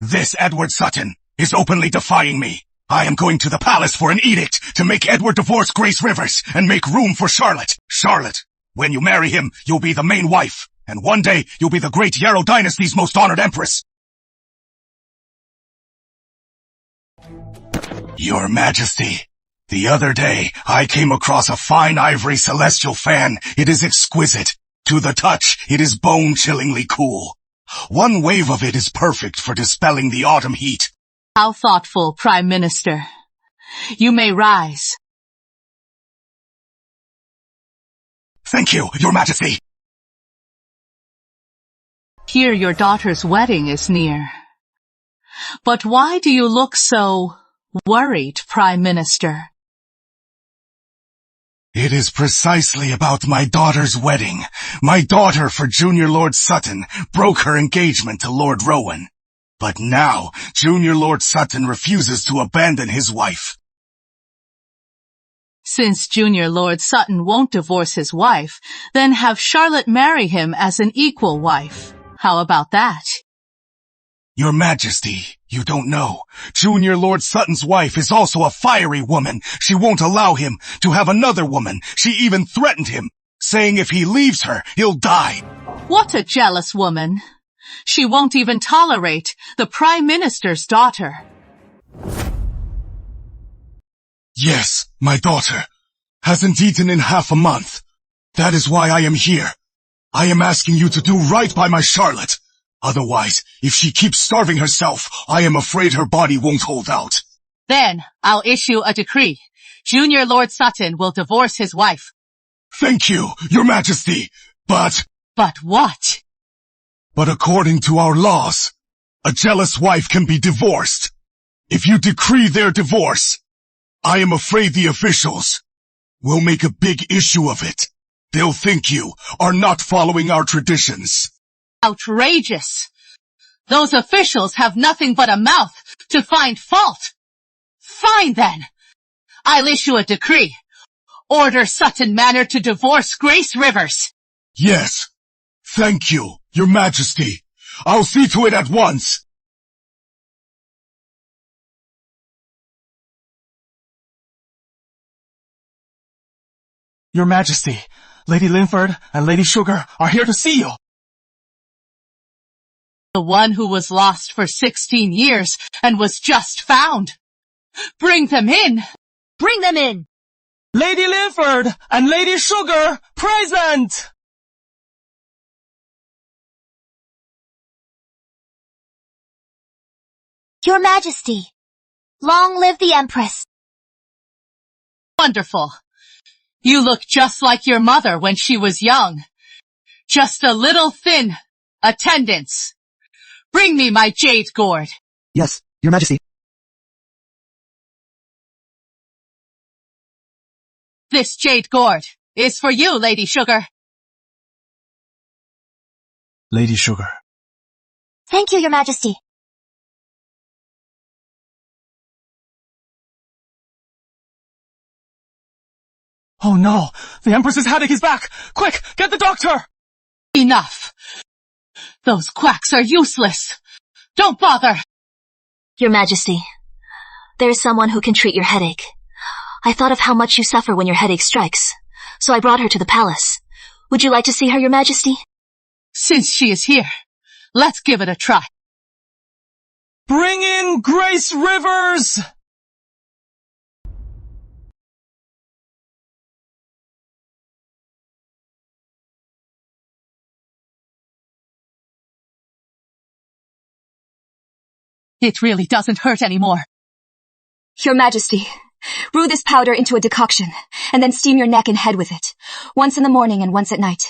This Edward Sutton is openly defying me. I am going to the palace for an edict to make Edward divorce Grace Rivers and make room for Charlotte. Charlotte, when you marry him, you'll be the main wife, and one day you'll be the great Yarrow dynasty's most honored empress. Your Majesty, the other day I came across a fine ivory celestial fan. It is exquisite. To the touch, it is bone-chillingly cool. One wave of it is perfect for dispelling the autumn heat. How thoughtful, Prime Minister. You may rise. Thank you, Your Majesty. Hear your daughter's wedding is near. But why do you look so worried, Prime Minister? It is precisely about my daughter's wedding. My daughter for Junior Lord Sutton broke her engagement to Lord Rowan. But now, Junior Lord Sutton refuses to abandon his wife. Since Junior Lord Sutton won't divorce his wife, then have Charlotte marry him as an equal wife. How about that? Your Majesty, you don't know. Junior Lord Sutton's wife is also a fiery woman. She won't allow him to have another woman. She even threatened him, saying if he leaves her, he'll die. What a jealous woman. She won't even tolerate the Prime Minister's daughter. Yes, my daughter hasn't eaten in half a month. That is why I am here. I am asking you to do right by my Charlotte. Otherwise, if she keeps starving herself, I am afraid her body won't hold out. Then I'll issue a decree. Junior Lord Sutton will divorce his wife. Thank you, Your Majesty. But what? But according to our laws, a jealous wife can be divorced. If you decree their divorce, I am afraid the officials will make a big issue of it. They'll think you are not following our traditions. Outrageous. Those officials have nothing but a mouth to find fault. Fine then. I'll issue a decree. Order Sutton Manor to divorce Grace Rivers. Yes. Thank you, Your Majesty. I'll see to it at once. Your Majesty, Lady Linford and Lady Sugar are here to see you. The one who was lost for 16 years and was just found. Bring them in. Bring them in. Lady Linford and Lady Sugar, present! Your Majesty, long live the Empress. Wonderful. You look just like your mother when she was young. Just a little thin. Attendants. Bring me my jade gourd. Yes, Your Majesty. This jade gourd is for you, Lady Sugar. Lady Sugar. Thank you, Your Majesty. Oh no, the Empress's headache is back! Quick, get the doctor! Enough. Those quacks are useless. Don't bother. Your Majesty, there is someone who can treat your headache. I thought of how much you suffer when your headache strikes, so I brought her to the palace. Would you like to see her, Your Majesty? Since she is here, let's give it a try. Bring in Grace Rivers! It really doesn't hurt anymore. Your Majesty, brew this powder into a decoction, and then steam your neck and head with it, once in the morning and once at night.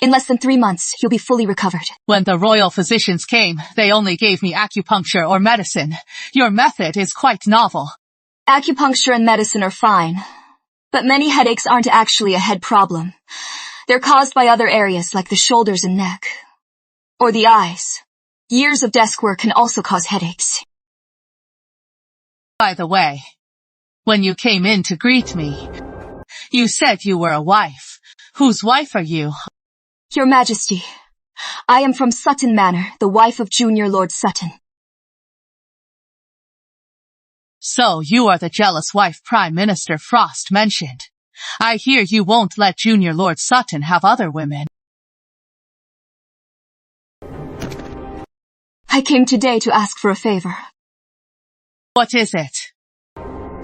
In less than 3 months, you'll be fully recovered. When the royal physicians came, they only gave me acupuncture or medicine. Your method is quite novel. Acupuncture and medicine are fine, but many headaches aren't actually a head problem. They're caused by other areas like the shoulders and neck. Or the eyes. Years of desk work can also cause headaches. By the way, when you came in to greet me, you said you were a wife. Whose wife are you? Your Majesty, I am from Sutton Manor, the wife of Junior Lord Sutton. So you are the jealous wife Prime Minister Frost mentioned. I hear you won't let Junior Lord Sutton have other women. I came today to ask for a favor. What is it?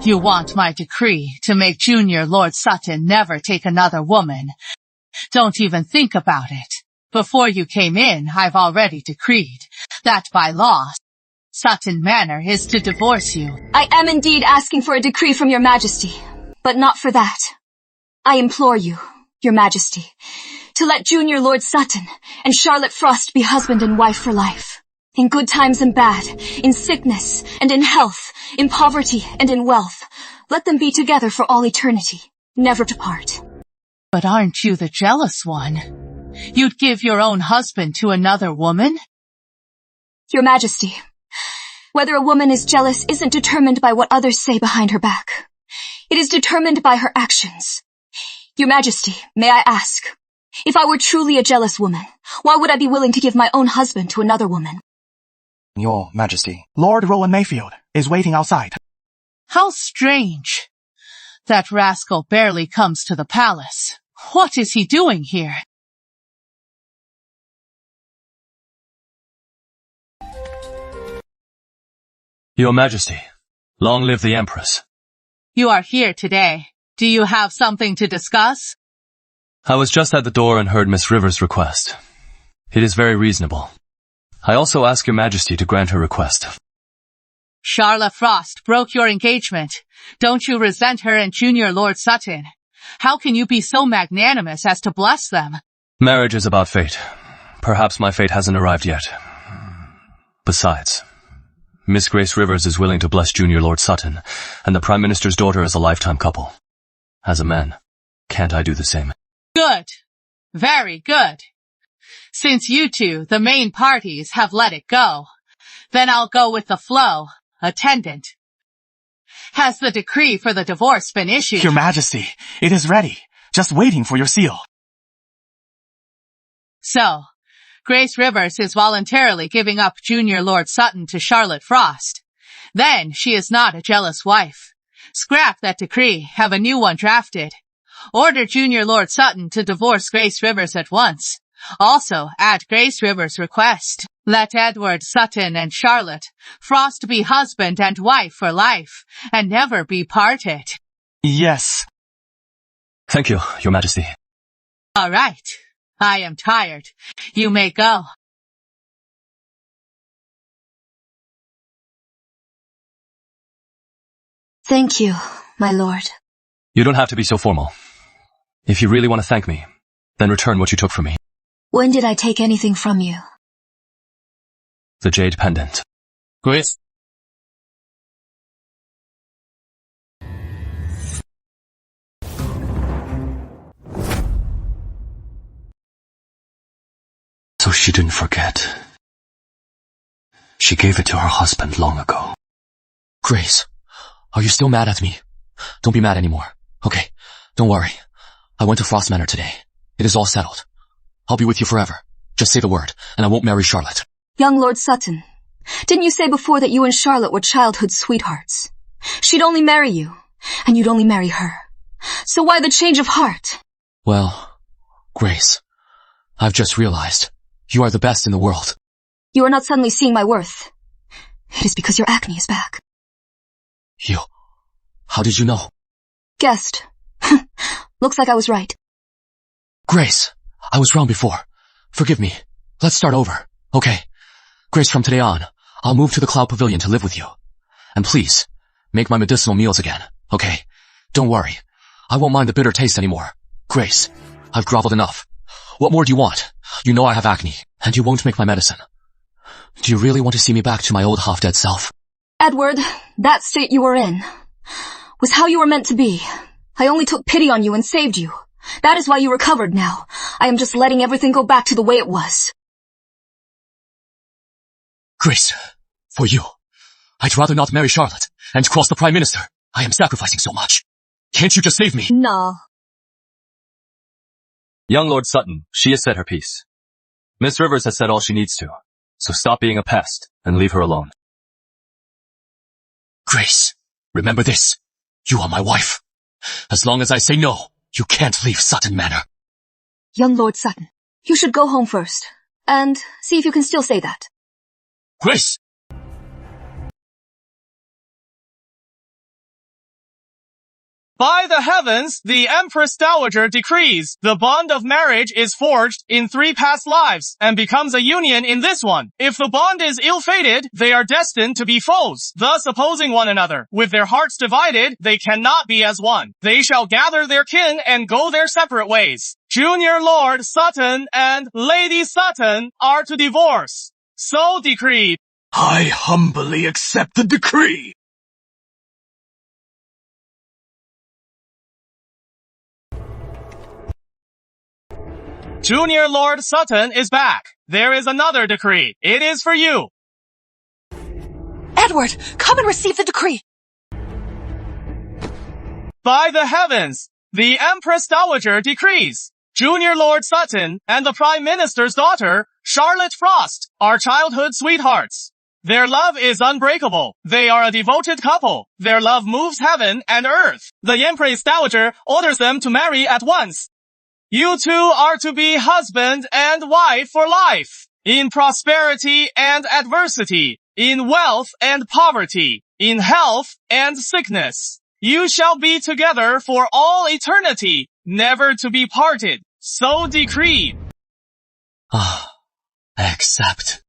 You want my decree to make Junior Lord Sutton never take another woman. Don't even think about it. Before you came in, I've already decreed that by law, Sutton Manor is to divorce you. I am indeed asking for a decree from your Majesty, but not for that. I implore you, your Majesty, to let Junior Lord Sutton and Charlotte Frost be husband and wife for life. In good times and bad, in sickness and in health, in poverty and in wealth. Let them be together for all eternity, never to part. But aren't you the jealous one? You'd give your own husband to another woman? Your Majesty, whether a woman is jealous isn't determined by what others say behind her back. It is determined by her actions. Your Majesty, may I ask, if I were truly a jealous woman, why would I be willing to give my own husband to another woman? Your Majesty, Lord Rowan Mayfield is waiting outside. How strange. That rascal barely comes to the palace. What is he doing here? Your Majesty, long live the Empress. You are here today. Do you have something to discuss? I was just at the door and heard Miss Rivers' request. It is very reasonable. I also ask your Majesty to grant her request. Charlotte Frost broke your engagement. Don't you resent her and Junior Lord Sutton? How can you be so magnanimous as to bless them? Marriage is about fate. Perhaps my fate hasn't arrived yet. Besides, Miss Grace Rivers is willing to bless Junior Lord Sutton, and the Prime Minister's daughter is a lifetime couple. As a man, can't I do the same? Good. Very good. Since you two, the main parties, have let it go, then I'll go with the flow. Attendant. Has the decree for the divorce been issued? Your Majesty, it is ready. Just waiting for your seal. So, Grace Rivers is voluntarily giving up Junior Lord Sutton to Charlotte Frost. Then she is not a jealous wife. Scrap that decree, have a new one drafted. Order Junior Lord Sutton to divorce Grace Rivers at once. Also, at Grace Rivers' request, let Edward Sutton and Charlotte Frost be husband and wife for life, and never be parted. Yes. Thank you, Your Majesty. All right. I am tired. You may go. Thank you, my lord. You don't have to be so formal. If you really want to thank me, then return what you took from me. When did I take anything from you? The jade pendant. Grace? So she didn't forget. She gave it to her husband long ago. Grace, are you still mad at me? Don't be mad anymore. Okay, don't worry. I went to Frost Manor today. It is all settled. I'll be with you forever. Just say the word, and I won't marry Charlotte. Young Lord Sutton, didn't you say before that you and Charlotte were childhood sweethearts? She'd only marry you, and you'd only marry her. So why the change of heart? Well, Grace, I've just realized you are the best in the world. You are not suddenly seeing my worth. It is because your acne is back. You... How did you know? Guessed. Looks like I was right. Grace, I was wrong before. Forgive me. Let's start over, okay? Grace, from today on, I'll move to the Cloud Pavilion to live with you. And please, make my medicinal meals again, okay? Don't worry. I won't mind the bitter taste anymore. Grace, I've groveled enough. What more do you want? You know I have acne, and you won't make my medicine. Do you really want to see me back to my old half-dead self? Edward, that state you were in was how you were meant to be. I only took pity on you and saved you. That is why you recovered now. I am just letting everything go back to the way it was. Grace, for you, I'd rather not marry Charlotte and cross the Prime Minister. I am sacrificing so much. Can't you just save me? Nah. Young Lord Sutton, she has said her piece. Miss Rivers has said all she needs to, so stop being a pest and leave her alone. Grace, remember this. You are my wife. As long as I say no, you can't leave Sutton Manor. Young Lord Sutton, you should go home first, and see if you can still say that. Grace! By the heavens, the Empress Dowager decrees the bond of marriage is forged in 3 past lives and becomes a union in this one. If the bond is ill-fated, they are destined to be foes, thus opposing one another. With their hearts divided, they cannot be as one. They shall gather their kin and go their separate ways. Junior Lord Sutton and Lady Sutton are to divorce. So decreed. I humbly accept the decree. Junior Lord Sutton is back. There is another decree. It is for you. Edward, come and receive the decree. By the heavens, the Empress Dowager decrees Junior Lord Sutton and the Prime Minister's daughter, Charlotte Frost, are childhood sweethearts. Their love is unbreakable. They are a devoted couple. Their love moves heaven and earth. The Empress Dowager orders them to marry at once. You two are to be husband and wife for life, in prosperity and adversity, in wealth and poverty, in health and sickness. You shall be together for all eternity, never to be parted. So decreed. I accept.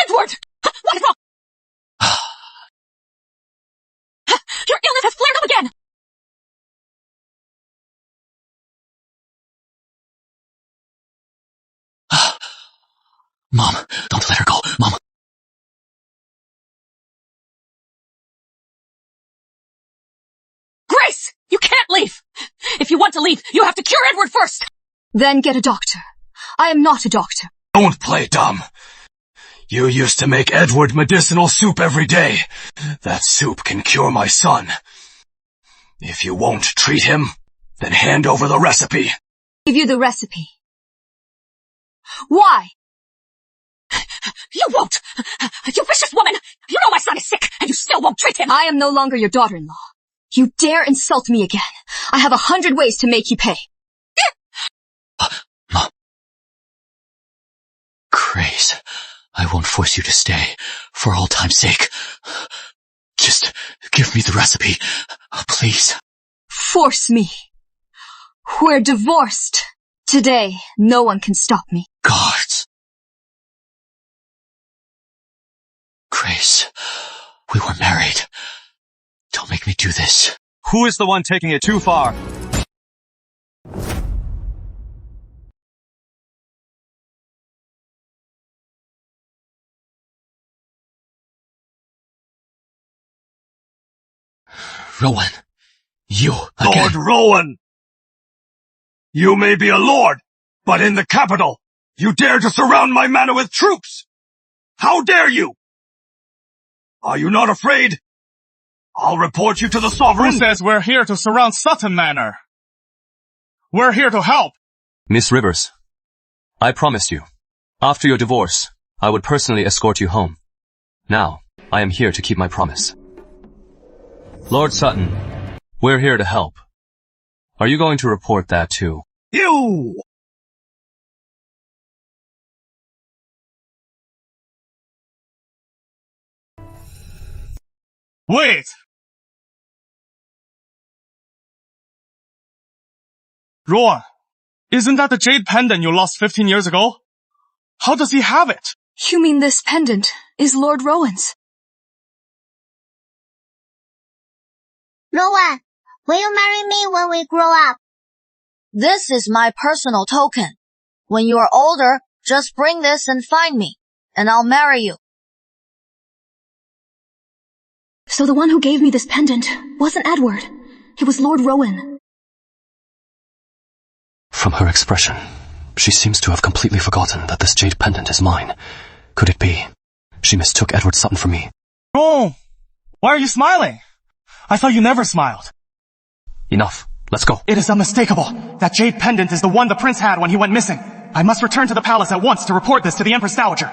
Edward! What is wrong? Your illness has flared up again! Mom, don't let her go. Mom. Grace! You can't leave! If you want to leave, you have to cure Edward first! Then get a doctor. I am not a doctor. Don't play dumb. You used to make Edward medicinal soup every day. That soup can cure my son. If you won't treat him, then hand over the recipe. Give you the recipe. Why? You won't! You vicious woman! You know my son is sick, and you still won't treat him! I am no longer your daughter-in-law. You dare insult me again. I have 100 ways to make you pay. Mom. Grace, I won't force you to stay, for old time's sake. Just give me the recipe, please. Force me. We're divorced. Today, no one can stop me. Guards. Grace, we were married. Don't make me do this. Who is the one taking it too far? Rowan, you again. Lord Rowan! You may be a lord, but in the capital, you dare to surround my manor with troops! How dare you? Are you not afraid? I'll report you to the sovereign. Who says we're here to surround Sutton Manor? We're here to help. Miss Rivers, I promised you, after your divorce, I would personally escort you home. Now, I am here to keep my promise. Lord Sutton, We're here to help. Are you going to report that too? You! Wait! Rowan, isn't that the jade pendant you lost 15 years ago? How does he have it? You mean this pendant is Lord Rowan's? Rowan, will you marry me when we grow up? This is my personal token. When you are older, just bring this and find me, and I'll marry you. So the one who gave me this pendant wasn't Edward. It was Lord Rowan. From her expression, she seems to have completely forgotten that this jade pendant is mine. Could it be she mistook Edward Sutton for me? Oh, why are you smiling? I thought you never smiled. Enough. Let's go. It is unmistakable. That jade pendant is the one the prince had when he went missing. I must return to the palace at once to report this to the Empress Dowager.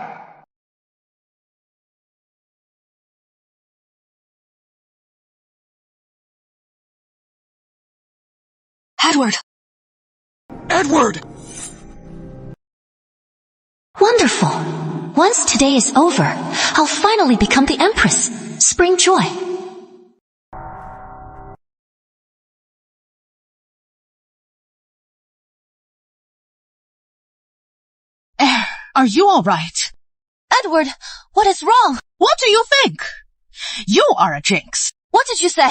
Edward! Edward! Wonderful. Once today is over, I'll finally become the Empress. Spring joy. Are you all right? Edward, what is wrong? What do you think? You are a jinx. What did you say?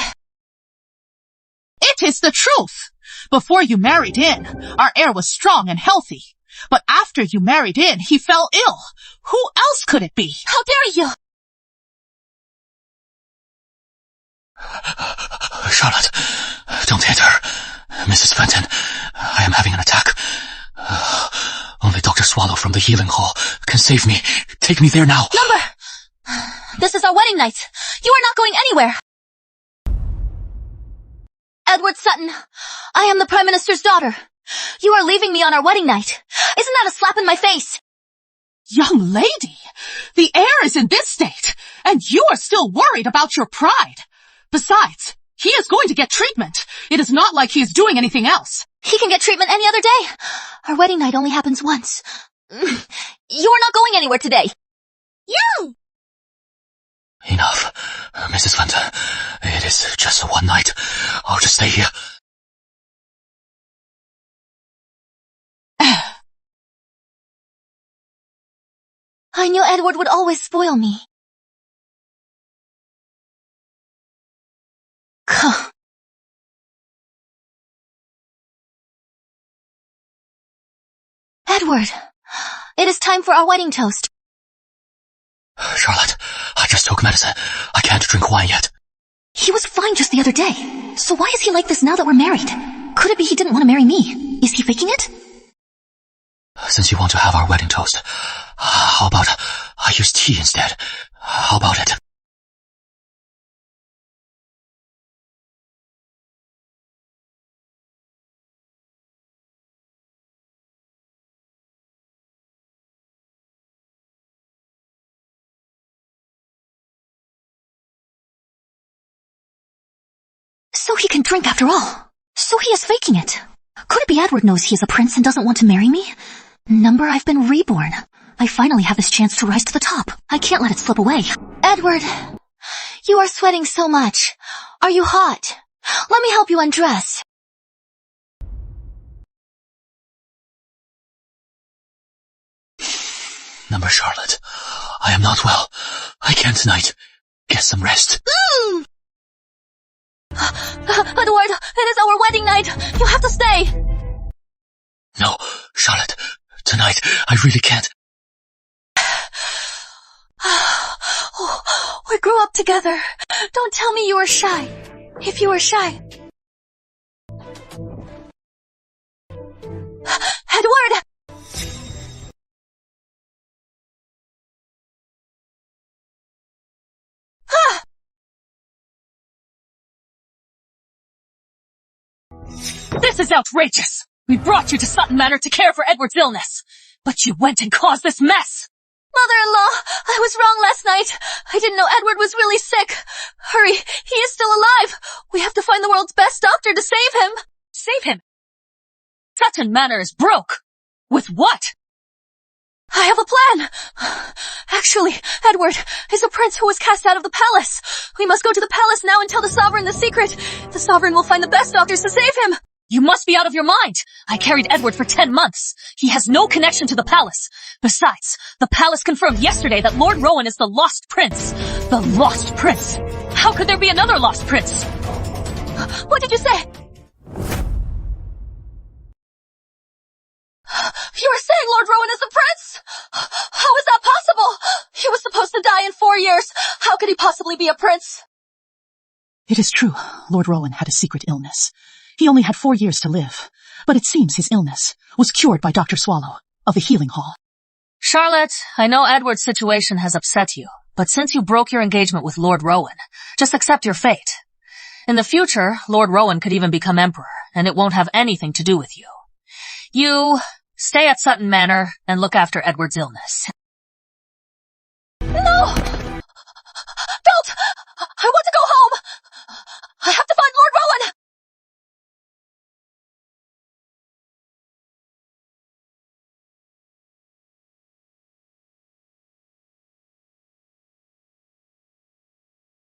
It is the truth. Before you married in, our heir was strong and healthy. But after you married in, he fell ill. Who else could it be? How dare you! Charlotte, don't hit her. Mrs. Fenton, I am having an attack. Only Dr. Swallow from the healing hall can save me. Take me there now. Number! This is our wedding night. You are not going anywhere. Edward Sutton, I am the Prime Minister's daughter. You are leaving me on our wedding night. Isn't that a slap in my face? Young lady, the heir is in this state, and you are still worried about your pride. Besides, he is going to get treatment. It is not like he is doing anything else. He can get treatment any other day. Our wedding night only happens once. You are not going anywhere today. You! Enough. Mrs. Fenton, it is just one night. I'll just stay here. I knew Edward would always spoil me. Edward, it is time for our wedding toast. Charlotte, I just took medicine. I can't drink wine yet. He was fine just the other day. So why is he like this now that we're married? Could it be he didn't want to marry me? Is he faking it? Since you want to have our wedding toast, how about I use tea instead? How about it? So he can drink after all. So he is faking it. Could it be Edward knows he is a prince and doesn't want to marry me? Number, I've been reborn. I finally have this chance to rise to the top. I can't let it slip away. Edward, you are sweating so much. Are you hot? Let me help you undress. Number Charlotte, I am not well. I can tonight. Get some rest. Edward, it is our wedding night. You have to stay. No, Charlotte, tonight I really can't. We grew up together. Don't tell me you were shy. If you were shy. Edward! This is outrageous! We brought you to Sutton Manor to care for Edward's illness, but you went and caused this mess! Mother-in-law, I was wrong last night. I didn't know Edward was really sick. Hurry, he is still alive. We have to find the world's best doctor to save him. Save him? Sutton Manor is broke. With what? I have a plan. Actually, Edward is a prince who was cast out of the palace. We must go to the palace now and tell the sovereign the secret. The sovereign will find the best doctors to save him. You must be out of your mind. I carried Edward for 10 months. He has no connection to the palace. Besides, the palace confirmed yesterday that Lord Rowan is the lost prince. The lost prince. How could there be another lost prince? What did you say? You were saying Lord Rowan is a prince? How is that possible? He was supposed to die in 4 years. How could he possibly be a prince? It is true, Lord Rowan had a secret illness. He only had 4 years to live, but it seems his illness was cured by Dr. Swallow of the Healing Hall. Charlotte, I know Edward's situation has upset you, but since you broke your engagement with Lord Rowan, just accept your fate. In the future, Lord Rowan could even become emperor, and it won't have anything to do with you. You stay at Sutton Manor and look after Edward's illness. No! Don't! I want to go home! I have to find Lord Rowan!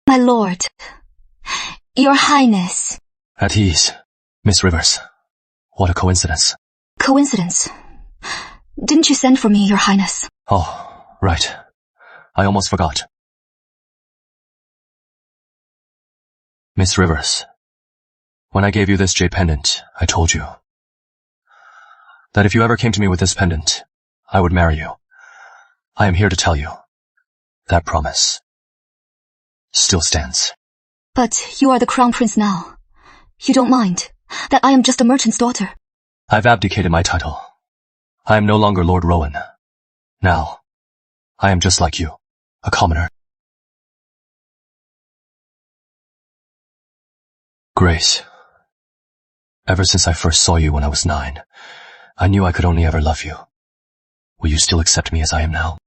My lord, your highness. At ease, Miss Rivers. What a coincidence. Coincidence? Didn't you send for me, your highness? Oh, right. I almost forgot. Miss Rivers, when I gave you this jade pendant, I told you that if you ever came to me with this pendant, I would marry you. I am here to tell you that promise still stands. But you are the crown prince now. You don't mind that I am just a merchant's daughter. I've abdicated my title. I am no longer Lord Rowan. Now, I am just like you, a commoner. Grace, ever since I first saw you when I was 9, I knew I could only ever love you. Will you still accept me as I am now?